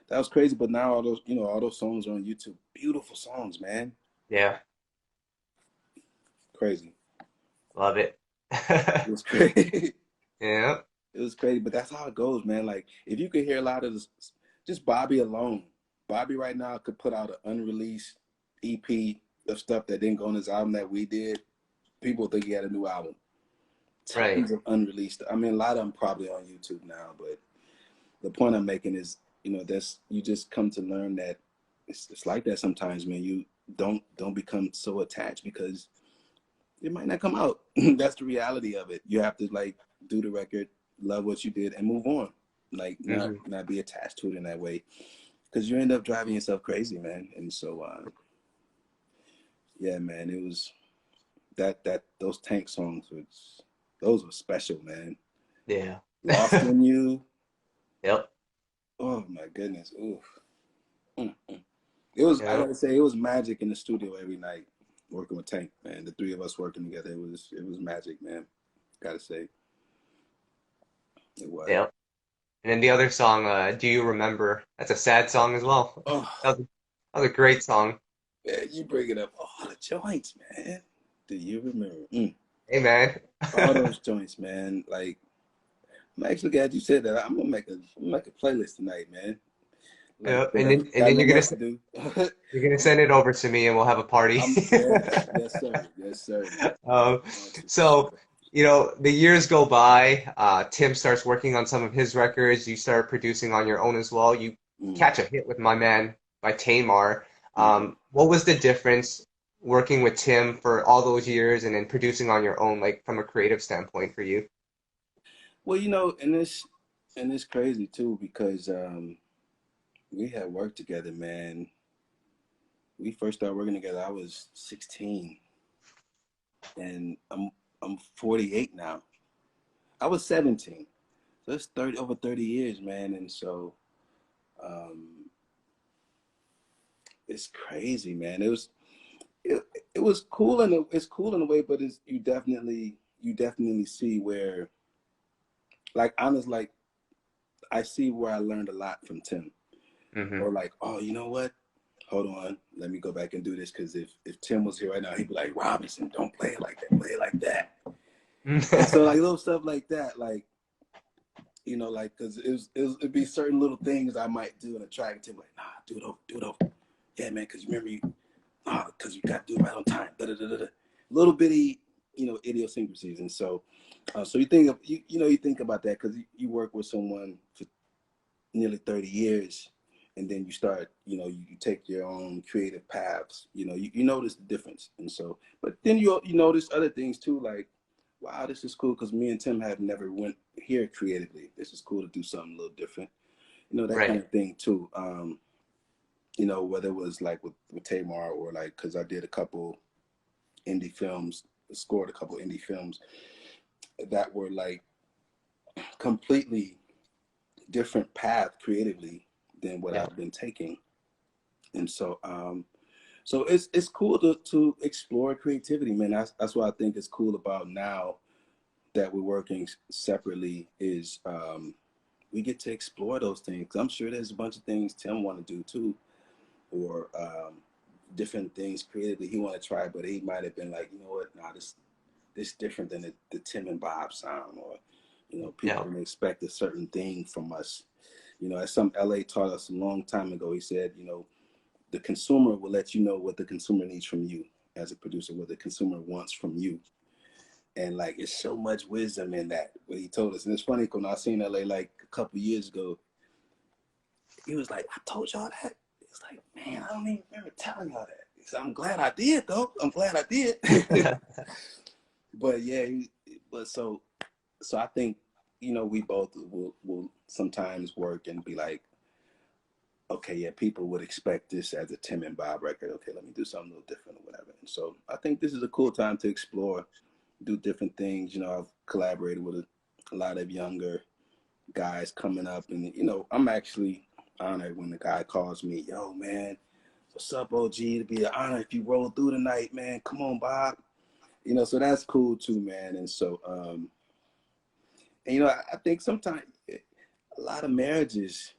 Speaker 2: that was crazy. But now all those, all those songs are on YouTube. Beautiful songs, man.
Speaker 1: Yeah.
Speaker 2: Crazy.
Speaker 1: Love it.
Speaker 2: It was crazy.
Speaker 1: Yeah.
Speaker 2: It was crazy, but that's how it goes, man. Like if you could hear a lot of this, just Bobby alone. Bobby right now could put out an unreleased EP of stuff that didn't go on his album that we did. People think he had a new album.
Speaker 1: Right.
Speaker 2: Tons of unreleased. I mean, a lot of them probably on YouTube now, but the point I'm making is, that's you just come to learn that it's like that sometimes, man. You don't become so attached because it might not come out. That's the reality of it. You have to like do the record, love what you did, and move on. Like
Speaker 1: Hmm.
Speaker 2: not be attached to it in that way, because you end up driving yourself crazy, man. And so, yeah, man, it was that those Tank songs was those were special, man.
Speaker 1: Yeah.
Speaker 2: Lost in You.
Speaker 1: Yep.
Speaker 2: Oh my goodness. Oof. Mm-mm. It was. I
Speaker 1: Yep.
Speaker 2: gotta say, it was magic in the studio every night working with Tank, man. The three of us working together, it was magic, man. Gotta say, it was.
Speaker 1: Yep. And then the other song, Do You Remember? That's a sad song as well.
Speaker 2: Oh,
Speaker 1: That was a great song.
Speaker 2: man, you bring it up. All the joints, man. Do you remember?
Speaker 1: Hey, man.
Speaker 2: All those joints, man. Like, I'm actually glad you said that. I'm gonna make a playlist tonight, man. Like,
Speaker 1: Yep. And
Speaker 2: got
Speaker 1: then
Speaker 2: nothing else to do.
Speaker 1: you're gonna send it over to me and we'll have a party.
Speaker 2: Yes, sir. Yes, sir.
Speaker 1: Um,
Speaker 2: Want to for
Speaker 1: so,
Speaker 2: sure.
Speaker 1: the years go by. Tim starts working on some of his records. You start producing on your own as well. You
Speaker 2: Mm,
Speaker 1: catch a hit with My Man by Tamar.
Speaker 2: mm.
Speaker 1: What was the difference working with Tim for all those years and then producing on your own, like from a creative standpoint for you?
Speaker 2: Well, and it's crazy too because we had worked together, man. We first started working together. I was 16, and I'm 48 now. I was 17, so it's 30 over 30 years, man. And so um, it's crazy, man. it was cool in it's cool in a way, but it's you definitely see where, like, honest, like, I see where I learned a lot from Tim.
Speaker 1: Hmm.
Speaker 2: Or like, oh, you know what? Hold on, let me go back and do this, because if Tim was here right now, he'd be like, Robinson, don't play it like that, play it like that. And so like little stuff like that, like, you know, like, because it'd be certain little things I might do in a track, and Tim like, nah, do it over. Yeah, man, because you remember you, because you got to do it right on time. Da, da, da, da. Little bitty, you know, idiosyncrasies. And so, so you think of, you know, you think about that because you work with someone for nearly 30 years, and then you start, you know, you take your own creative paths. You know, you notice the difference. And so, but then you notice other things too, like, wow, this is cool because me and Tim have never went here creatively. This is cool to do something a little different. You know, that kind
Speaker 1: Right.
Speaker 2: of thing too. You know, whether it was like with Tamar, or like, because I did a couple indie films, scored a couple indie films that were like completely different path creatively than what
Speaker 1: Yeah.
Speaker 2: I've been taking. And so, so it's cool to explore creativity, man. That's what I think is cool about now that we're working separately is we get to explore those things. I'm sure there's a bunch of things Tim want to do too, or different things creatively he want to try, but he might have been like, you know what, nah, this different than the Tim and Bob sound, or you know, people
Speaker 1: Yeah.
Speaker 2: can expect a certain thing from us. You know, as some LA taught us a long time ago, he said, you know, the consumer will let you know what the consumer needs from you as a producer, what the consumer wants from you. And like, it's so much wisdom in that, what he told us. And it's funny, when I seen LA like a couple years ago, he was like, I told y'all that. It's like, man, I don't even remember telling y'all that. He said, I'm glad I did, though. I'm glad I did. But yeah, but so I think, you know, we both will sometimes work and be like, okay, yeah, people would expect this as a Tim and Bob record. Okay, let me do something a little different or whatever. And so I think this is a cool time to explore, do different things. You know, I've collaborated with a lot of younger guys coming up, and you know, I'm actually honored when the guy calls me, yo, man, what's up, OG? It'd be an honor if you roll through tonight, man. Come on, Bob. You know, so that's cool too, man. And so, and you know, I think sometimes a lot of marriages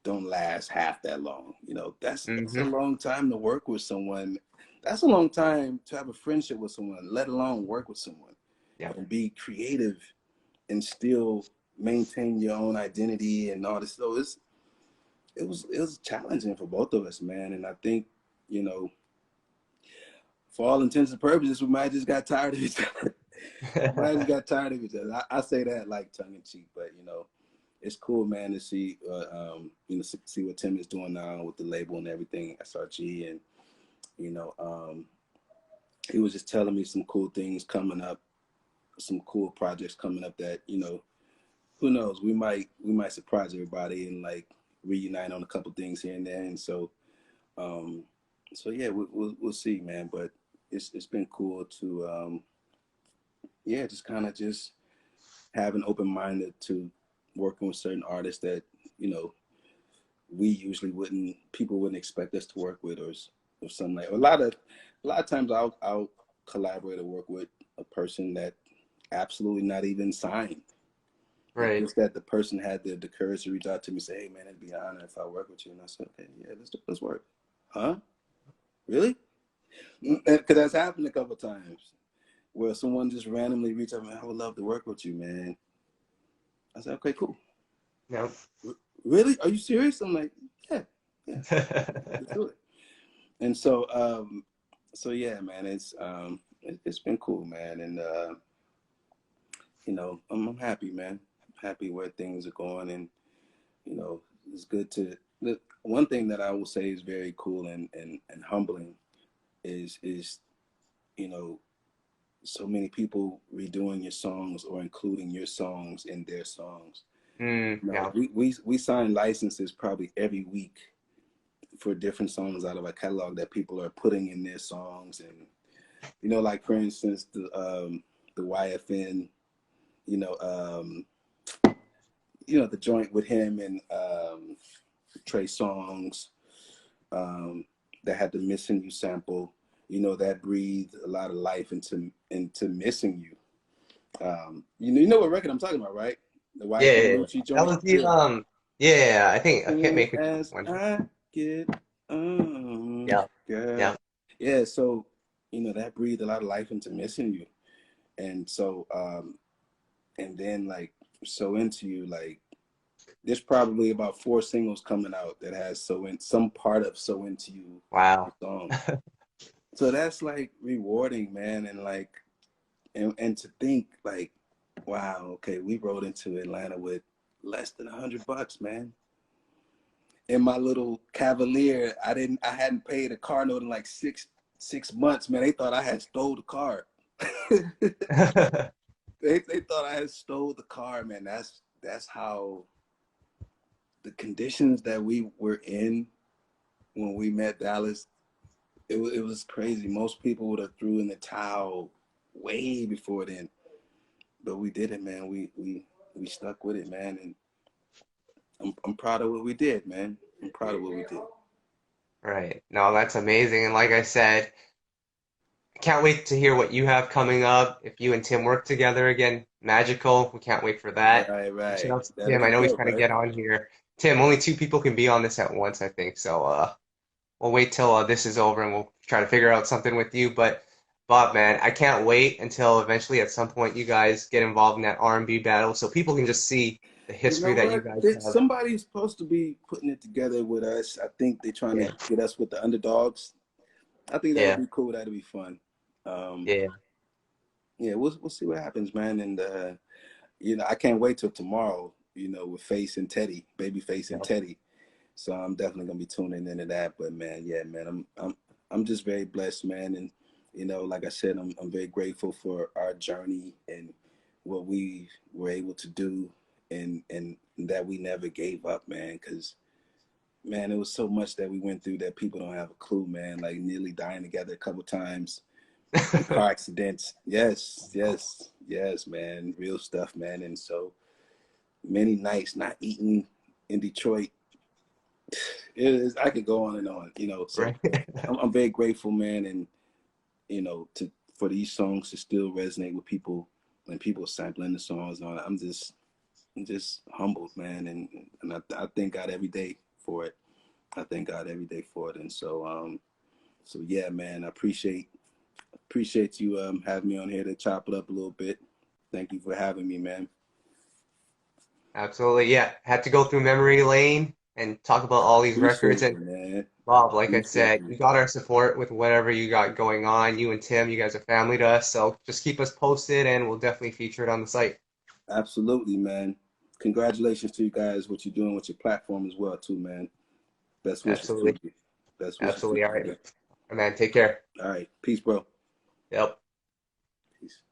Speaker 2: don't last half that long. You know, that's a
Speaker 1: Hmm.
Speaker 2: long time to work with someone. That's a long time to have a friendship with someone, let alone work with someone
Speaker 1: Yeah.
Speaker 2: and be creative and still maintain your own identity and all this. So it was challenging for both of us, man. And I think, you know, for all intents and purposes, we might have just got tired of each other. We might have just got tired of each other. I say that like tongue in cheek, but you know, it's cool, man, to see you know, see what Tim is doing now with the label and everything, SRG, and you know, he was just telling me some cool things coming up, some cool projects coming up that, you know, who knows, we might surprise everybody and like reunite on a couple things here and there. And so um so yeah, we'll see, man. But it's been cool to yeah, just kind of just have an open minded to working with certain artists that, you know, we usually wouldn't, people wouldn't expect us to work with, or something. Like a lot of times I'll collaborate or work with a person that absolutely not even signed. It's
Speaker 1: Right.
Speaker 2: just that the person had the courage to reach out to me and say, hey man, it'd be an honor if I work with you. And I said, okay, yeah, let's work. Huh? Really? Because that's happened a couple of times where someone just randomly reached out, man, I would love to work with you, man. I said, okay, cool.
Speaker 1: Yep.
Speaker 2: Really? Are you serious? I'm like, yeah, yeah, let's do it. And so, so yeah, man, it's been cool, man. And you know, I'm happy, man. I'm happy where things are going, and you know, it's good to. One thing that I will say is very cool and humbling is you know, so many people redoing your songs or including your songs in their songs.
Speaker 1: Mm,
Speaker 2: You know,
Speaker 1: yeah.
Speaker 2: we sign licenses probably every week for different songs out of our catalog that people are putting in their songs. And you know, like for instance, the YFN, you know, you know, the joint with him and Trey Songs, that had the Missing You sample. that breathed a lot of life into missing you. You know what record I'm talking about, right? The
Speaker 1: Yeah,
Speaker 2: wife
Speaker 1: yeah,
Speaker 2: and
Speaker 1: yeah.
Speaker 2: Lucci
Speaker 1: That
Speaker 2: joint.
Speaker 1: was the
Speaker 2: Yeah.
Speaker 1: yeah, I think I can't
Speaker 2: Soon
Speaker 1: make it
Speaker 2: as
Speaker 1: one.
Speaker 2: I get
Speaker 1: Yeah,
Speaker 2: girl.
Speaker 1: yeah,
Speaker 2: Yeah, so that breathed a lot of life into missing you. And so and then like So Into You, like there's probably about 4 singles coming out that has some part of So Into You
Speaker 1: wow.
Speaker 2: song. So that's like rewarding, man, and and to think like, wow, okay, we rode into Atlanta with less than $100, man. In my little Cavalier, I hadn't paid a car note in like six months, man. They thought I had stole the car. They thought I had stole the car, man. That's how the conditions that we were in when we met Dallas. It was crazy. Most people would have threw in the towel way before then, but we did it, man. We stuck with it, man, and I'm proud of what we did, man. I'm proud of what we did.
Speaker 1: Right. No, that's amazing. And like I said, can't wait to hear what you have coming up. If you and Tim work together again, magical. We can't wait for that.
Speaker 2: Right,
Speaker 1: Shout
Speaker 2: right.
Speaker 1: out to
Speaker 2: That'll
Speaker 1: Tim. I
Speaker 2: be
Speaker 1: know he's
Speaker 2: dope,
Speaker 1: trying to
Speaker 2: right?
Speaker 1: get on here. Tim, only two people can be on this at once, I think. So we'll wait till this is over and we'll try to figure out something with you. But Bob, man, I can't wait until eventually at some point you guys get involved in that R&B battle so people can just see the
Speaker 2: You
Speaker 1: history
Speaker 2: know
Speaker 1: that you
Speaker 2: what?
Speaker 1: guys have.
Speaker 2: Somebody's supposed to be putting it together with us. I think they're trying to
Speaker 1: Yeah,
Speaker 2: get us with the underdogs. I think that'll
Speaker 1: yeah,
Speaker 2: be cool. That'll be fun. Um,
Speaker 1: yeah.
Speaker 2: yeah, we'll see what happens, man. And I can't wait till tomorrow. With Face and Teddy, Babyface and
Speaker 1: Yeah.
Speaker 2: Teddy. So I'm definitely gonna be tuning into that. But man, yeah, man, I'm just very blessed, man. And like I said, I'm very grateful for our journey and what we were able to do, and that we never gave up, man. Because man, it was so much that we went through that people don't have a clue, man. Like nearly dying together a couple times in car accidents. Yes, yes, yes, man. Real stuff, man. And so many nights not eating in Detroit. It is. I could go on and on. So
Speaker 1: Right.
Speaker 2: I'm very grateful, man, and to for these songs to still resonate with people when people sampling the songs and all that. I'm just humbled, man, and I thank God every day for it. I thank God every day for it, and so yeah, man, I appreciate you having me on here to chop it up a little bit. Thank you for having me, man.
Speaker 1: Absolutely. Yeah. Had to go through memory lane and talk about all these records.
Speaker 2: Appreciate
Speaker 1: And
Speaker 2: you, man.
Speaker 1: Bob, like I
Speaker 2: Appreciate
Speaker 1: said,
Speaker 2: you.
Speaker 1: you got our support with whatever you got going on. You and Tim, you guys are family to us. So just keep us posted and we'll definitely feature it on the site.
Speaker 2: Absolutely, man. Congratulations to you guys, what you're doing with your platform as well, too, man. Best wishes to
Speaker 1: Absolutely.
Speaker 2: you. Best wishes to
Speaker 1: Absolutely. All
Speaker 2: you,
Speaker 1: right.
Speaker 2: brother.
Speaker 1: Man, take care.
Speaker 2: All right. Peace, bro.
Speaker 1: Yep.
Speaker 2: Peace.